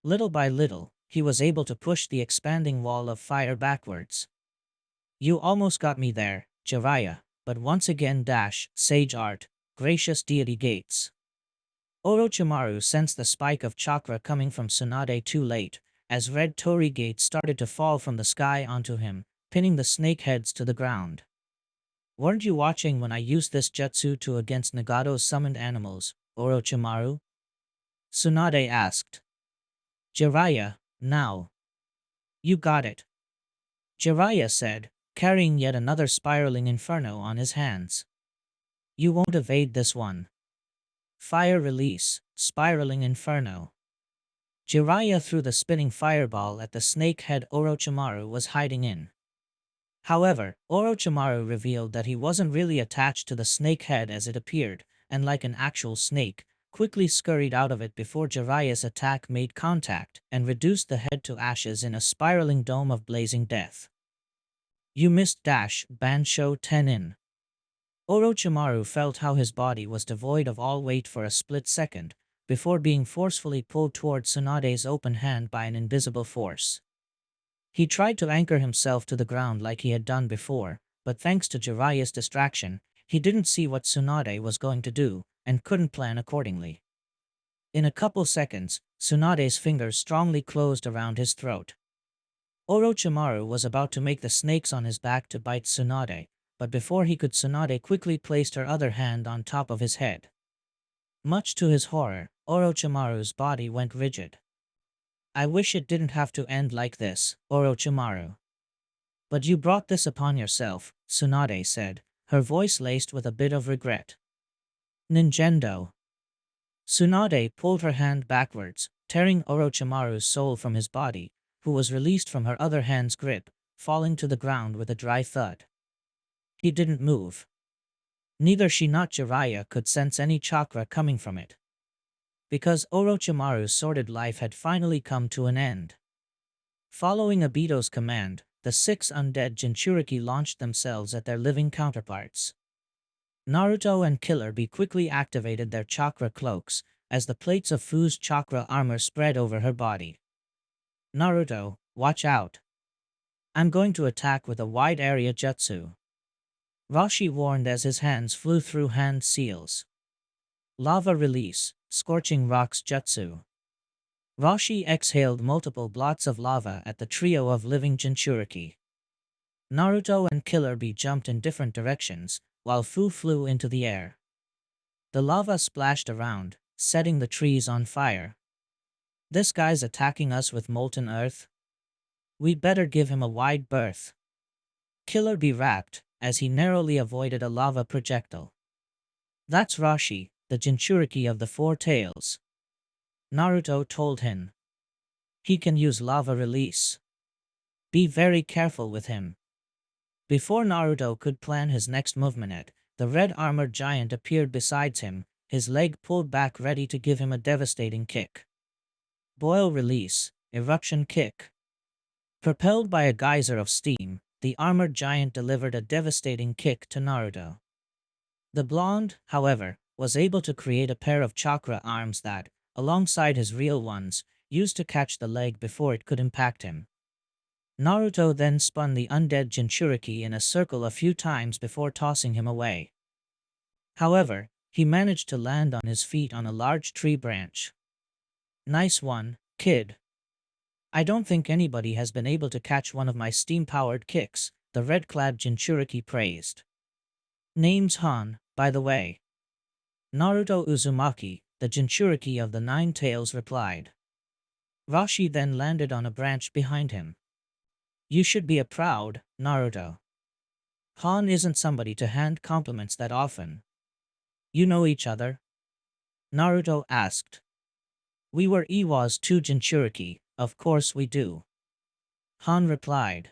Speaker 1: Little by little, he was able to push the expanding wall of fire backwards. "You almost got me there, Jiraiya, but once again sage art, gracious deity gates." Orochimaru sensed the spike of chakra coming from Tsunade too late, as red torii gates started to fall from the sky onto him, pinning the snake heads to the ground. "Weren't you watching when I used this jutsu against Nagato's summoned animals, Orochimaru?" Tsunade asked. "Jiraiya, now." "You got it," Jiraiya said, carrying yet another spiraling inferno on his hands. "You won't evade this one." Fire release, spiraling inferno. Jiraiya threw the spinning fireball at the snake head Orochimaru was hiding in. However, Orochimaru revealed that he wasn't really attached to the snake head as it appeared, and like an actual snake, quickly scurried out of it before Jiraiya's attack made contact and reduced the head to ashes in a spiraling dome of blazing death. "You missed Bansho Tenin." Orochimaru felt how his body was devoid of all weight for a split second, before being forcefully pulled toward Tsunade's open hand by an invisible force. He tried to anchor himself to the ground like he had done before, but thanks to Jiraiya's distraction, he didn't see what Tsunade was going to do, and couldn't plan accordingly. In a couple seconds, Tsunade's fingers strongly closed around his throat. Orochimaru was about to make the snakes on his back to bite Tsunade, but before he could, Tsunade quickly placed her other hand on top of his head. Much to his horror, Orochimaru's body went rigid. "I wish it didn't have to end like this, Orochimaru. But you brought this upon yourself," Tsunade said, her voice laced with a bit of regret. "Ninjendo." Tsunade pulled her hand backwards, tearing Orochimaru's soul from his body, who was released from her other hand's grip, falling to the ground with a dry thud. He didn't move. Neither she nor Jiraiya could sense any chakra coming from it. Because Orochimaru's sordid life had finally come to an end. Following Obito's command, the 6 undead Jinchuriki launched themselves at their living counterparts. Naruto and Killer Bee quickly activated their chakra cloaks, as the plates of Fu's chakra armor spread over her body. "Naruto, watch out. I'm going to attack with a wide area jutsu," Roshi warned as his hands flew through hand seals. "Lava release, scorching rocks jutsu." Roshi exhaled multiple blots of lava at the trio of living Jinchuriki. Naruto and Killer Bee jumped in different directions, while Fu flew into the air. The lava splashed around, setting the trees on fire. "This guy's attacking us with molten earth. We'd better give him a wide berth," Killer Bee rapped, as he narrowly avoided a lava projectile. "That's Roshi, the Jinchuriki of the 4 tails," Naruto told him. "He can use lava release. Be very careful with him." Before Naruto could plan his next movement, the red armored giant appeared beside him, his leg pulled back ready to give him a devastating kick. Boil release, eruption kick. Propelled by a geyser of steam, the armored giant delivered a devastating kick to Naruto. The blonde, however, was able to create a pair of chakra arms that, alongside his real ones, used to catch the leg before it could impact him. Naruto then spun the undead Jinchuriki in a circle a few times before tossing him away. However, he managed to land on his feet on a large tree branch. "Nice one, kid. I don't think anybody has been able to catch one of my steam-powered kicks," the red-clad Jinchuriki praised. "Name's Han, by the way. Naruto Uzumaki, the Jinchuriki of the Nine Tails, replied. Rashi then landed on a branch behind him. You should be proud, Naruto. Han isn't somebody to hand compliments that often. You know each other? Naruto asked. We were Iwa's two Jinchuriki, of course we do. Han replied.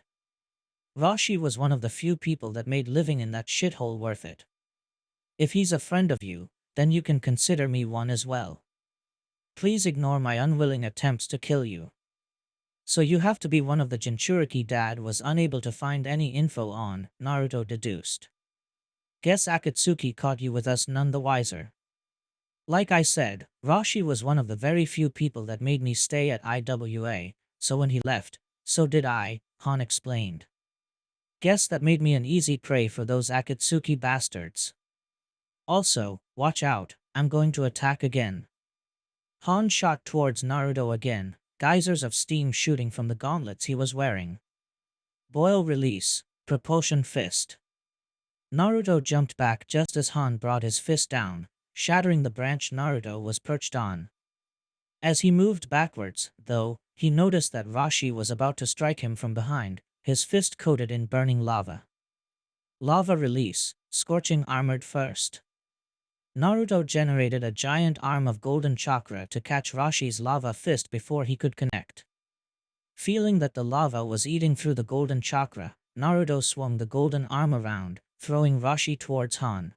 Speaker 1: Rashi was one of the few people that made living in that shithole worth it. If he's a friend of you, then you can consider me one as well. Please ignore my unwilling attempts to kill you. So you have to be one of the Jinchuriki Dad was unable to find any info on, Naruto deduced. Guess Akatsuki caught you with us none the wiser. Like I said, Rashi was one of the very few people that made me stay at IWA, so when he left, so did I, Han explained. Guess that made me an easy prey for those Akatsuki bastards. Also, watch out, I'm going to attack again. Han shot towards Naruto again, geysers of steam shooting from the gauntlets he was wearing. Boil release, propulsion fist. Naruto jumped back just as Han brought his fist down, shattering the branch Naruto was perched on. As he moved backwards, though, he noticed that Rashi was about to strike him from behind, his fist coated in burning lava. Lava release, scorching armored first. Naruto generated a giant arm of golden chakra to catch Rashi's lava fist before he could connect. Feeling that the lava was eating through the golden chakra, Naruto swung the golden arm around, throwing Rashi towards Han.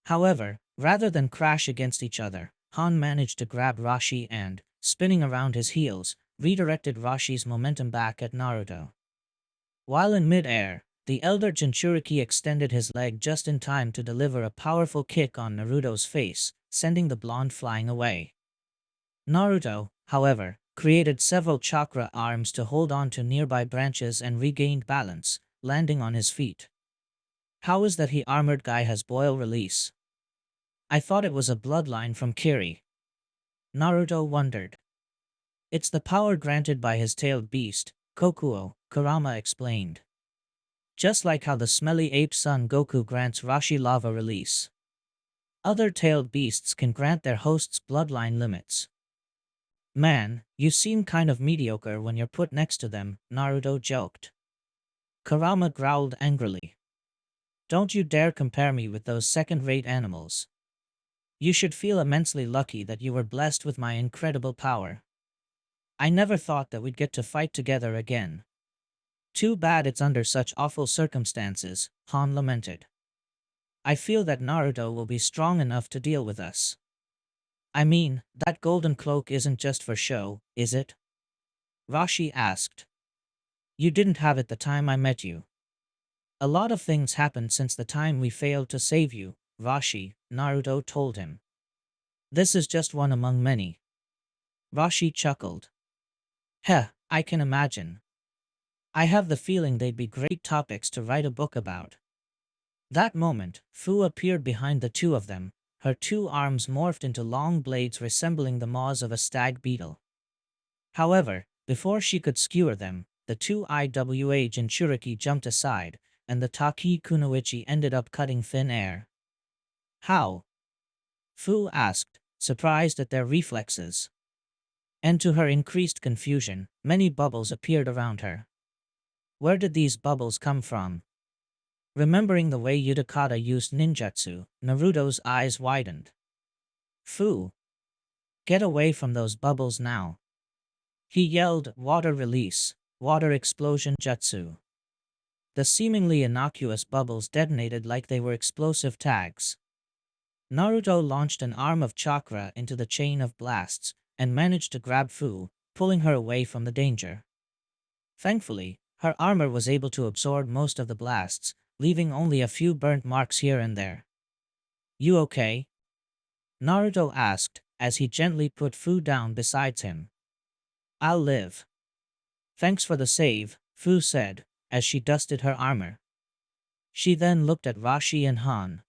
Speaker 1: However, rather than crash against each other, Han managed to grab Rashi and, spinning around his heels, redirected Rashi's momentum back at Naruto. While in mid-air, the elder Jinchuriki extended his leg just in time to deliver a powerful kick on Naruto's face, sending the blonde flying away. Naruto, however, created several chakra arms to hold on to nearby branches and regained balance, landing on his feet. How is that he armored guy has boil release? I thought it was a bloodline from Kiri. Naruto wondered. It's the power granted by his tailed beast, Kokuo, Kurama explained. Just like how the smelly ape son Goku grants Rashi lava release. Other tailed beasts can grant their hosts bloodline limits. Man, you seem kind of mediocre when you're put next to them, Naruto joked. Kurama growled angrily. Don't you dare compare me with those second-rate animals. You should feel immensely lucky that you were blessed with my incredible power. I never thought that we'd get to fight together again. Too bad it's under such awful circumstances, Han lamented. I feel that Naruto will be strong enough to deal with us. I mean, that golden cloak isn't just for show, is it? Rashi asked. You didn't have it the time I met you. A lot of things happened since the time we failed to save you, Rashi, Naruto told him. This is just one among many. Rashi chuckled. Heh, I can imagine. I have the feeling they'd be great topics to write a book about. That moment, Fu appeared behind the two of them, her two arms morphed into long blades resembling the maws of a stag beetle. However, before she could skewer them, the two IWA Jinchuriki jumped aside, and the Taki Kunoichi ended up cutting thin air. How? Fu asked, surprised at their reflexes. And to her increased confusion, many bubbles appeared around her. Where did these bubbles come from? Remembering the way Utakata used ninjutsu, Naruto's eyes widened. Fu! Get away from those bubbles now. He yelled, water release, water explosion jutsu. The seemingly innocuous bubbles detonated like they were explosive tags. Naruto launched an arm of chakra into the chain of blasts, and managed to grab Fu, pulling her away from the danger. Thankfully, her armor was able to absorb most of the blasts, leaving only a few burnt marks here and there. You okay? Naruto asked, as he gently put Fu down beside him. I'll live. Thanks for the save, Fu said, as she dusted her armor. She then looked at Rashi and Han.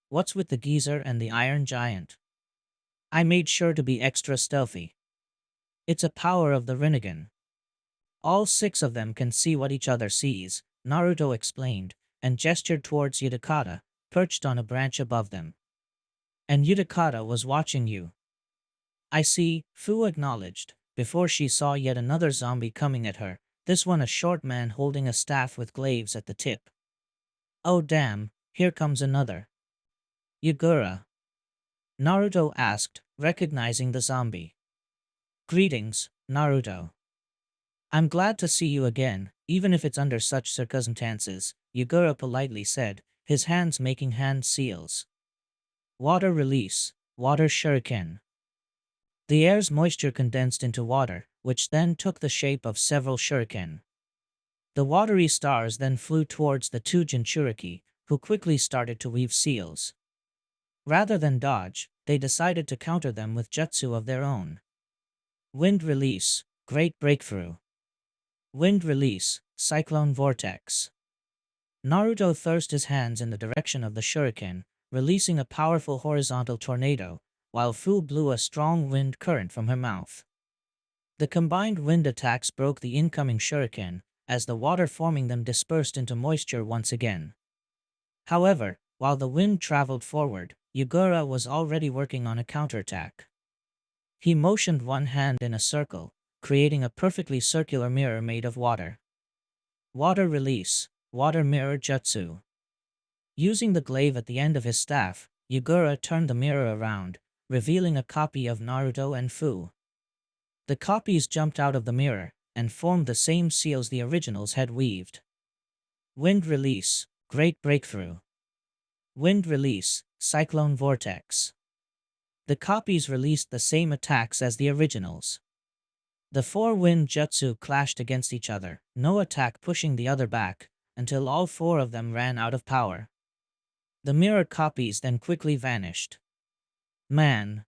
Speaker 1: What's with the geezer and the iron giant? I made sure to be extra stealthy. It's a power of the Rinnegan. All 6 of them can see what each other sees, Naruto explained, and gestured towards Utakata, perched on a branch above them. And Utakata was watching you. I see, Fu acknowledged, before she saw yet another zombie coming at her, this one a short man holding a staff with glaives at the tip. Oh damn, here comes another. Yagura. Naruto asked, recognizing the zombie. Greetings, Naruto. I'm glad to see you again, even if it's under such circumstances, Yagura politely said, his hands making hand seals. Water release, water shuriken. The air's moisture condensed into water, which then took the shape of several shuriken. The watery stars then flew towards the two Jinchuriki, who quickly started to weave seals. Rather than dodge, they decided to counter them with jutsu of their own. Wind release, great breakthrough. Wind release, cyclone vortex. Naruto thrust his hands in the direction of the shuriken, releasing a powerful horizontal tornado, while Fu blew a strong wind current from her mouth. The combined wind attacks broke the incoming shuriken, as the water forming them dispersed into moisture once again. However, while the wind traveled forward, Yagura was already working on a counterattack. He motioned one hand in a circle, creating a perfectly circular mirror made of water. Water release, water mirror jutsu. Using the glaive at the end of his staff, Yagura turned the mirror around, revealing a copy of Naruto and Fu. The copies jumped out of the mirror, and formed the same seals the originals had weaved. Wind release, great breakthrough. Wind release, cyclone vortex. The copies released the same attacks as the originals. The four wind jutsu clashed against each other, no attack pushing the other back, until all four of them ran out of power. The mirror copies then quickly vanished. Man.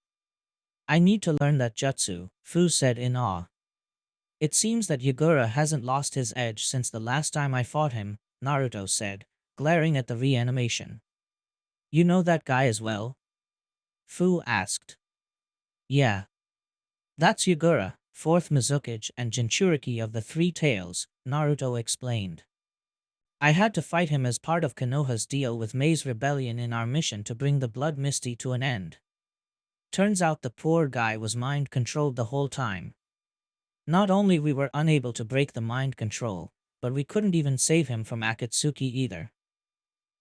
Speaker 1: I need to learn that jutsu, Fu said in awe. It seems that Yagura hasn't lost his edge since the last time I fought him, Naruto said, glaring at the reanimation. You know that guy as well? Fu asked. Yeah. That's Yagura, fourth Mizukage and Jinchuriki of the Three Tails, Naruto explained. I had to fight him as part of Konoha's deal with Mei's rebellion in our mission to bring the Blood Misty to an end. Turns out the poor guy was mind-controlled the whole time. Not only we were unable to break the mind control, but we couldn't even save him from Akatsuki either.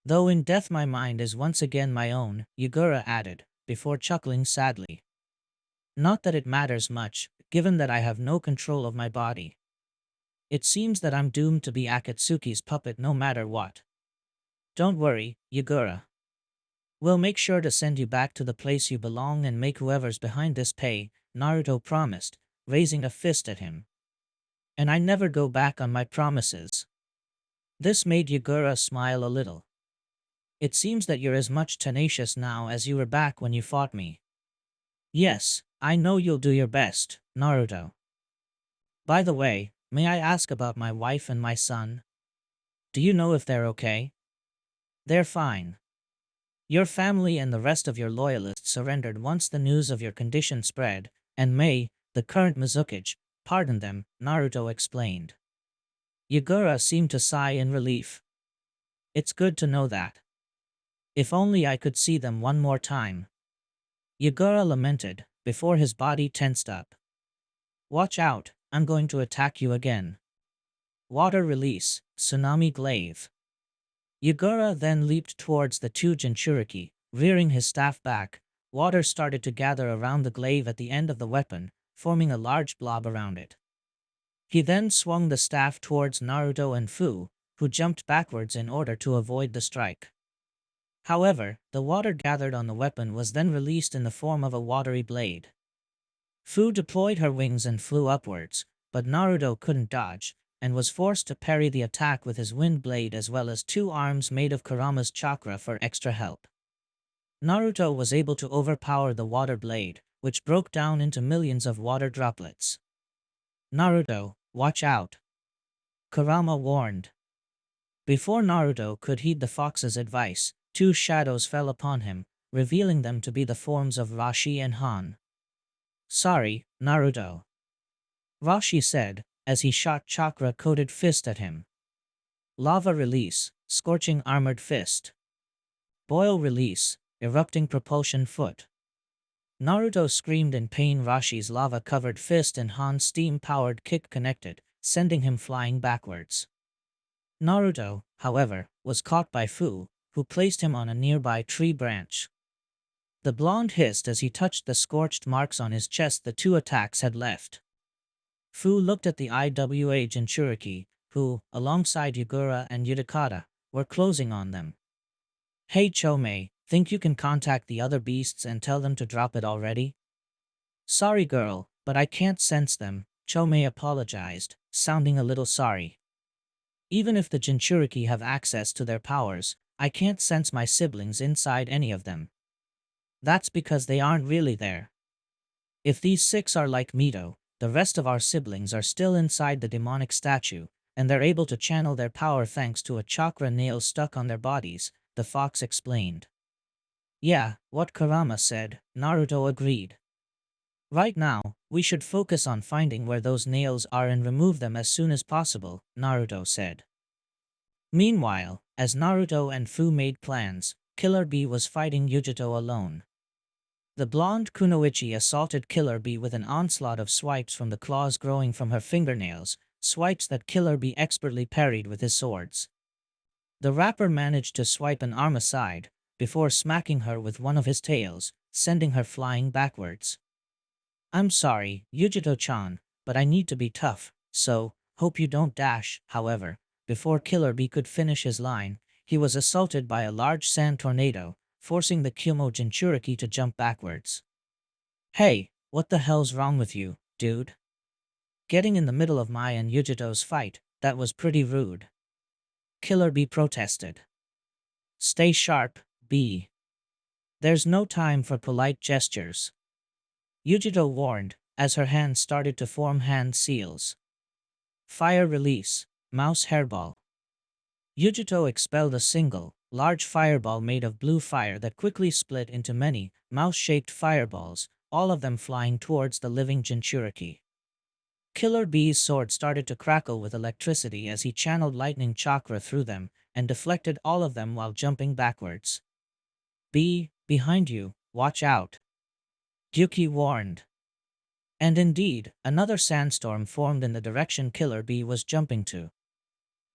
Speaker 1: Though in death my mind is once again my own, Yagura added, before chuckling sadly. Not that it matters much, given that I have no control of my body. It seems that I'm doomed to be Akatsuki's puppet no matter what. Don't worry, Yagura. We'll make sure to send you back to the place you belong and make whoever's behind this pay, Naruto promised, raising a fist at him. And I never go back on my promises. This made Yagura smile a little. It seems that you're as much tenacious now as you were back when you fought me. Yes, I know you'll do your best, Naruto. By the way, may I ask about my wife and my son? Do you know if they're okay? They're fine. Your family and the rest of your loyalists surrendered once the news of your condition spread, and Mei, the current Mizukage, pardoned them, Naruto explained. Yagura seemed to sigh in relief. It's good to know that. If only I could see them one more time. Yagura lamented, before his body tensed up. Watch out, I'm going to attack you again. Water release, tsunami glaive. Yagura then leaped towards the two Jinchuriki, rearing his staff back. Water started to gather around the glaive at the end of the weapon, forming a large blob around it. He then swung the staff towards Naruto and Fu, who jumped backwards in order to avoid the strike. However, the water gathered on the weapon was then released in the form of a watery blade. Fu deployed her wings and flew upwards, but Naruto couldn't dodge, and was forced to parry the attack with his wind blade as well as two arms made of Kurama's chakra for extra help. Naruto was able to overpower the water blade, which broke down into millions of water droplets. Naruto, watch out! Kurama warned. Before Naruto could heed the fox's advice, two shadows fell upon him, revealing them to be the forms of Rashi and Han. Sorry, Naruto. Rashi said, as he shot chakra-coated fist at him. Lava release, scorching armored fist. Boil release, erupting propulsion foot. Naruto screamed in pain. Rashi's lava-covered fist and Han's steam-powered kick connected, sending him flying backwards. Naruto, however, was caught by Fu, who placed him on a nearby tree branch. The blonde hissed as he touched the scorched marks on his chest the two attacks had left. Fu looked at the IWA Jinchuriki, who, alongside Yugura and Utakata, were closing on them. Hey Chomei, think you can contact the other beasts and tell them to drop it already? Sorry girl, but I can't sense them, Chomei apologized, sounding a little sorry. Even if the Jinchuriki have access to their powers, I can't sense my siblings inside any of them. That's because they aren't really there. If these 6 are like Mito, the rest of our siblings are still inside the demonic statue, and they're able to channel their power thanks to a chakra nail stuck on their bodies, the fox explained. Yeah, what Kurama said, Naruto agreed. Right now, we should focus on finding where those nails are and remove them as soon as possible, Naruto said. Meanwhile, as Naruto and Fu made plans, Killer Bee was fighting Yujito alone. The blonde Kunoichi assaulted Killer Bee with an onslaught of swipes from the claws growing from her fingernails, swipes that Killer Bee expertly parried with his swords. The rapper managed to swipe an arm aside, before smacking her with one of his tails, sending her flying backwards. I'm sorry, Yujito-chan, but I need to be tough, so, hope you don't dash. However, before Killer Bee could finish his line, he was assaulted by a large sand tornado, forcing the Kyumo Jinchuriki to jump backwards. Hey, what the hell's wrong with you, dude? Getting in the middle of my and Yujito's fight, that was pretty rude. Killer Bee protested. Stay sharp, Bee. There's no time for polite gestures. Yujito warned, as her hands started to form hand seals. Fire release, mouse hairball. Yujito expelled a single, large fireball made of blue fire that quickly split into many, mouse-shaped fireballs, all of them flying towards the living Jinchuriki. Killer Bee's sword started to crackle with electricity as he channeled lightning chakra through them, and deflected all of them while jumping backwards. Bee, behind you, watch out. Yuki warned. And indeed, another sandstorm formed in the direction Killer Bee was jumping to.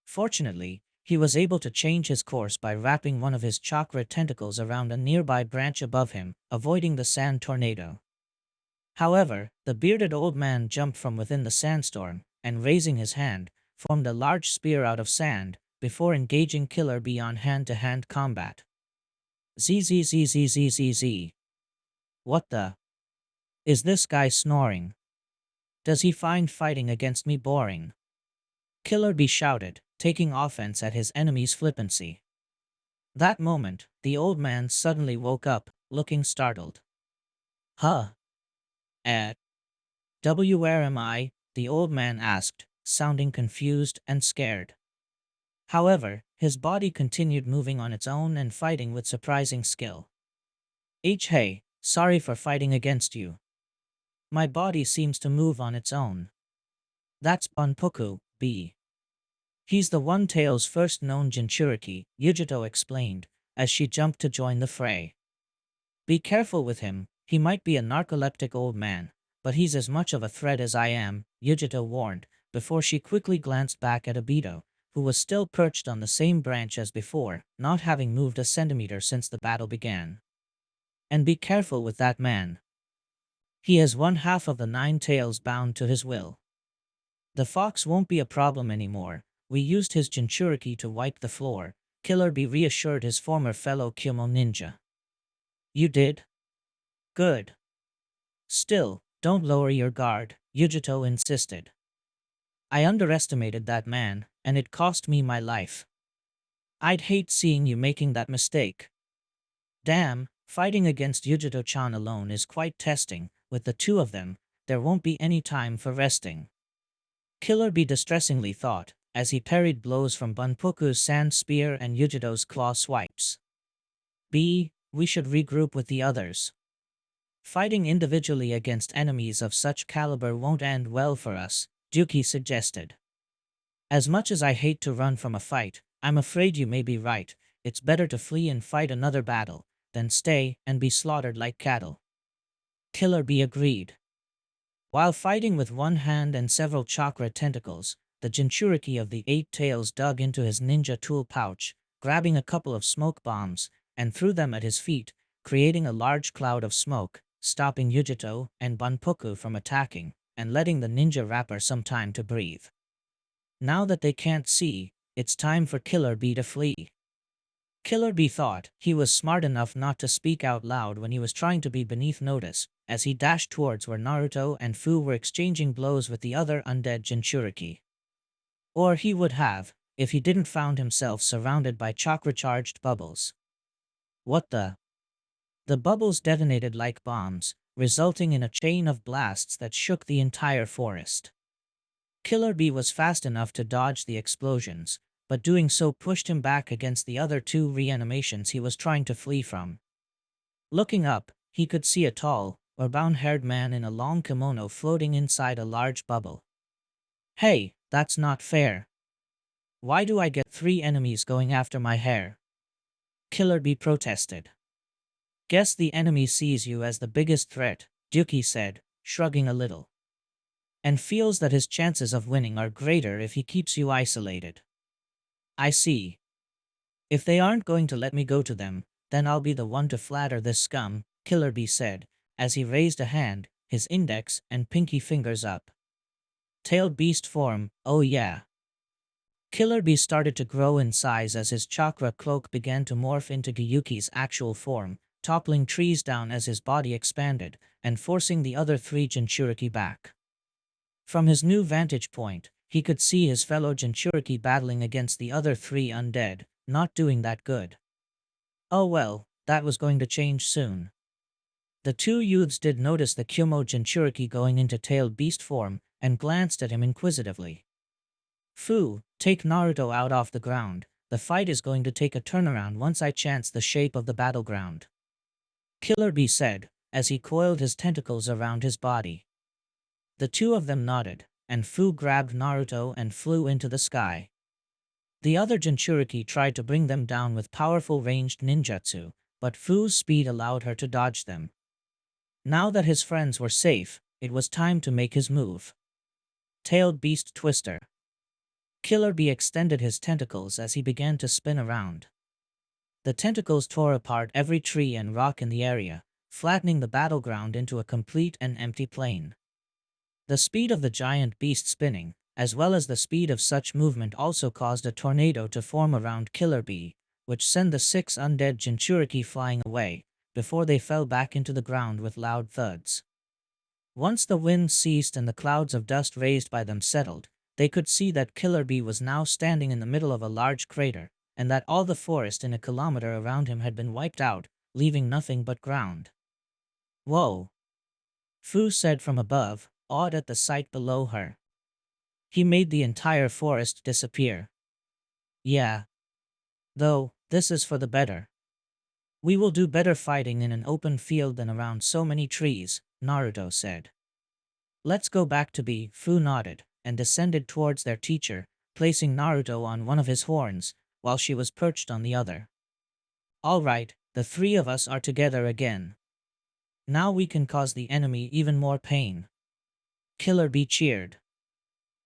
Speaker 1: Fortunately, he was able to change his course by wrapping one of his chakra tentacles around a nearby branch above him, avoiding the sand tornado. However, the bearded old man jumped from within the sandstorm, and raising his hand, formed a large spear out of sand, before engaging Killer Bee on hand-to-hand combat. ZZZZZZZ. What the? Is this guy snoring? Does he find fighting against me boring? Killer Bee shouted, taking offense at his enemy's flippancy. That moment, the old man suddenly woke up, looking startled. Huh? Where am I? The old man asked, sounding confused and scared. However, his body continued moving on its own and fighting with surprising skill. Hey, sorry for fighting against you. My body seems to move on its own. That's Bunpoku, B. He's the One-Tail's first known Jinchuriki, Yujito explained, as she jumped to join the fray. Be careful with him, he might be a narcoleptic old man, but he's as much of a threat as I am, Yujito warned, before she quickly glanced back at Obito, who was still perched on the same branch as before, not having moved a centimeter since the battle began. And be careful with that man. He has one half of the 9 tails bound to his will. The fox won't be a problem anymore. We used his Jinchuriki to wipe the floor, Killer Bee reassured his former fellow Kyumo ninja. You did? Good. Still, don't lower your guard, Yujito insisted. I underestimated that man, and it cost me my life. I'd hate seeing you making that mistake. Damn, fighting against Yujito-chan alone is quite testing. With the two of them, there won't be any time for resting. Killer Bee distressingly thought, as he parried blows from Bunpoku's sand spear and Yujito's claw swipes. B, we should regroup with the others. Fighting individually against enemies of such caliber won't end well for us, Yuki suggested. As much as I hate to run from a fight, I'm afraid you may be right, it's better to flee and fight another battle than stay and be slaughtered like cattle. Killer Bee agreed. While fighting with one hand and several chakra tentacles, the Jinchuriki of the Eight Tails dug into his ninja tool pouch, grabbing a couple of smoke bombs, and threw them at his feet, creating a large cloud of smoke, stopping Yujito and Banpoku from attacking, and letting the ninja rapper some time to breathe. Now that they can't see, it's time for Killer Bee to flee. Killer Bee thought he was smart enough not to speak out loud when he was trying to be beneath notice, as he dashed towards where Naruto and Fu were exchanging blows with the other undead Jinchuriki. Or he would have, if he didn't found himself surrounded by chakra-charged bubbles. What the? The bubbles detonated like bombs, resulting in a chain of blasts that shook the entire forest. Killer Bee was fast enough to dodge the explosions, but doing so pushed him back against the other two reanimations he was trying to flee from. Looking up, he could see a tall, brown-haired man in a long kimono floating inside a large bubble. Hey, that's not fair. Why do I get 3 enemies going after my hair? Killer Bee protested. Guess the enemy sees you as the biggest threat, Yuki said, shrugging a little. And feels that his chances of winning are greater if he keeps you isolated. I see. If they aren't going to let me go to them, then I'll be the one to flatter this scum, Killer Bee said, as he raised a hand, his index and pinky fingers up. Tailed beast form, oh yeah. Killer Bee started to grow in size as his chakra cloak began to morph into Gyuki's actual form, toppling trees down as his body expanded, and forcing the other 3 Jinchuriki back. From his new vantage point, he could see his fellow Jinchuriki battling against the other 3 undead, not doing that good. Oh well, that was going to change soon. The 2 youths did notice the Kyumo Jinchuriki going into tailed beast form, and glanced at him inquisitively. Fu, take Naruto out off the ground. The fight is going to take a turnaround once I chance the shape of the battleground. Killer Bee said, as he coiled his tentacles around his body. The 2 of them nodded, and Fu grabbed Naruto and flew into the sky. The other Jinchuriki tried to bring them down with powerful ranged ninjutsu, but Fu's speed allowed her to dodge them. Now that his friends were safe, it was time to make his move. Tailed Beast Twister. Killer Bee extended his tentacles as he began to spin around. The tentacles tore apart every tree and rock in the area, flattening the battleground into a complete and empty plain. The speed of the giant beast spinning, as well as the speed of such movement, also caused a tornado to form around Killer Bee, which sent the 6 undead Jinchuriki flying away, before they fell back into the ground with loud thuds. Once the wind ceased and the clouds of dust raised by them settled, they could see that Killer Bee was now standing in the middle of a large crater, and that all the forest in a kilometer around him had been wiped out, leaving nothing but ground. Whoa! Fu said from above, awed at the sight below her. He made the entire forest disappear. Yeah. Though, this is for the better. We will do better fighting in an open field than around so many trees, Naruto said. Let's go back to B. Fu nodded, and descended towards their teacher, placing Naruto on one of his horns, while she was perched on the other. All right, the 3 of us are together again. Now we can cause the enemy even more pain. Killer Bee cheered.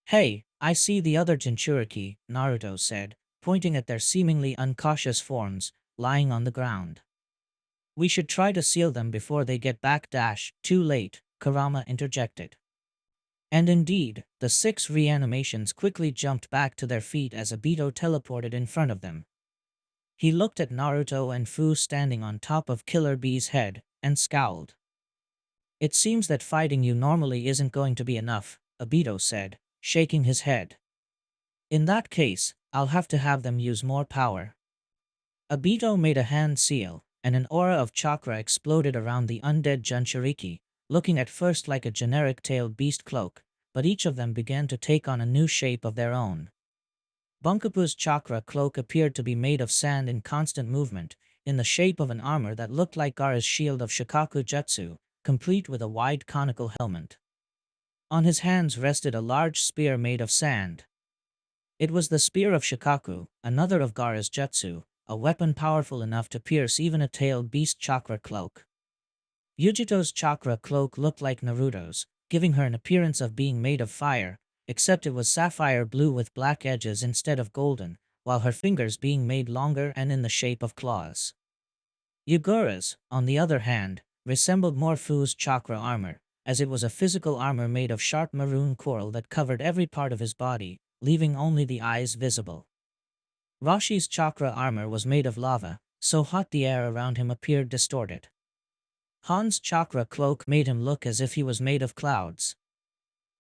Speaker 1: Hey, I see the other Jinchuriki, Naruto said, pointing at their seemingly uncautious forms, lying on the ground. We should try to seal them before they get back. Too late, Kurama interjected. And indeed, the 6 reanimations quickly jumped back to their feet as Obito teleported in front of them. He looked at Naruto and Fu standing on top of Killer Bee's head, and scowled. It seems that fighting you normally isn't going to be enough, Obito said, shaking his head. In that case, I'll have to have them use more power. Obito made a hand seal, and an aura of chakra exploded around the undead Jinchuriki, looking at first like a generic tailed beast cloak, but each of them began to take on a new shape of their own. Bunkapu's chakra cloak appeared to be made of sand in constant movement, in the shape of an armor that looked like Gaara's shield of Shikaku Jutsu, complete with a wide conical helmet. On his hands rested a large spear made of sand. It was the spear of Shikaku, another of Gaara's jutsu, a weapon powerful enough to pierce even a tailed beast chakra cloak. Yujito's chakra cloak looked like Naruto's, giving her an appearance of being made of fire, except it was sapphire blue with black edges instead of golden, while her fingers being made longer and in the shape of claws. Yugura's, on the other hand, resembled more Fu's chakra armor, as it was a physical armor made of sharp maroon coral that covered every part of his body, leaving only the eyes visible. Rashi's chakra armor was made of lava, so hot the air around him appeared distorted. Han's chakra cloak made him look as if he was made of clouds.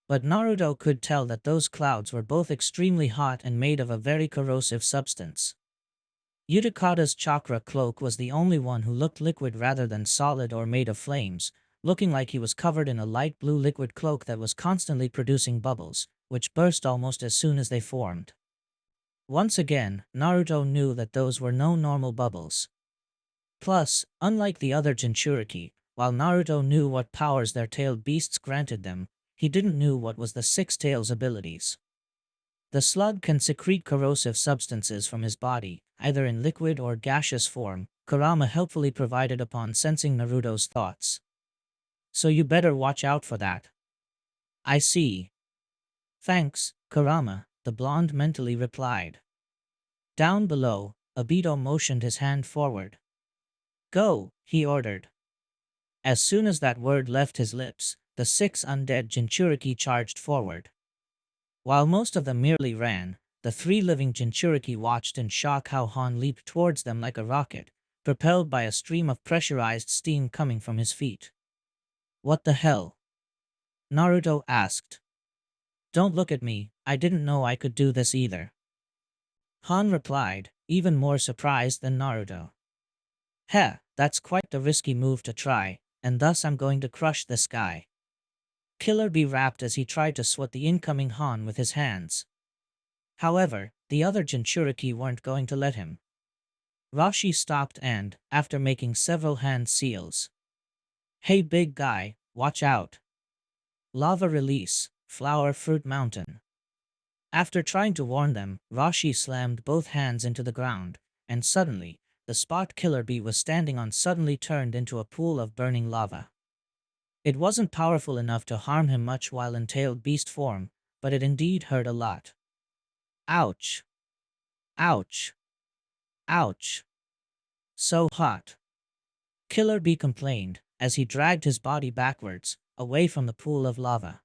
Speaker 1: But Naruto could tell that those clouds were both extremely hot and made of a very corrosive substance. Utakata's chakra cloak was the only one who looked liquid rather than solid or made of flames, looking like he was covered in a light blue liquid cloak that was constantly producing bubbles, which burst almost as soon as they formed. Once again, Naruto knew that those were no normal bubbles. Plus, unlike the other Jinchuriki, while Naruto knew what powers their tailed beasts granted them, he didn't know what was the Six Tails' abilities. The slug can secrete corrosive substances from his body, either in liquid or gaseous form, Kurama helpfully provided upon sensing Naruto's thoughts. So you better watch out for that. I see. Thanks, Kurama, the blonde mentally replied. Down below, Obito motioned his hand forward. Go, he ordered. As soon as that word left his lips, the 6 undead Jinchuriki charged forward. While most of them merely ran, the 3 living Jinchuriki watched in shock how Han leaped towards them like a rocket, propelled by a stream of pressurized steam coming from his feet. What the hell? Naruto asked. Don't look at me, I didn't know I could do this either. Han replied, even more surprised than Naruto. Heh, that's quite the risky move to try, and thus I'm going to crush this guy. Killer Bee rapped as he tried to swat the incoming Han with his hands. However, the other Jinchuriki weren't going to let him. Rashi stopped and, after making several hand seals. Hey big guy, watch out. Lava release, flower fruit mountain. After trying to warn them, Rashi slammed both hands into the ground, and suddenly, the spot Killer Bee was standing on suddenly turned into a pool of burning lava. It wasn't powerful enough to harm him much while in tailed beast form, but it indeed hurt a lot. Ouch. Ouch. Ouch. So hot. Killer Bee complained, as he dragged his body backwards, away from the pool of lava.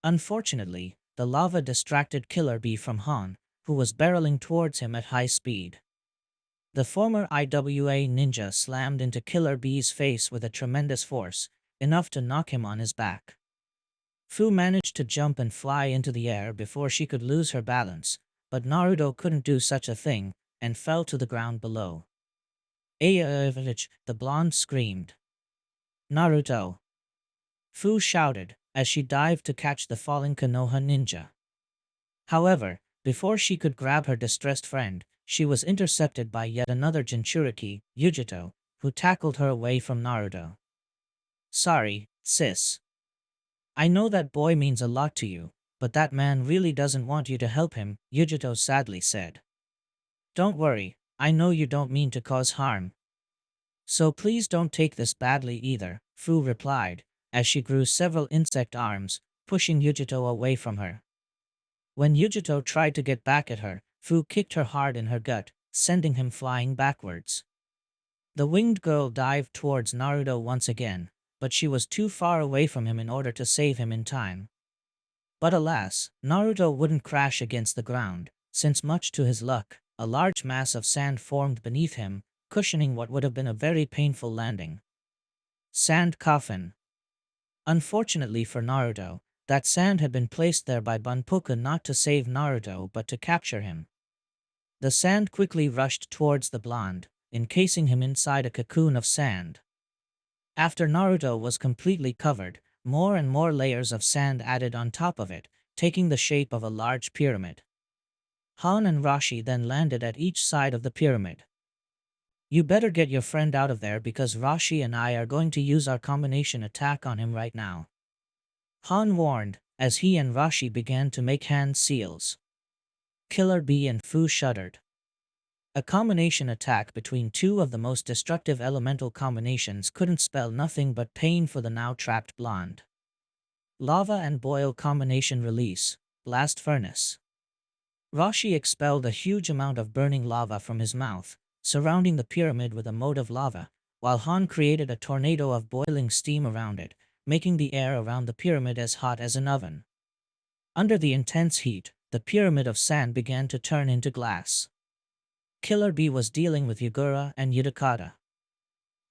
Speaker 1: Unfortunately, the lava distracted Killer Bee from Han, who was barreling towards him at high speed. The former IWA ninja slammed into Killer Bee's face with a tremendous force, enough to knock him on his back. Fu managed to jump and fly into the air before she could lose her balance, but Naruto couldn't do such a thing, and fell to the ground below. Village, the blonde screamed. Naruto! Fu shouted, as she dived to catch the falling Konoha ninja. However, before she could grab her distressed friend, she was intercepted by yet another Jinchuriki, Yujito, who tackled her away from Naruto. Sorry, sis. I know that boy means a lot to you, but that man really doesn't want you to help him, Yujito sadly said. Don't worry, I know you don't mean to cause harm. So please don't take this badly either, Fu replied, as she grew several insect arms, pushing Yujito away from her. When Yujito tried to get back at her, Fu kicked her hard in her gut, sending him flying backwards. The winged girl dived towards Naruto once again, but she was too far away from him in order to save him in time. But alas, Naruto wouldn't crash against the ground, since much to his luck, a large mass of sand formed beneath him, cushioning what would have been a very painful landing. Sand coffin. Unfortunately for Naruto, that sand had been placed there by Bunpuku not to save Naruto but to capture him. The sand quickly rushed towards the blonde, encasing him inside a cocoon of sand. After Naruto was completely covered, more and more layers of sand added on top of it, taking the shape of a large pyramid. Han and Rashi then landed at each side of the pyramid. You better get your friend out of there because Rashi and I are going to use our combination attack on him right now. Han warned, as he and Rashi began to make hand seals. Killer Bee and Fu shuddered. A combination attack between two of the most destructive elemental combinations couldn't spell nothing but pain for the now trapped blonde. Lava and boil combination release. Blast furnace. Roshi expelled a huge amount of burning lava from his mouth, surrounding the pyramid with a moat of lava, while Han created a tornado of boiling steam around it, making the air around the pyramid as hot as an oven. Under the intense heat, the pyramid of sand began to turn into glass. Killer Bee was dealing with Yagura and Yudakata.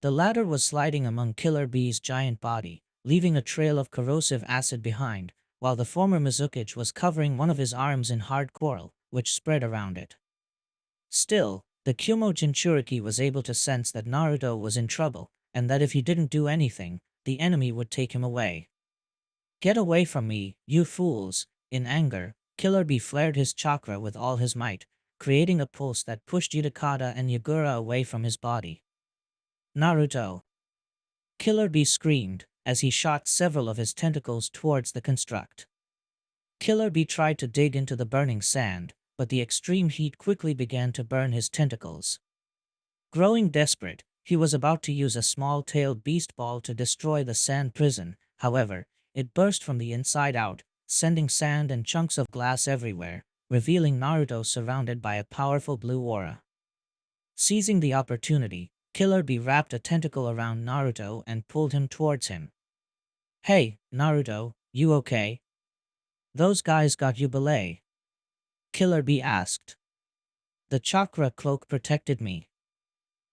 Speaker 1: The latter was sliding among Killer Bee's giant body, leaving a trail of corrosive acid behind, while the former Mizukage was covering one of his arms in hard coral, which spread around it. Still, the Kumo Jinchuriki was able to sense that Naruto was in trouble, and that if he didn't do anything, the enemy would take him away. "Get away from me, you fools!" In anger, Killer Bee flared his chakra with all his might, creating a pulse that pushed Yudakata and Yagura away from his body. "Naruto!" Killer Bee screamed, as he shot several of his tentacles towards the construct. Killer Bee tried to dig into the burning sand, but the extreme heat quickly began to burn his tentacles. Growing desperate, he was about to use a small-tailed beast ball to destroy the sand prison. However, it burst from the inside out, sending sand and chunks of glass everywhere, revealing Naruto surrounded by a powerful blue aura. Seizing the opportunity, Killer Bee wrapped a tentacle around Naruto and pulled him towards him. "Hey, Naruto, you okay? Those guys got you belay?" Killer Bee asked. "The chakra cloak protected me.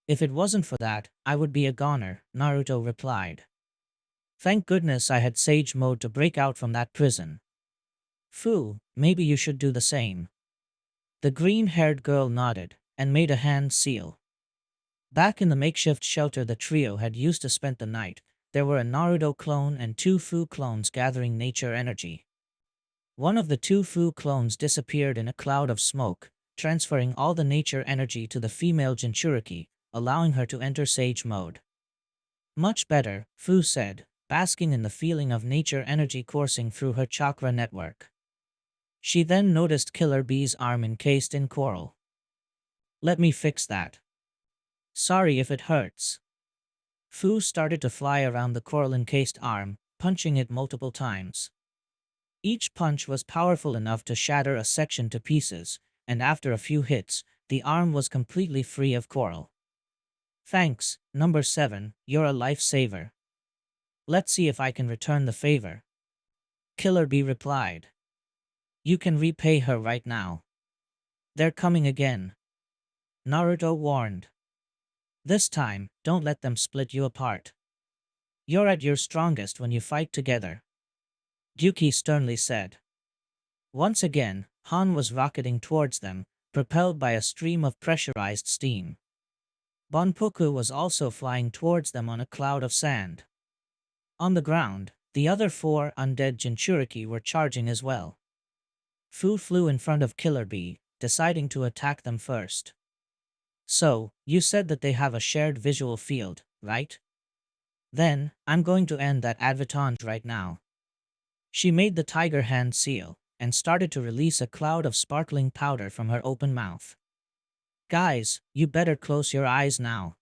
Speaker 1: If it wasn't for that, I would be a goner," Naruto replied. "Thank goodness I had Sage Mode to break out from that prison." "Fu, maybe you should do the same." The green-haired girl nodded, and made a hand seal. Back in the makeshift shelter the trio had used to spend the night, there were a Naruto clone and two Fu clones gathering nature energy. One of the two Fu clones disappeared in a cloud of smoke, transferring all the nature energy to the female Jinchuriki, allowing her to enter Sage Mode. "Much better," Fu said, basking in the feeling of nature energy coursing through her chakra network. She then noticed Killer Bee's arm encased in coral. "Let me fix that. Sorry if it hurts." Fu started to fly around the coral-encased arm, punching it multiple times. Each punch was powerful enough to shatter a section to pieces, and after a few hits, the arm was completely free of coral. "Thanks, number 7, you're a lifesaver. Let's see if I can return the favor." Killer Bee replied. "You can repay her right now. They're coming again," Naruto warned. "This time, don't let them split you apart. You're at your strongest when you fight together," Yuki sternly said. Once again, Han was rocketing towards them, propelled by a stream of pressurized steam. Banpoku was also flying towards them on a cloud of sand. On the ground, the other 4 undead Jinchuriki were charging as well. Fu flew in front of Killer Bee, deciding to attack them first. "So, you said that they have a shared visual field, right? Then, I'm going to end that advantage right now." She made the tiger hand seal, and started to release a cloud of sparkling powder from her open mouth. "Guys, you better close your eyes now."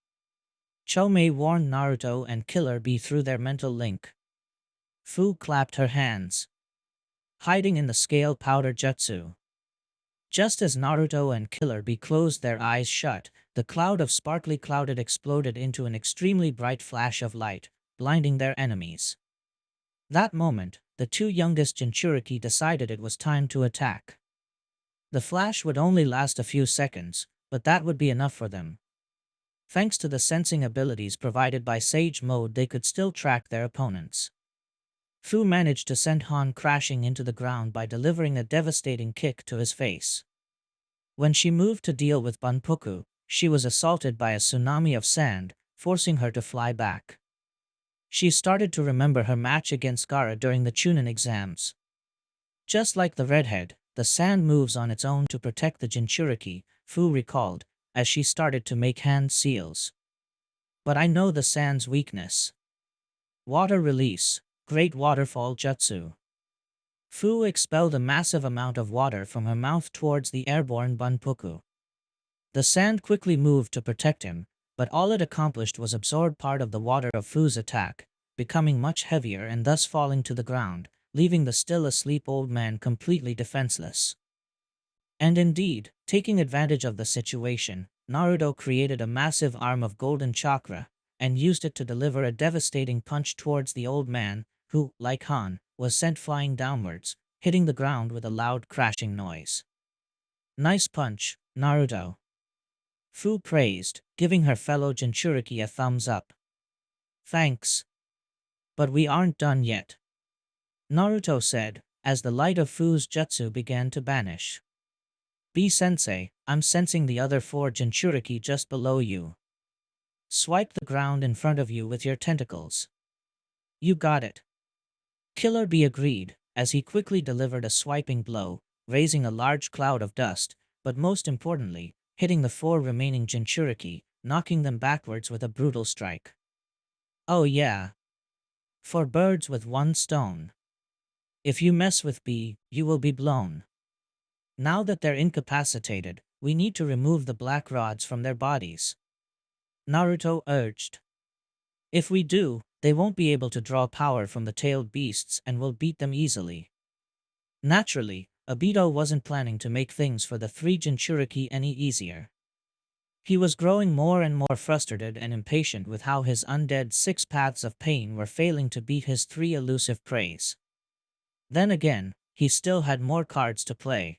Speaker 1: Chomei warned Naruto and Killer Bee through their mental link. Fu clapped her hands. Hiding in the scale powder jutsu. Just as Naruto and Killer Bee closed their eyes shut, the cloud of sparkly clouded exploded into an extremely bright flash of light, blinding their enemies. That moment, the 2 youngest Jinchuriki decided it was time to attack. The flash would only last a few seconds, but that would be enough for them. Thanks to the sensing abilities provided by Sage Mode, they could still track their opponents. Fu managed to send Han crashing into the ground by delivering a devastating kick to his face. When she moved to deal with Banpoku, she was assaulted by a tsunami of sand, forcing her to fly back. She started to remember her match against Gaara during the Chunin exams. Just like the redhead, the sand moves on its own to protect the Jinchuriki, Fu recalled, as she started to make hand seals. "But I know the sand's weakness. Water release, Great Waterfall Jutsu." Fu expelled a massive amount of water from her mouth towards the airborne Banpoku. The sand quickly moved to protect him, but all it accomplished was absorb part of the water of Fu's attack, becoming much heavier and thus falling to the ground, leaving the still asleep old man completely defenseless. And indeed, taking advantage of the situation, Naruto created a massive arm of golden chakra and used it to deliver a devastating punch towards the old man, who, like Han, was sent flying downwards, hitting the ground with a loud crashing noise. Nice punch, Naruto. Fu praised, giving her fellow Jinchuriki a thumbs up. Thanks. But we aren't done yet, Naruto said, as the light of Fu's jutsu began to vanish. B-sensei, I'm sensing the other 4 Jinchuriki just below you. Swipe the ground in front of you with your tentacles. You got it. Killer Bee agreed, as he quickly delivered a swiping blow, raising a large cloud of dust, but most importantly, hitting the 4 remaining Jinchuriki, knocking them backwards with a brutal strike. Oh yeah. 4 birds with 1 stone. If you mess with B, you will be blown. Now that they're incapacitated, we need to remove the black rods from their bodies, Naruto urged. If we do, they won't be able to draw power from the tailed beasts and will beat them easily. Naturally, Obito wasn't planning to make things for the 3 Jinchuriki any easier. He was growing more and more frustrated and impatient with how his undead 6 paths of pain were failing to beat his 3 elusive preys. Then again, he still had more cards to play.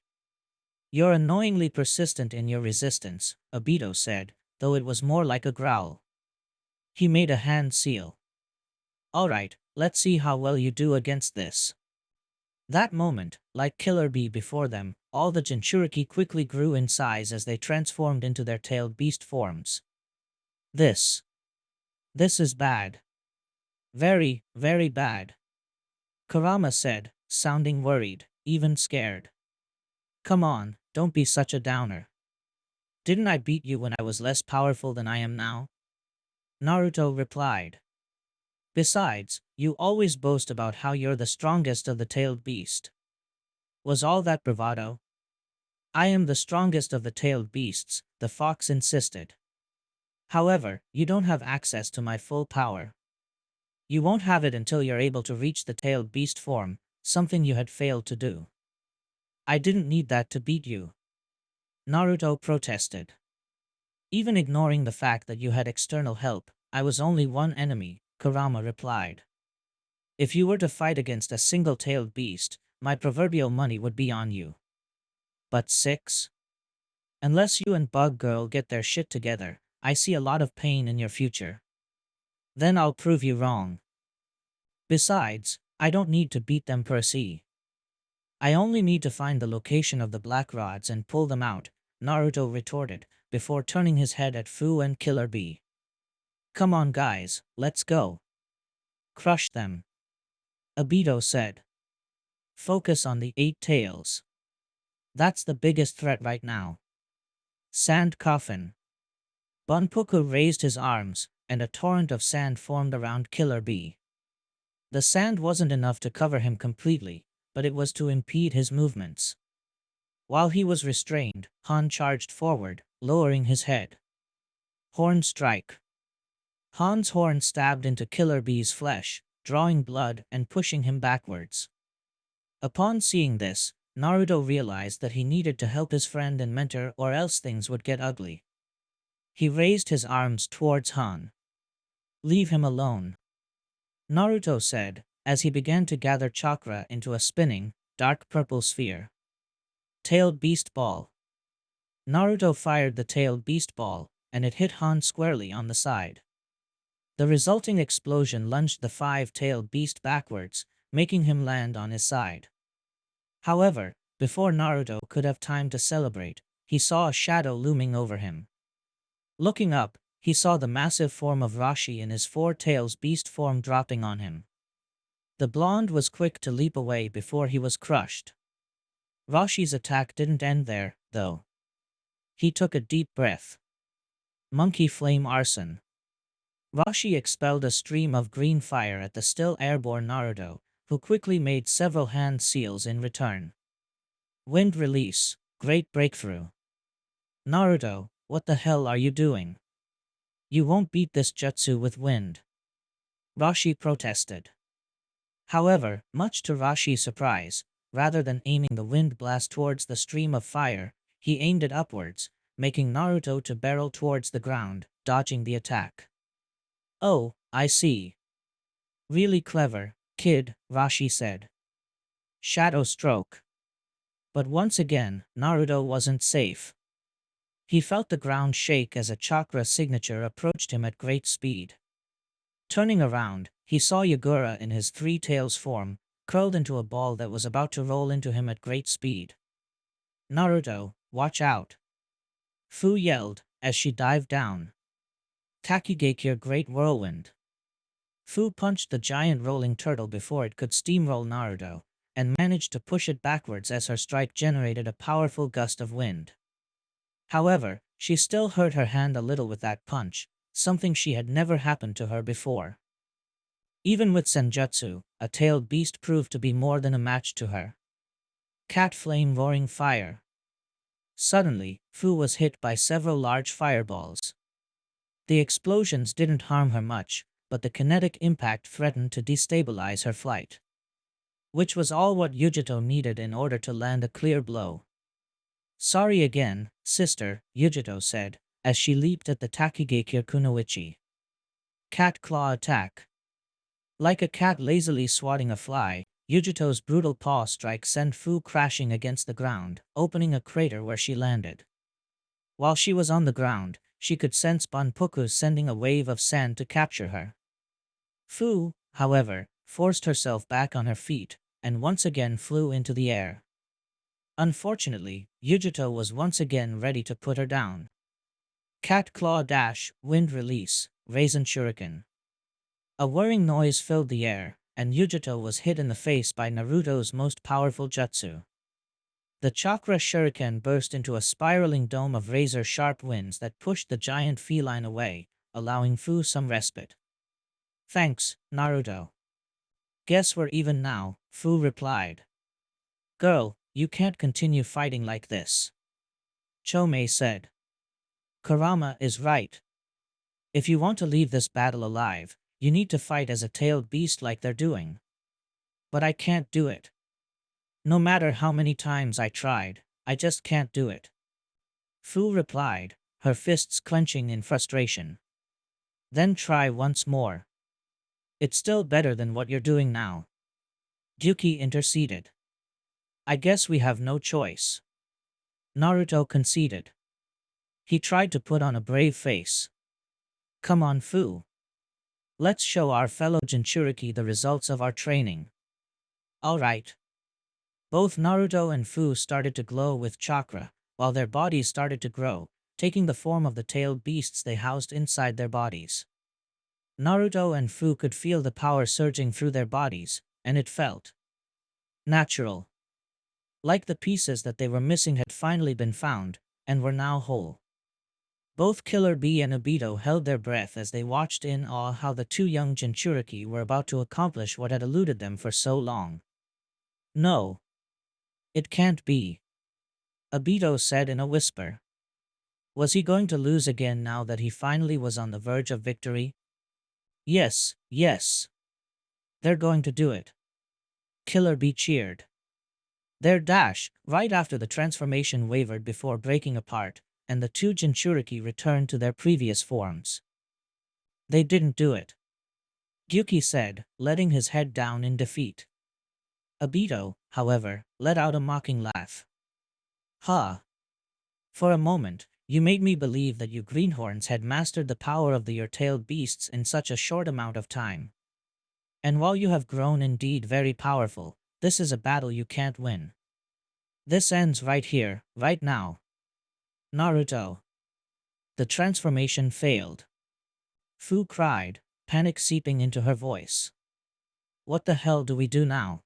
Speaker 1: You're annoyingly persistent in your resistance, Obito said, though it was more like a growl. He made a hand seal. Alright, let's see how well you do against this. That moment, like Killer Bee before them, all the Jinchuriki quickly grew in size as they transformed into their tailed beast forms. This is bad. Very, very bad, Kurama said, sounding worried, even scared. Come on, don't be such a downer. Didn't I beat you when I was less powerful than I am now? Naruto replied. Besides, you always boast about how you're the strongest of the tailed beast. Was all that bravado? I am the strongest of the tailed beasts, the fox insisted. However, you don't have access to my full power. You won't have it until you're able to reach the tailed beast form, something you had failed to do. I didn't need that to beat you, Naruto protested. Even ignoring the fact that you had external help, I was only one enemy, Kurama replied. If you were to fight against a single-tailed beast, my proverbial money would be on you. But 6? Unless you and Bug Girl get their shit together, I see a lot of pain in your future. Then I'll prove you wrong. Besides, I don't need to beat them per se. I only need to find the location of the black rods and pull them out, Naruto retorted, before turning his head at Fu and Killer Bee. Come on guys, let's go. Crush them, Obito said. Focus on the 8 tails. That's the biggest threat right now. Sand coffin. Bunpuku raised his arms, and a torrent of sand formed around Killer Bee. The sand wasn't enough to cover him completely, but it was to impede his movements. While he was restrained, Han charged forward, lowering his head. Horn strike. Han's horn stabbed into Killer Bee's flesh, drawing blood and pushing him backwards. Upon seeing this, Naruto realized that he needed to help his friend and mentor or else things would get ugly. He raised his arms towards Han. Leave him alone, Naruto said, as he began to gather chakra into a spinning, dark purple sphere. Tailed Beast Ball. Naruto fired the tailed beast ball, and it hit Han squarely on the side. The resulting explosion lunged the 5-tailed beast backwards, making him land on his side. However, before Naruto could have time to celebrate, he saw a shadow looming over him. Looking up, he saw the massive form of Rashi in his 4 tails beast form dropping on him. The blonde was quick to leap away before he was crushed. Rashi's attack didn't end there, though. He took a deep breath. Monkey Flame Arson. Rashi expelled a stream of green fire at the still airborne Naruto, who quickly made several hand seals in return. Wind Release. Great breakthrough. Naruto, What the hell are you doing? You won't beat this jutsu with wind. Rashi protested. However, much to Rashi's surprise, rather than aiming the wind blast towards the stream of fire, he aimed it upwards, making Naruto to barrel towards the ground, dodging the attack. Oh, I see. Really clever, kid, Rashi said. Shadow stroke. But once again, Naruto wasn't safe. He felt the ground shake as a chakra signature approached him at great speed. Turning around, he saw Yagura in his three tails form, curled into a ball that was about to roll into him at great speed. Naruto, watch out! Fu yelled, as she dived down. Takigakure Great Whirlwind. Fu punched the giant rolling turtle before it could steamroll Naruto, and managed to push it backwards as her strike generated a powerful gust of wind. However, she still hurt her hand a little with that punch, something she had never happened to her before. Even with Senjutsu, a tailed beast proved to be more than a match to her. Cat Flame Roaring Fire. Suddenly, Fu was hit by several large fireballs. The explosions didn't harm her much, but the kinetic impact threatened to destabilize her flight. Which was all what Yujito needed in order to land a clear blow. Sorry again, sister, Yujito said, as she leaped at the Takigakure Kunoichi. Cat Claw Attack. Like a cat lazily swatting a fly, Yujito's brutal paw strike sent Fu crashing against the ground, opening a crater where she landed. While she was on the ground, she could sense Banpoku sending a wave of sand to capture her. Fu, however, forced herself back on her feet, and once again flew into the air. Unfortunately, Yujito was once again ready to put her down. Cat Claw Dash, Wind Release, Raisin Shuriken. A whirring noise filled the air, and Yujito was hit in the face by Naruto's most powerful jutsu. The chakra shuriken burst into a spiraling dome of razor-sharp winds that pushed the giant feline away, allowing Fu some respite. Thanks, Naruto. Guess we're even now, Fu replied. Girl, you can't continue fighting like this. Chomei said. Kurama is right. If you want to leave this battle alive, you need to fight as a tailed beast like they're doing. But I can't do it. No matter how many times I tried, I just can't do it. Fu replied, her fists clenching in frustration. Then try once more. It's still better than what you're doing now. Gyuki interceded. I guess we have no choice. Naruto conceded. He tried to put on a brave face. Come on, Fu. Let's show our fellow Jinchuriki the results of our training. Alright. Both Naruto and Fu started to glow with chakra, while their bodies started to grow, taking the form of the tailed beasts they housed inside their bodies. Naruto and Fu could feel the power surging through their bodies, and it felt natural. Like the pieces that they were missing had finally been found, and were now whole. Both Killer Bee and Obito held their breath as they watched in awe how the two young Jinchuriki were about to accomplish what had eluded them for so long. No. It can't be. Obito said in a whisper. Was he going to lose again now that he finally was on the verge of victory? Yes, yes. They're going to do it. Killer Bee cheered. Their dash, right after the transformation wavered before breaking apart, and the two Jinchuriki returned to their previous forms. They didn't do it. Gyuki said, letting his head down in defeat. Obito, however, let out a mocking laugh. Ha! For a moment, you made me believe that you greenhorns had mastered the power of the your-tailed beasts in such a short amount of time. And while you have grown indeed very powerful, this is a battle you can't win. This ends right here, right now. Naruto. The transformation failed. Fu cried, panic seeping into her voice. What the hell do we do now?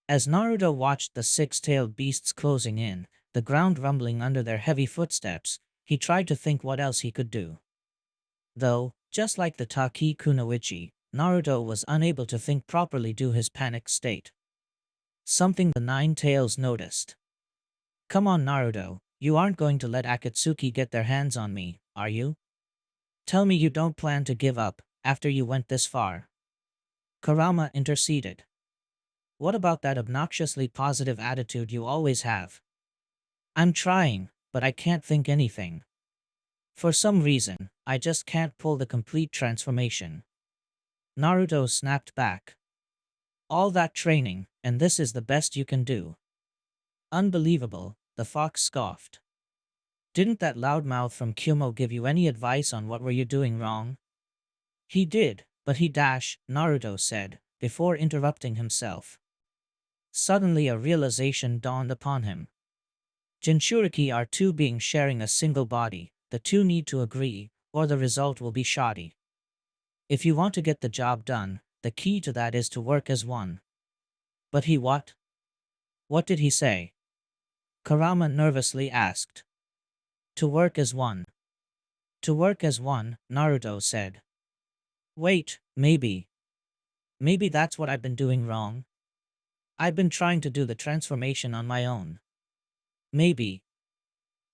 Speaker 1: As Naruto watched the six-tailed beasts closing in, the ground rumbling under their heavy footsteps, he tried to think what else he could do. Though, just like the Taki Kunoichi, Naruto was unable to think properly due to his panicked state. Something the Nine Tails noticed. Come on, Naruto, You aren't going to let Akatsuki get their hands on me, are you? Tell me you don't plan to give up after you went this far. Kurama interceded. What about that obnoxiously positive attitude you always have? I'm trying, but I can't think anything. For some reason, I just can't pull the complete transformation. Naruto snapped back. All that training, and this is the best you can do. Unbelievable, the fox scoffed. Didn't that loudmouth from Kyumo give you any advice on what were you doing wrong? He did, but Naruto said, before interrupting himself. Suddenly a realization dawned upon him. Jinchuriki are two beings sharing a single body, the two need to agree, or the result will be shoddy. If you want to get the job done, the key to that is to work as one. But he what? What did he say? Kurama nervously asked. To work as one. To work as one, Naruto said. Wait, maybe. Maybe that's what I've been doing wrong. I've been trying to do the transformation on my own. Maybe.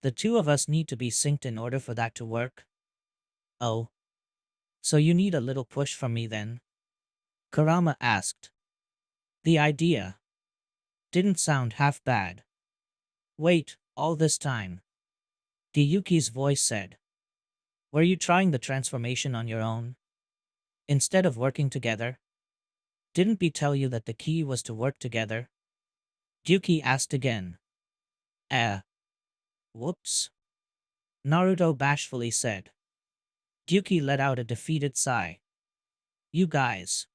Speaker 1: The two of us need to be synced in order for that to work. Oh. So you need a little push from me then? Kurama asked. The idea didn't sound half bad. Wait, all this time. Ryuki's voice said. Were you trying the transformation on your own? Instead of working together? Didn't B tell you that the key was to work together? Ryuki asked again. Whoops. Naruto bashfully said. Ryuki let out a defeated sigh. You guys.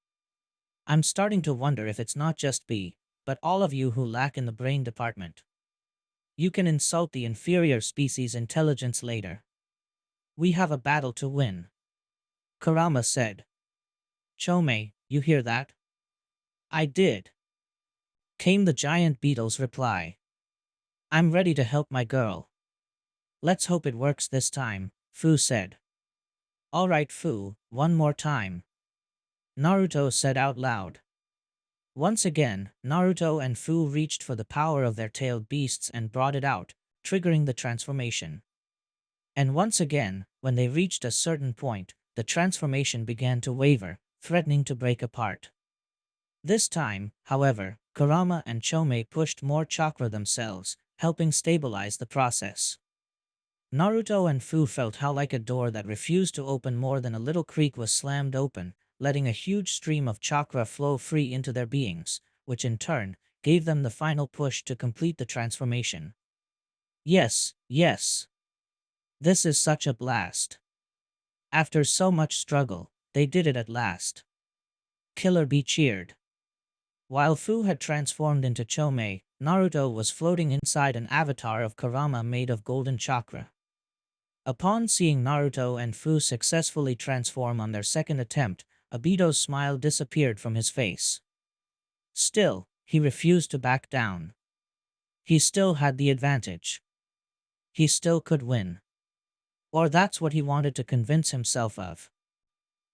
Speaker 1: I'm starting to wonder if it's not just B, but all of you who lack in the brain department. You can insult the inferior species intelligence later. We have a battle to win. Kurama said. Chome, you hear that? I did. Came the giant beetle's reply. I'm ready to help my girl. Let's hope it works this time, Fu said. Alright Fu, one more time. Naruto said out loud. Once again, Naruto and Fu reached for the power of their tailed beasts and brought it out, triggering the transformation. And once again, when they reached a certain point, the transformation began to waver, threatening to break apart. This time, however, Kurama and Chome pushed more chakra themselves, helping stabilize the process. Naruto and Fu felt how like a door that refused to open more than a little creak was slammed open, letting a huge stream of chakra flow free into their beings, which in turn gave them the final push to complete the transformation. Yes, yes. This is such a blast. After so much struggle, they did it at last. Killer Bee cheered. While Fu had transformed into Chome, Naruto was floating inside an avatar of Kurama made of golden chakra. Upon seeing Naruto and Fu successfully transform on their second attempt, Obito's smile disappeared from his face. Still, he refused to back down. He still had the advantage. He still could win. Or that's what he wanted to convince himself of.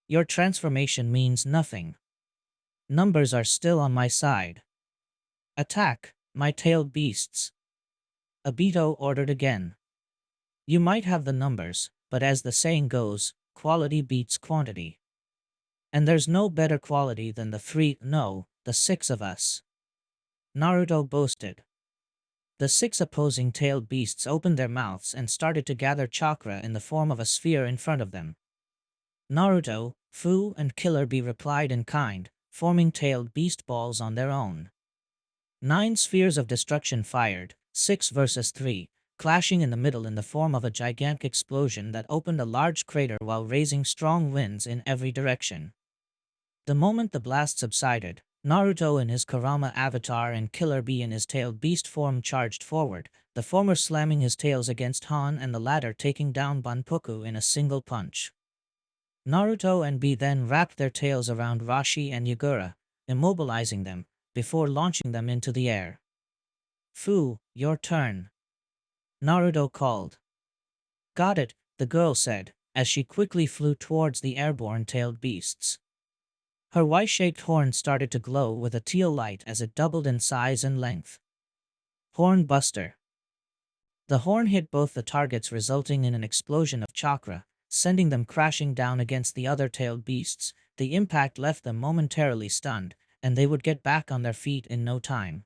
Speaker 1: Your transformation means nothing. Numbers are still on my side. Attack, my tailed beasts. Obito ordered again. You might have the numbers, but as the saying goes, quality beats quantity. And there's no better quality than the 6 of us. Naruto boasted. The 6 opposing tailed beasts opened their mouths and started to gather chakra in the form of a sphere in front of them. Naruto, Fu, and Killer Bee replied in kind, forming tailed beast balls on their own. 9 spheres of destruction fired, 6 versus 3, clashing in the middle in the form of a gigantic explosion that opened a large crater while raising strong winds in every direction. The moment the blast subsided, Naruto in his Kurama avatar and Killer Bee in his tailed beast form charged forward, the former slamming his tails against Han and the latter taking down Banpoku in a single punch. Naruto and Bee then wrapped their tails around Rashi and Yagura, immobilizing them, before launching them into the air. Fu, your turn. Naruto called. Got it, the girl said, as she quickly flew towards the airborne tailed beasts. Her Y-shaped horn started to glow with a teal light as it doubled in size and length. Horn Buster. The horn hit both the targets, resulting in an explosion of chakra, sending them crashing down against the other tailed beasts. The impact left them momentarily stunned, and they would get back on their feet in no time.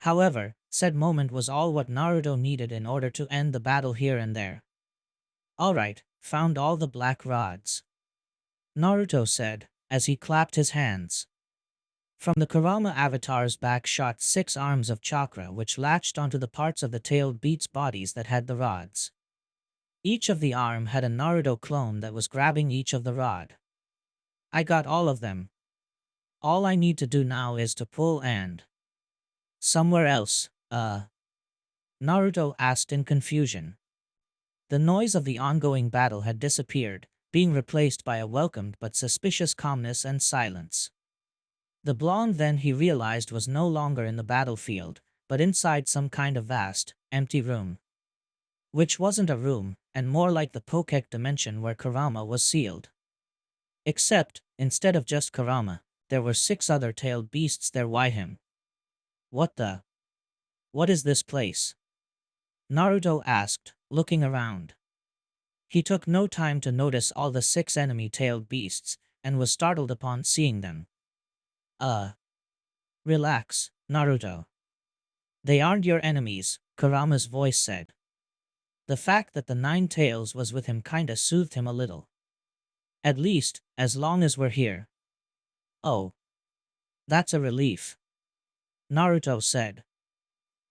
Speaker 1: However, said moment was all what Naruto needed in order to end the battle here and there. Alright, found all the black rods, Naruto said, as he clapped his hands. From the Kurama avatar's back shot 6 arms of chakra which latched onto the parts of the tailed beasts' bodies that had the rods. Each of the arm had a Naruto clone that was grabbing each of the rod. I got all of them. All I need to do now is to pull and... Somewhere else, Naruto asked in confusion. The noise of the ongoing battle had disappeared, being replaced by a welcomed but suspicious calmness and silence. The blonde then he realized was no longer in the battlefield, but inside some kind of vast, empty room. Which wasn't a room, and more like the Pokek dimension where Kurama was sealed. Except, instead of just Kurama, there were 6 other tailed beasts there. Why him? What is this place? Naruto asked, looking around. He took no time to notice all the 6 enemy-tailed beasts, and was startled upon seeing them. Relax, Naruto. They aren't your enemies, Kurama's voice said. The fact that the 9 tails was with him kinda soothed him a little. At least, as long as we're here. Oh. That's a relief, Naruto said.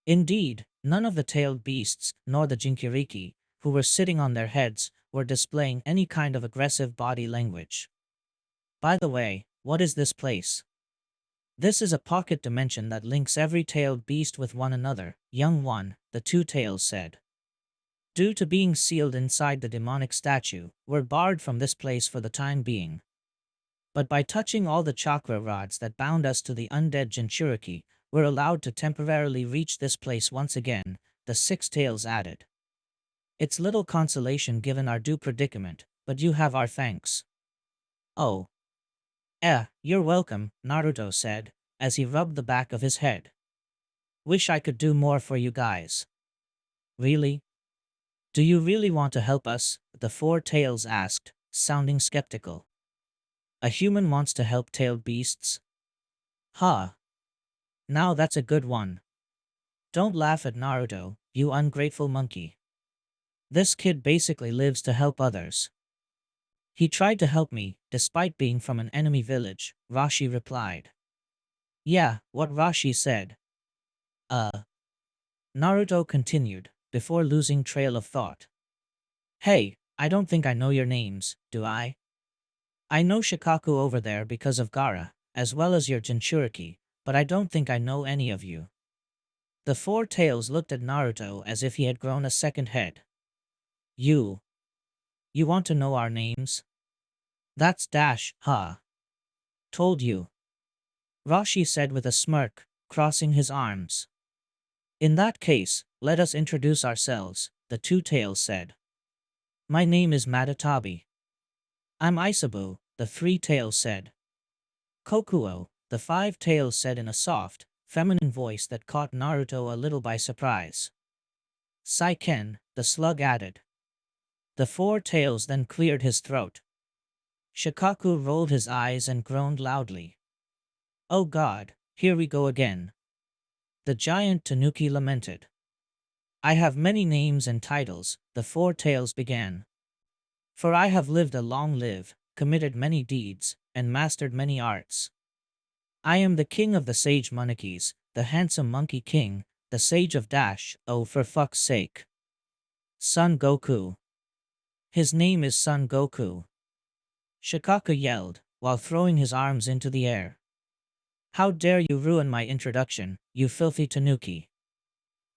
Speaker 1: Indeed, none of the tailed beasts, nor the Jinchuriki, who were sitting on their heads, were displaying any kind of aggressive body language. By the way, what is this place? This is a pocket dimension that links every tailed beast with one another, young one, the 2 tails said. Due to being sealed inside the demonic statue, we're barred from this place for the time being. But by touching all the chakra rods that bound us to the undead Jinchuriki, we're allowed to temporarily reach this place once again, the 6 tails added. It's little consolation given our due predicament, but you have our thanks. Oh. You're welcome, Naruto said, as he rubbed the back of his head. Wish I could do more for you guys. Really? Do you really want to help us? The 4 tails asked, sounding skeptical. A human wants to help tailed beasts? Huh. Now that's a good one. Don't laugh at Naruto, you ungrateful monkey. This kid basically lives to help others. He tried to help me, despite being from an enemy village, Rashi replied. Yeah, what Rashi said. Naruto continued, before losing trail of thought. Hey, I don't think I know your names, do I? I know Shikaku over there because of Gaara, as well as your Jinchuriki, but I don't think I know any of you. The 4 tails looked at Naruto as if he had grown a second head. You want to know our names? That's Dash, huh? Told you. Rashi said with a smirk, crossing his arms. In that case, let us introduce ourselves, the 2 tails said. My name is Matatabi. I'm Isabu, the 3 tails said. Kokuo, the 5 tails said in a soft, feminine voice that caught Naruto a little by surprise. Saiken, the slug added. The 4 tails then cleared his throat. Shikaku rolled his eyes and groaned loudly. Oh God, here we go again. The giant Tanuki lamented. I have many names and titles, the 4 tails began. For I have lived a long life, committed many deeds, and mastered many arts. I am the king of the sage monkeys, the handsome monkey king, the sage of Dash, oh for fuck's sake. Son Goku. His name is Son Goku. Shikaku yelled, while throwing his arms into the air. How dare you ruin my introduction, you filthy Tanuki.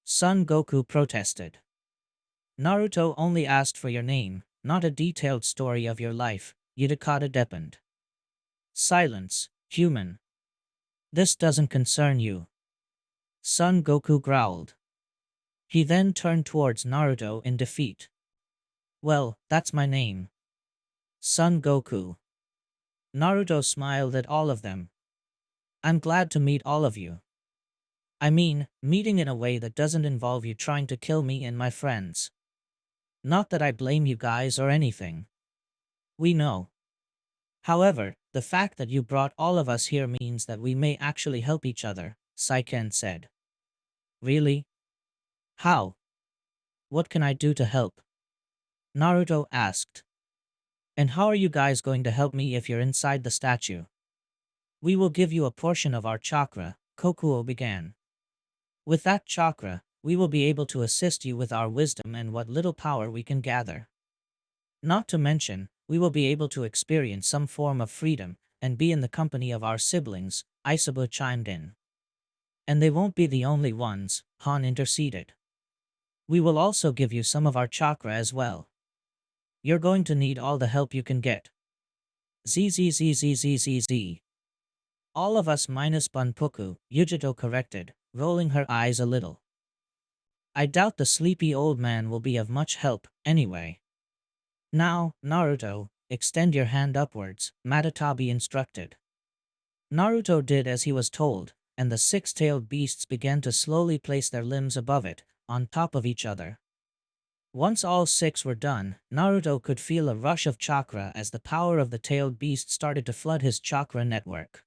Speaker 1: Son Goku protested. Naruto only asked for your name, not a detailed story of your life, Yudakata deepened. Silence, human. This doesn't concern you. Son Goku growled. He then turned towards Naruto in defeat. Well, that's my name. Son Goku. Naruto smiled at all of them. I'm glad to meet all of you. I mean, meeting in a way that doesn't involve you trying to kill me and my friends. Not that I blame you guys or anything. We know. However, the fact that you brought all of us here means that we may actually help each other, Saiken said. Really? How? What can I do to help? Naruto asked. And how are you guys going to help me if you're inside the statue? We will give you a portion of our chakra, Kokuo began. With that chakra, we will be able to assist you with our wisdom and what little power we can gather. Not to mention, we will be able to experience some form of freedom and be in the company of our siblings, Isabu chimed in. And they won't be the only ones, Han interceded. We will also give you some of our chakra as well. You're going to need all the help you can get. ZZZZZZZ. All of us minus Bunpoku, Yujito corrected, rolling her eyes a little. I doubt the sleepy old man will be of much help, anyway. Now, Naruto, extend your hand upwards, Matatabi instructed. Naruto did as he was told, and the six-tailed beasts began to slowly place their limbs above it, on top of each other. Once all six were done, Naruto could feel a rush of chakra as the power of the tailed beast started to flood his chakra network.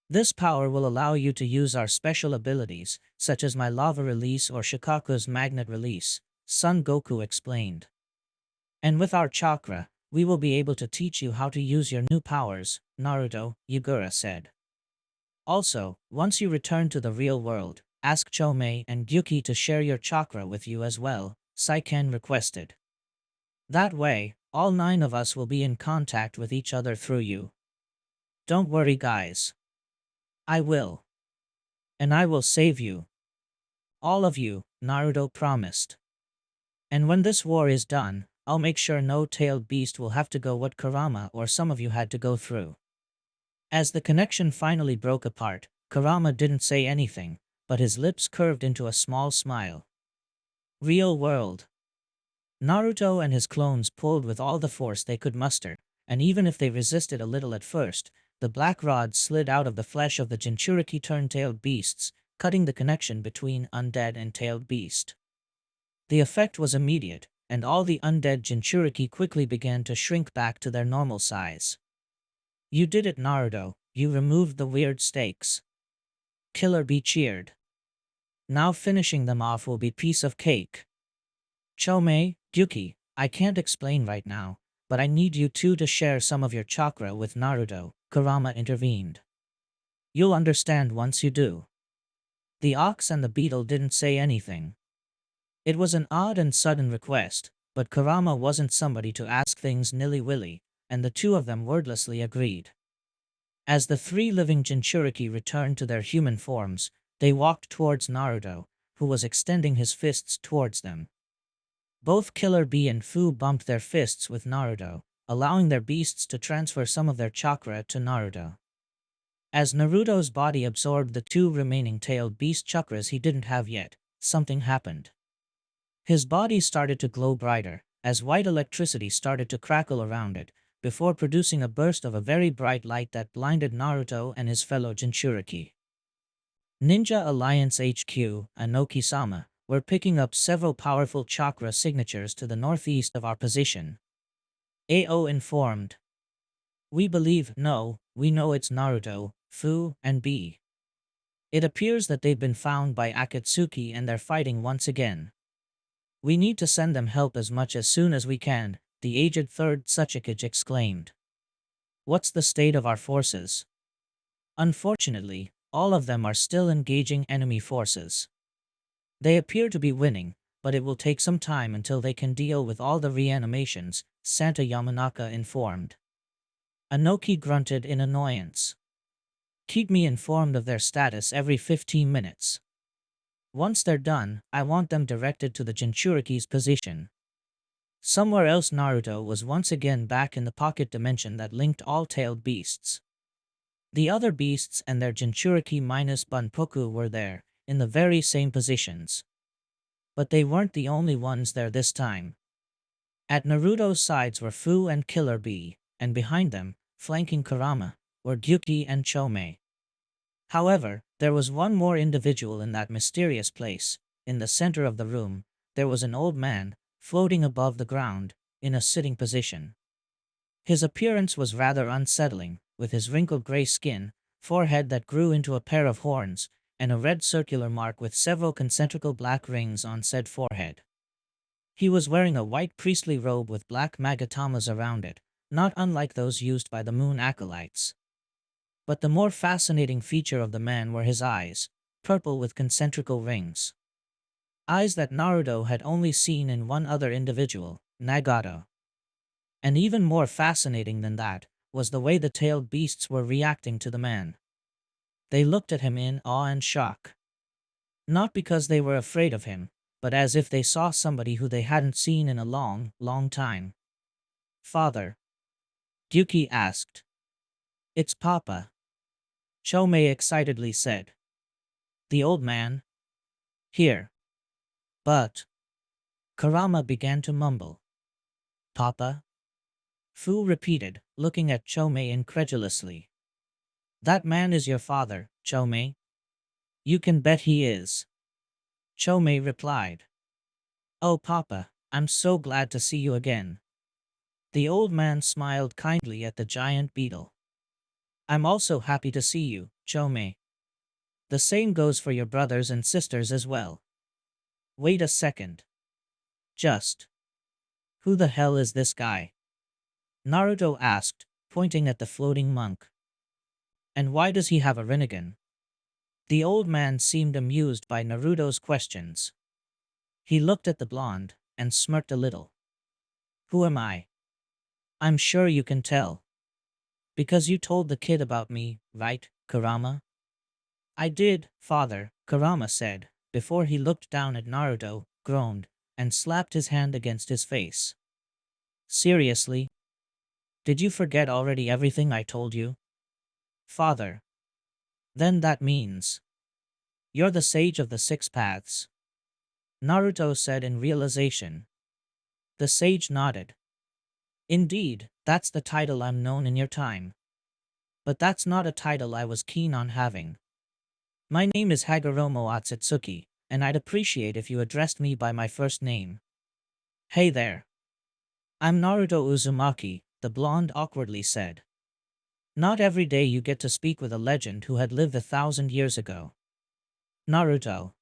Speaker 1: This power will allow you to use our special abilities, such as my lava release or Shikaku's magnet release, Son Goku explained. And with our chakra, we will be able to teach you how to use your new powers, Naruto, Yugura said. Also, once you return to the real world, ask Chomei and Gyuki to share your chakra with you as well, Saiken requested. That way, all 9 of us will be in contact with each other through you. Don't worry guys. I will. And I will save you. All of you, Naruto promised. And when this war is done, I'll make sure no tailed beast will have to go what Kurama or some of you had to go through. As the connection finally broke apart, Kurama didn't say anything, but his lips curved into a small smile. Real world. Naruto and his clones pulled with all the force they could muster, and even if they resisted a little at first, the black rod slid out of the flesh of the Jinchuriki turn-tailed beasts, cutting the connection between undead and tailed beast. The effect was immediate, and all the undead Jinchuriki quickly began to shrink back to their normal size. You did it, Naruto. You removed the weird stakes. Killer Bee cheered. Now finishing them off will be piece of cake. Chomei, Gyuki, I can't explain right now, but I need you two to share some of your chakra with Naruto, Kurama intervened. You'll understand once you do. The ox and the beetle didn't say anything. It was an odd and sudden request, but Kurama wasn't somebody to ask things nilly-willy, and the two of them wordlessly agreed. As the 3 living Jinchuriki returned to their human forms, they walked towards Naruto, who was extending his fists towards them. Both Killer Bee and Fu bumped their fists with Naruto, allowing their beasts to transfer some of their chakra to Naruto. As Naruto's body absorbed the 2 remaining tailed beast chakras he didn't have yet, something happened. His body started to glow brighter, as white electricity started to crackle around it, before producing a burst of a very bright light that blinded Naruto and his fellow Jinchuriki. Ninja Alliance HQ, Anoki-sama, were picking up several powerful chakra signatures to the northeast of our position. AO informed. We know it's Naruto, Fu, and B. It appears that they've been found by Akatsuki and they're fighting once again. We need to send them help as soon as we can, the aged third Tsuchikage exclaimed. What's the state of our forces? Unfortunately, all of them are still engaging enemy forces. They appear to be winning, but it will take some time until they can deal with all the reanimations, Santa Yamanaka informed. Anoki grunted in annoyance. Keep me informed of their status every 15 minutes. Once they're done, I want them directed to the Jinchuriki's position. Somewhere else Naruto was once again back in the pocket dimension that linked all tailed beasts. The other beasts and their Jinchuriki minus Bunpoku were there, in the very same positions. But they weren't the only ones there this time. At Naruto's sides were Fu and Killer Bee, and behind them, flanking Kurama, were Gyuki and Chomei. However, there was one more individual in that mysterious place. In the center of the room, there was an old man, floating above the ground, in a sitting position. His appearance was rather unsettling, with his wrinkled gray skin, forehead that grew into a pair of horns, and a red circular mark with several concentrical black rings on said forehead. He was wearing a white priestly robe with black magatamas around it, not unlike those used by the moon acolytes. But the more fascinating feature of the man were his eyes, purple with concentrical rings. Eyes that Naruto had only seen in one other individual, Nagato. And even more fascinating than that was the way the tailed beasts were reacting to the man. They looked at him in awe and shock. Not because they were afraid of him, but as if they saw somebody who they hadn't seen in a long, long time. "Father?" Gyuki asked. "It's Papa," Chomei excitedly said. The old man? "Here." But Kurama began to mumble. "Papa?" Fu repeated, looking at Chomei incredulously. "That man is your father, Chomei." "You can bet he is," Chomei replied. "Oh Papa, I'm so glad to see you again." The old man smiled kindly at the giant beetle. "I'm also happy to see you, Chomei. The same goes for your brothers and sisters as well." "Wait a second. Just who the hell is this guy?" Naruto asked, pointing at the floating monk. "And why does he have a Rinnegan?" The old man seemed amused by Naruto's questions. He looked at the blonde, and smirked a little. "Who am I?" "I'm sure you can tell. Because you told the kid about me, right, Kurama?" "I did, father," Kurama said, before he looked down at Naruto, groaned, and slapped his hand against his face. "Seriously? Did you forget already everything I told you?" "Father. Then that means you're the sage of the six paths," Naruto said in realization. The sage nodded. "Indeed, that's the title I'm known in your time. But that's not a title I was keen on having. My name is Hagoromo Atsutsuki, and I'd appreciate if you addressed me by my first name." "Hey there. I'm Naruto Uzumaki," the blonde awkwardly said. "Not every day you get to speak with a legend who had lived 1,000 years ago." "Naruto.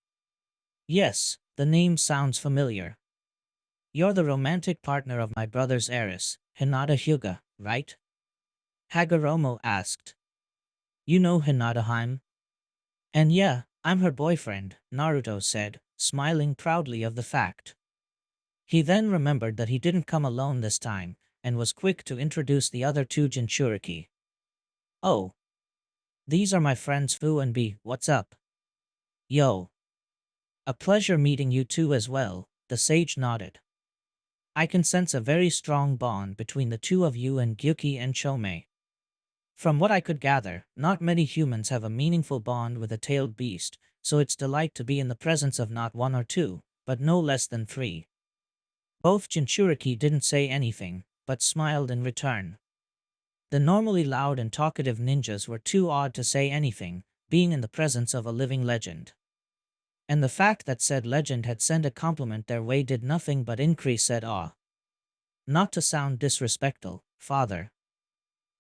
Speaker 1: Yes, the name sounds familiar. You're the romantic partner of my brother's heiress, Hinata Hyuga, right?" Hagoromo asked. "You know Hinata Haim?" "And yeah, I'm her boyfriend," Naruto said, smiling proudly of the fact. He then remembered that he didn't come alone this time, and was quick to introduce the other two Jinchuriki. "Oh. These are my friends Fu and B, what's up?" "Yo. A pleasure meeting you two as well," the sage nodded. "I can sense a very strong bond between the two of you and Gyuki and Chomei. From what I could gather, not many humans have a meaningful bond with a tailed beast, so it's delight to be in the presence of not one or two, but no less than three." Both Jinchuriki didn't say anything, but smiled in return. The normally loud and talkative ninjas were too awed to say anything, being in the presence of a living legend. And the fact that said legend had sent a compliment their way did nothing but increase said awe. "Not to sound disrespectful, father,"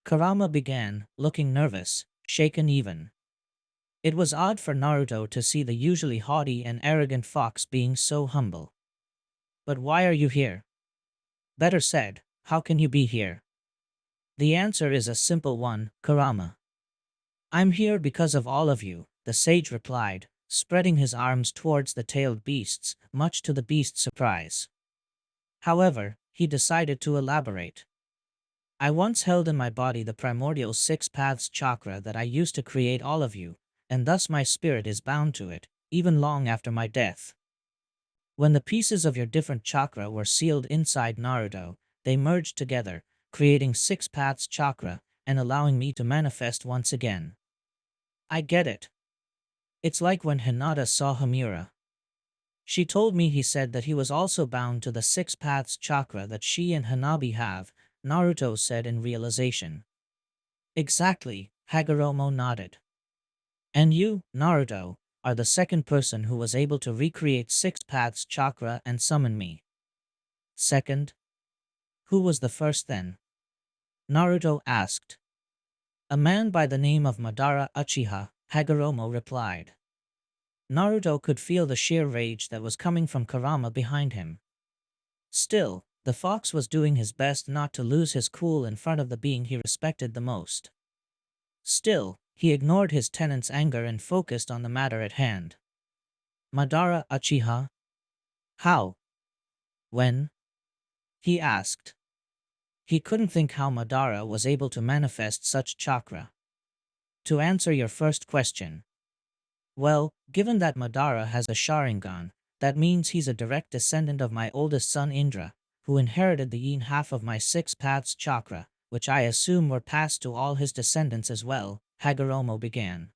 Speaker 1: Kurama began, looking nervous, shaken even. It was odd for Naruto to see the usually haughty and arrogant fox being so humble. "But why are you here? Better said, how can you be here?" "The answer is a simple one, Kurama. I'm here because of all of you," the sage replied, spreading his arms towards the tailed beasts, much to the beasts' surprise. However, he decided to elaborate. "I once held in my body the primordial six paths chakra that I used to create all of you, and thus my spirit is bound to it, even long after my death. When the pieces of your different chakra were sealed inside Naruto, they merged together, creating six paths chakra, and allowing me to manifest once again." "I get it. It's like when Hinata saw Hamura. She told me he said that he was also bound to the six paths chakra that she and Hanabi have," Naruto said in realization. "Exactly," Hagoromo nodded. And you, Naruto, are the second person who was able to recreate six paths chakra and summon me. Second? Who was the first then? Naruto asked. A man by the name of Madara Uchiha, Hagoromo replied. Naruto could feel the sheer rage that was coming from Kurama behind him. Still, the fox was doing his best not to lose his cool in front of the being he respected the most. Still, he ignored his tenant's anger and focused on the matter at hand. Madara Uchiha? How? When? He asked. He couldn't think how Madara was able to manifest such chakra. To answer your first question, well, given that Madara has a Sharingan, that means he's a direct descendant of my oldest son Indra, who inherited the yin half of my six paths chakra, which I assume were passed to all his descendants as well, Hagoromo began.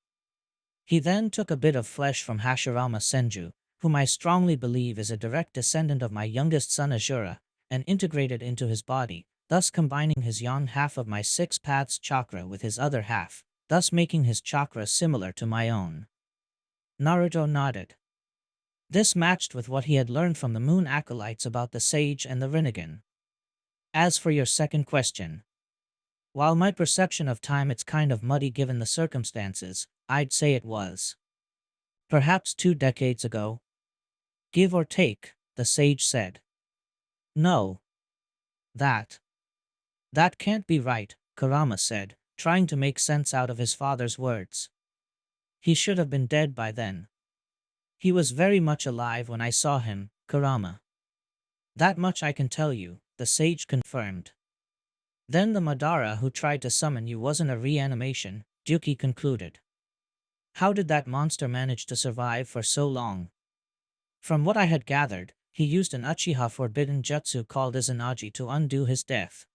Speaker 1: He then took a bit of flesh from Hashirama Senju, whom I strongly believe is a direct descendant of my youngest son Azura, and integrated into his body, thus combining his yang half of my six paths chakra with his other half, thus making his chakra similar to my own. Naruto nodded. This matched with what he had learned from the Moon Acolytes about the Sage and the Rinnegan. As for your second question, while my perception of time it's kind of muddy given the circumstances, I'd say it was. Perhaps 2 decades ago. Give or take, the sage said. No. That can't be right, Kurama said, trying to make sense out of his father's words. He should have been dead by then. He was very much alive when I saw him, Kurama. That much I can tell you, the sage confirmed. Then the Madara who tried to summon you wasn't a reanimation, Yuki concluded. How did that monster manage to survive for so long? From what I had gathered, he used an Uchiha forbidden jutsu called Izanagi to undo his death.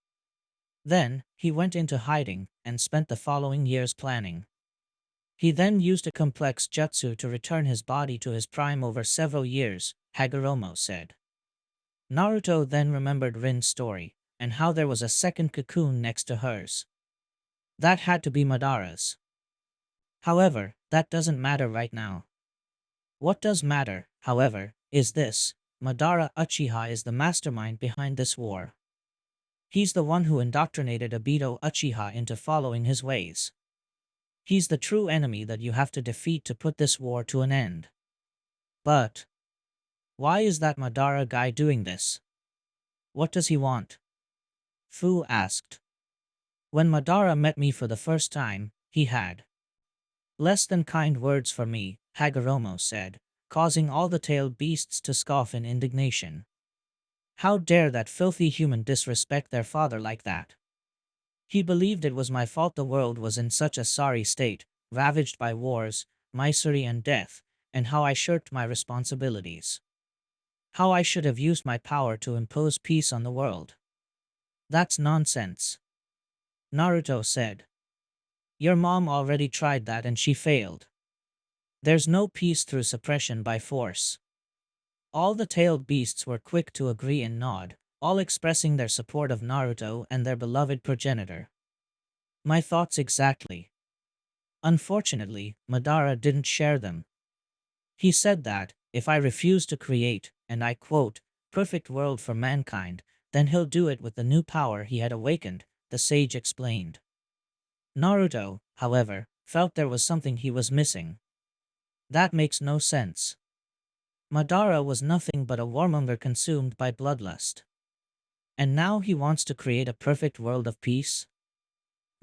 Speaker 1: Then, he went into hiding, and spent the following years planning. He then used a complex jutsu to return his body to his prime over several years, Hagoromo said. Naruto then remembered Rin's story, and how there was a second cocoon next to hers. That had to be Madara's. However, that doesn't matter right now. What does matter, however, is this: Madara Uchiha is the mastermind behind this war. He's the one who indoctrinated Obito Uchiha into following his ways. He's the true enemy that you have to defeat to put this war to an end. But why is that Madara guy doing this? What does he want? Fu asked. When Madara met me for the first time, he had less than kind words for me, Hagoromo said, causing all the tailed beasts to scoff in indignation. How dare that filthy human disrespect their father like that? He believed it was my fault the world was in such a sorry state, ravaged by wars, misery and death, and how I shirked my responsibilities. How I should have used my power to impose peace on the world. That's nonsense. Naruto said. Your mom already tried that and she failed. There's no peace through suppression by force. All the tailed beasts were quick to agree and nod, all expressing their support of Naruto and their beloved progenitor. My thoughts exactly. Unfortunately, Madara didn't share them. He said that, if I refuse to create, and I quote, perfect world for mankind, then he'll do it with the new power he had awakened, the sage explained. Naruto, however, felt there was something he was missing. That makes no sense. Madara was nothing but a warmonger consumed by bloodlust. And now he wants to create a perfect world of peace?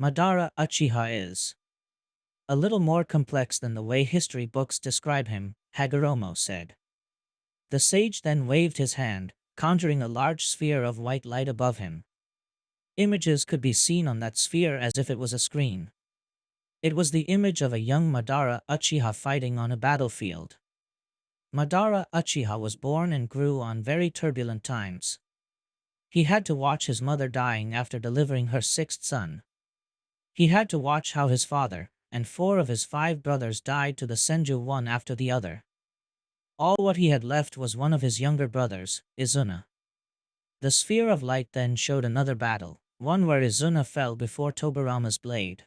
Speaker 1: Madara Uchiha is a little more complex than the way history books describe him, Hagoromo said. The sage then waved his hand, conjuring a large sphere of white light above him. Images could be seen on that sphere as if it was a screen. It was the image of a young Madara Uchiha fighting on a battlefield. Madara Uchiha was born and grew on very turbulent times. He had to watch his mother dying after delivering her sixth son. He had to watch how his father and 4 of his 5 brothers died to the Senju one after the other. All what he had left was one of his younger brothers, Izuna. The sphere of light then showed another battle, one where Izuna fell before Tobirama's blade.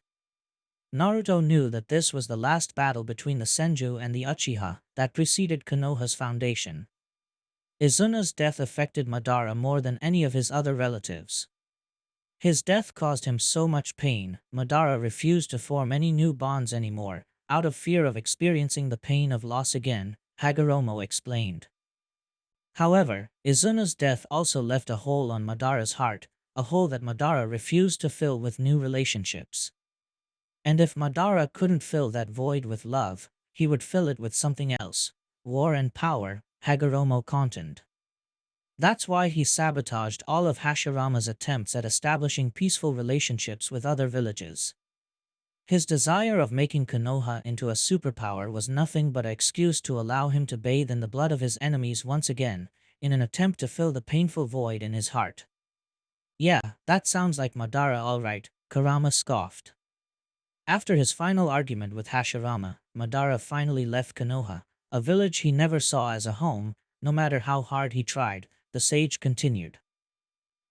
Speaker 1: Naruto knew that this was the last battle between the Senju and the Uchiha that preceded Konoha's foundation. Izuna's death affected Madara more than any of his other relatives. His death caused him so much pain, Madara refused to form any new bonds anymore, out of fear of experiencing the pain of loss again, Hagoromo explained. However, Izuna's death also left a hole on Madara's heart, a hole that Madara refused to fill with new relationships. And if Madara couldn't fill that void with love, he would fill it with something else, war and power, Hagoromo contended. That's why he sabotaged all of Hashirama's attempts at establishing peaceful relationships with other villages. His desire of making Konoha into a superpower was nothing but an excuse to allow him to bathe in the blood of his enemies once again, in an attempt to fill the painful void in his heart. Yeah, that sounds like Madara alright, Kurama scoffed. After his final argument with Hashirama, Madara finally left Konoha, a village he never saw as a home, no matter how hard he tried, the sage continued.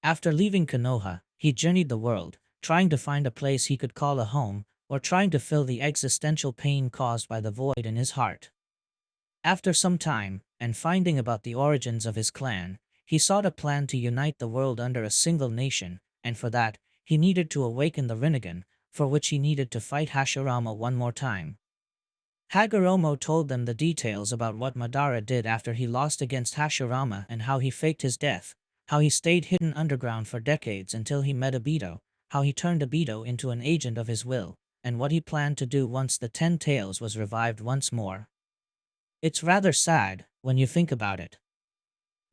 Speaker 1: After leaving Konoha, he journeyed the world, trying to find a place he could call a home, or trying to fill the existential pain caused by the void in his heart. After some time, and finding about the origins of his clan, he sought a plan to unite the world under a single nation, and for that, he needed to awaken the Rinnegan, for which he needed to fight Hashirama one more time. Hagoromo told them the details about what Madara did after he lost against Hashirama and how he faked his death, how he stayed hidden underground for decades until he met Obito, how he turned Obito into an agent of his will, and what he planned to do once the Ten Tails was revived once more. It's rather sad, when you think about it.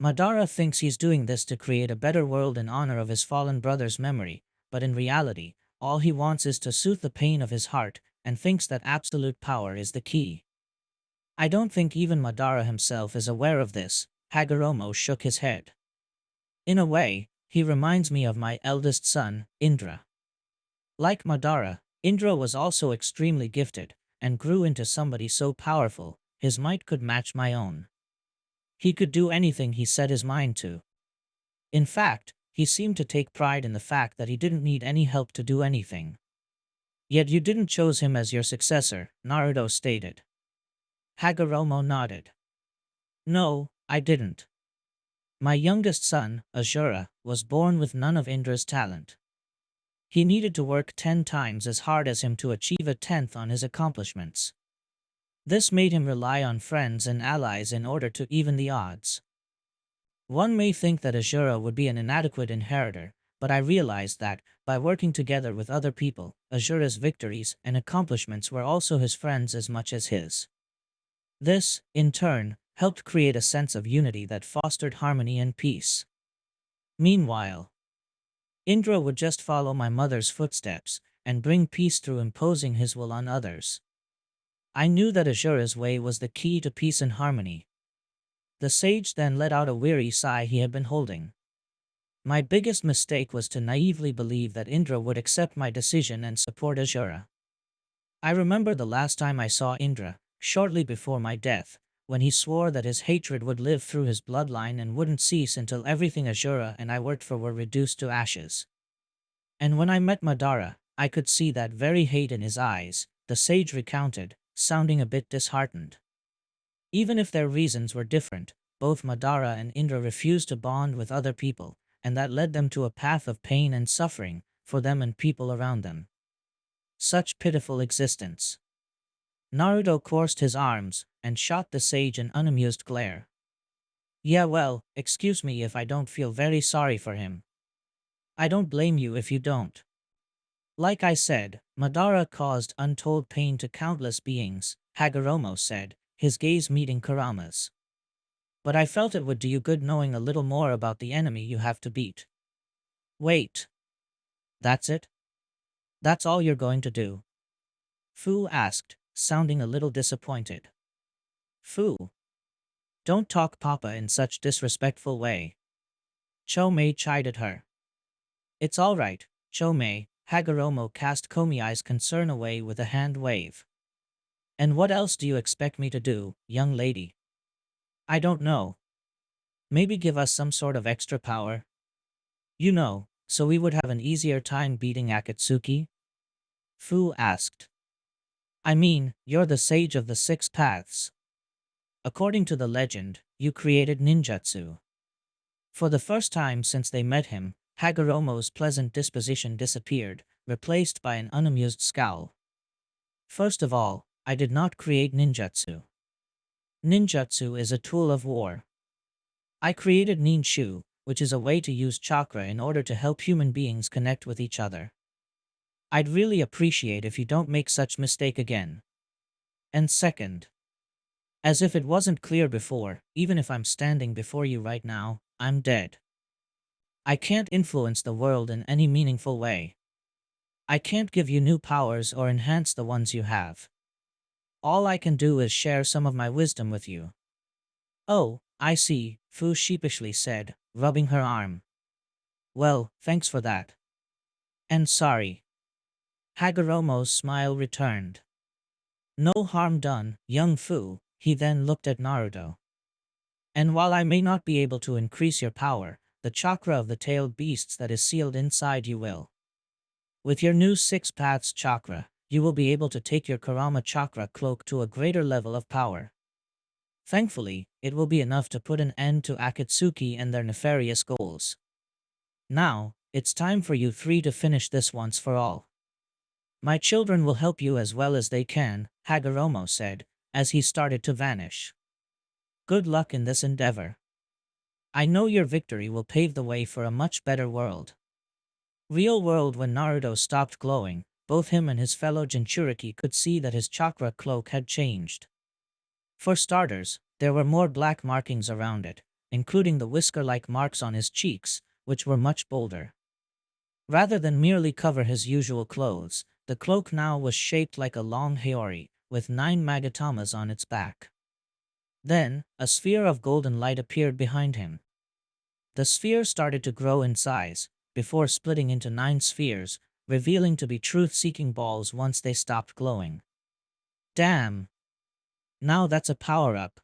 Speaker 1: Madara thinks he's doing this to create a better world in honor of his fallen brother's memory, but in reality, all he wants is to soothe the pain of his heart, and thinks that absolute power is the key. I don't think even Madara himself is aware of this, Hagoromo shook his head. In a way, he reminds me of my eldest son, Indra. Like Madara, Indra was also extremely gifted, and grew into somebody so powerful, his might could match my own. He could do anything he set his mind to. In fact, he seemed to take pride in the fact that he didn't need any help to do anything. Yet you didn't choose him as your successor, Naruto stated. Hagoromo nodded. No, I didn't. My youngest son, Azura, was born with none of Indra's talent. He needed to work 10 times as hard as him to achieve a tenth on his accomplishments. This made him rely on friends and allies in order to even the odds. One may think that Azura would be an inadequate inheritor, but I realized that, by working together with other people, Azura's victories and accomplishments were also his friends as much as his. This, in turn, helped create a sense of unity that fostered harmony and peace. Meanwhile, Indra would just follow my mother's footsteps, and bring peace through imposing his will on others. I knew that Azura's way was the key to peace and harmony. The sage then let out a weary sigh he had been holding. My biggest mistake was to naively believe that Indra would accept my decision and support Azura. I remember the last time I saw Indra, shortly before my death, when he swore that his hatred would live through his bloodline and wouldn't cease until everything Azura and I worked for were reduced to ashes. And when I met Madara, I could see that very hate in his eyes, the sage recounted, sounding a bit disheartened. Even if their reasons were different, both Madara and Indra refused to bond with other people, and that led them to a path of pain and suffering, for them and people around them. Such pitiful existence. Naruto coursed his arms, and shot the sage an unamused glare. Yeah well, excuse me if I don't feel very sorry for him. I don't blame you if you don't. Like I said, Madara caused untold pain to countless beings, Hagoromo said, his gaze meeting Kurama's. But I felt it would do you good knowing a little more about the enemy you have to beat. Wait. That's it? That's all you're going to do? Fu asked, sounding a little disappointed. Fu. Don't talk Papa in such disrespectful way. Chomei chided her. It's all right, Chomei, Hagoromo cast Komiai's concern away with a hand wave. And what else do you expect me to do, young lady? I don't know. Maybe give us some sort of extra power? You know, so we would have an easier time beating Akatsuki? Fu asked. I mean, you're the sage of the six paths. According to the legend, you created ninjutsu. For the first time since they met him, Hagoromo's pleasant disposition disappeared, replaced by an unamused scowl. First of all, I did not create ninjutsu. Ninjutsu is a tool of war. I created ninshu, which is a way to use chakra in order to help human beings connect with each other. I'd really appreciate if you don't make such mistake again. And second, as if it wasn't clear before, even if I'm standing before you right now, I'm dead. I can't influence the world in any meaningful way. I can't give you new powers or enhance the ones you have. All I can do is share some of my wisdom with you. Oh, I see, Fu sheepishly said, rubbing her arm. Well, thanks for that. And sorry. Hagoromo's smile returned. No harm done, young Fu, he then looked at Naruto. And while I may not be able to increase your power, the chakra of the tailed beasts that is sealed inside you will. With your new six paths chakra, you will be able to take your Karama chakra cloak to a greater level of power. Thankfully, it will be enough to put an end to Akatsuki and their nefarious goals. Now, it's time for you three to finish this once for all. My children will help you as well as they can, Hagoromo said, as he started to vanish. Good luck in this endeavor. I know your victory will pave the way for a much better world. Real world. When Naruto stopped glowing, both him and his fellow Jinchuriki could see that his chakra cloak had changed. For starters, there were more black markings around it, including the whisker-like marks on his cheeks, which were much bolder. Rather than merely cover his usual clothes, the cloak now was shaped like a long haori, with 9 magatamas on its back. Then, a sphere of golden light appeared behind him. The sphere started to grow in size, before splitting into 9 spheres, revealing to be truth-seeking balls once they stopped glowing. Damn! Now that's a power-up,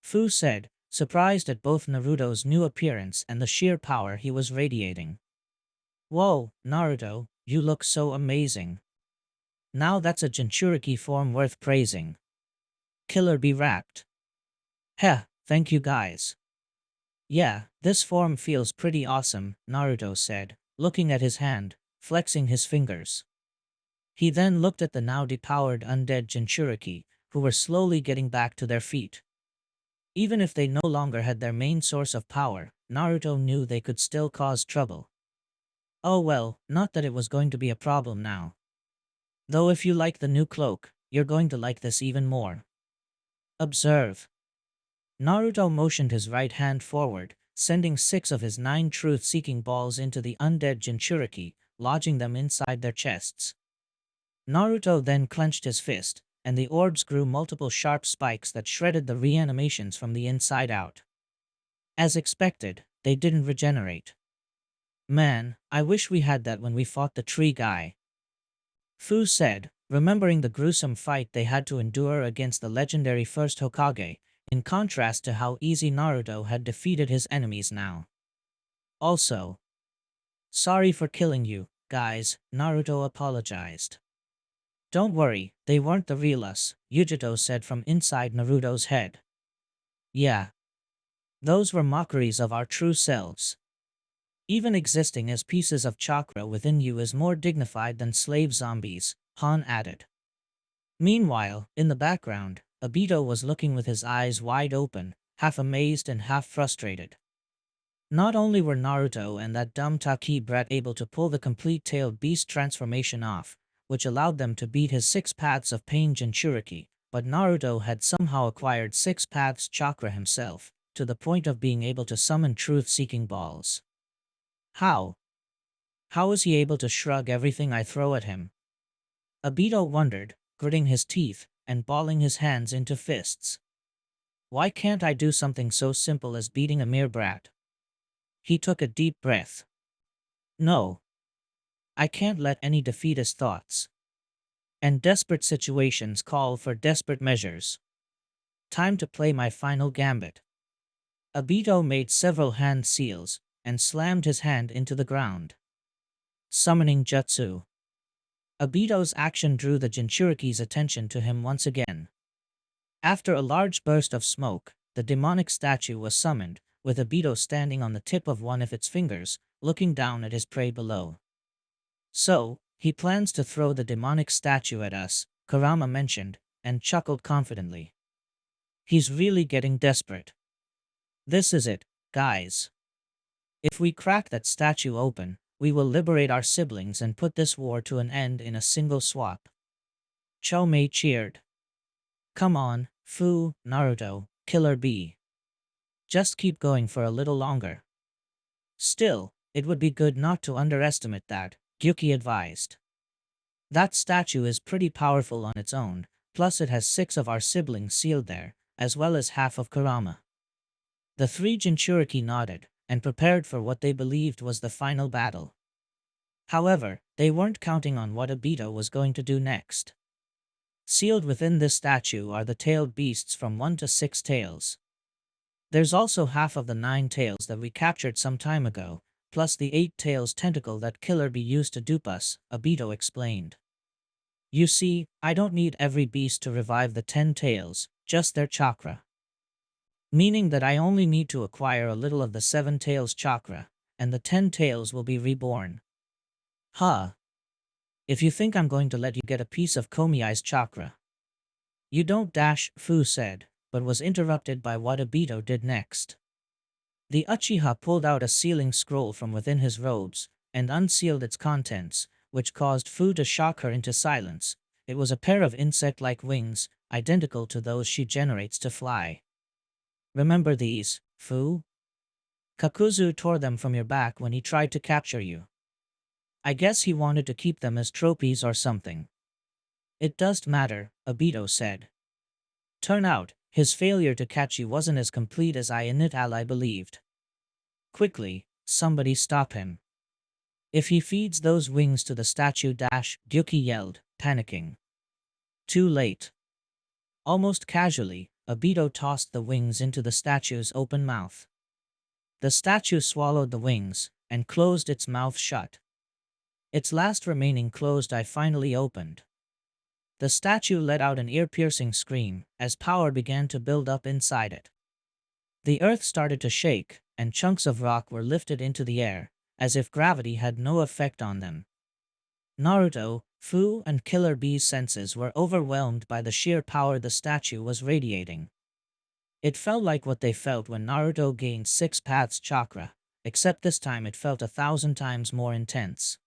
Speaker 1: Fu said, surprised at both Naruto's new appearance and the sheer power he was radiating. Whoa, Naruto, you look so amazing. Now that's a Jinchuriki form worth praising. Killer Bee rapped. Heh, thank you guys. Yeah, this form feels pretty awesome, Naruto said, looking at his hand, flexing his fingers. He then looked at the now depowered undead Jinchuriki, who were slowly getting back to their feet. Even if they no longer had their main source of power, Naruto knew they could still cause trouble. Oh well, not that it was going to be a problem now. Though if you like the new cloak, you're going to like this even more. Observe. Naruto motioned his right hand forward, sending 6 of his 9 truth-seeking balls into the undead Jinchuriki, lodging them inside their chests. Naruto then clenched his fist, and the orbs grew multiple sharp spikes that shredded the reanimations from the inside out. As expected, they didn't regenerate. Man, I wish we had that when we fought the tree guy, Fu said, remembering the gruesome fight they had to endure against the legendary first Hokage, in contrast to how easy Naruto had defeated his enemies now. Also, sorry for killing you, guys, Naruto apologized. Don't worry, they weren't the real us, Yujito said from inside Naruto's head. Yeah. Those were mockeries of our true selves. Even existing as pieces of chakra within you is more dignified than slave zombies, Han added. Meanwhile, in the background, Obito was looking with his eyes wide open, half amazed and half frustrated. Not only were Naruto and that dumb Taki brat able to pull the complete tailed beast transformation off, which allowed them to beat his 6 paths of pain Jinchuriki, but Naruto had somehow acquired 6 paths chakra himself, to the point of being able to summon truth-seeking balls. How? How is he able to shrug everything I throw at him? Obito wondered, gritting his teeth and balling his hands into fists. Why can't I do something so simple as beating a mere brat? He took a deep breath. No. I can't let any defeatist thoughts and desperate situations call for desperate measures. Time to play my final gambit. Obito made several hand seals and slammed his hand into the ground. Summoning Jutsu. Obito's action drew the Jinchuriki's attention to him once again. After a large burst of smoke, the demonic statue was summoned, with Obito standing on the tip of one of its fingers, looking down at his prey below. So, he plans to throw the demonic statue at us, Kurama mentioned, and chuckled confidently. He's really getting desperate. This is it, guys. If we crack that statue open, we will liberate our siblings and put this war to an end in a single swap. Choumei cheered. Come on, Fu, Naruto, Killer Bee. Just keep going for a little longer. Still, it would be good not to underestimate that, Gyuki advised. That statue is pretty powerful on its own, plus it has 6 of our siblings sealed there, as well as half of Kurama. The 3 Jinchuriki nodded, and prepared for what they believed was the final battle. However, they weren't counting on what Obito was going to do next. Sealed within this statue are the tailed beasts from 1 to 6 tails. There's also half of the 9 tails that we captured some time ago, plus the 8 tails tentacle that Killer Bee used to dupe us, Obito explained. You see, I don't need every beast to revive the 10 tails, just their chakra. Meaning that I only need to acquire a little of the 7 tails chakra, and the 10 tails will be reborn. Huh. If you think I'm going to let you get a piece of Komiai's chakra. You don't, Fu said, but was interrupted by what Obito did next. The Uchiha pulled out a sealing scroll from within his robes, and unsealed its contents, which caused Fu to shock her into silence. It was a pair of insect-like wings, identical to those she generates to fly. Remember these, Fu? Kakuzu tore them from your back when he tried to capture you. I guess he wanted to keep them as trophies or something. It doesn't matter, Obito said. Turn out, his failure to catch you wasn't as complete as I and ally believed. Quickly, somebody stop him. If he feeds those wings to the statue, Gyuki yelled, panicking. Too late. Almost casually, Obito tossed the wings into the statue's open mouth. The statue swallowed the wings, and closed its mouth shut. Its last remaining closed eye finally opened. The statue let out an ear-piercing scream, as power began to build up inside it. The earth started to shake, and chunks of rock were lifted into the air, as if gravity had no effect on them. Naruto, Fu, and Killer Bee's senses were overwhelmed by the sheer power the statue was radiating. It felt like what they felt when Naruto gained 6 paths chakra, except this time it felt 1,000 times more intense.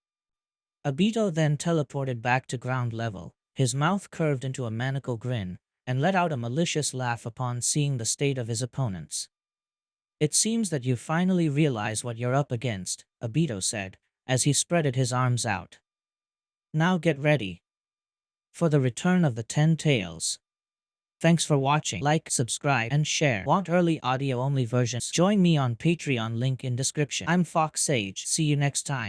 Speaker 1: Obito then teleported back to ground level, his mouth curved into a maniacal grin, and let out a malicious laugh upon seeing the state of his opponents. It seems that you finally realize what you're up against, Obito said, as he spreaded his arms out. Now get ready for the return of the 10 tails. Thanks for watching. Like, subscribe, and share. Want early audio-only versions? Join me on Patreon, link in description. I'm Fox Sage. See you next time.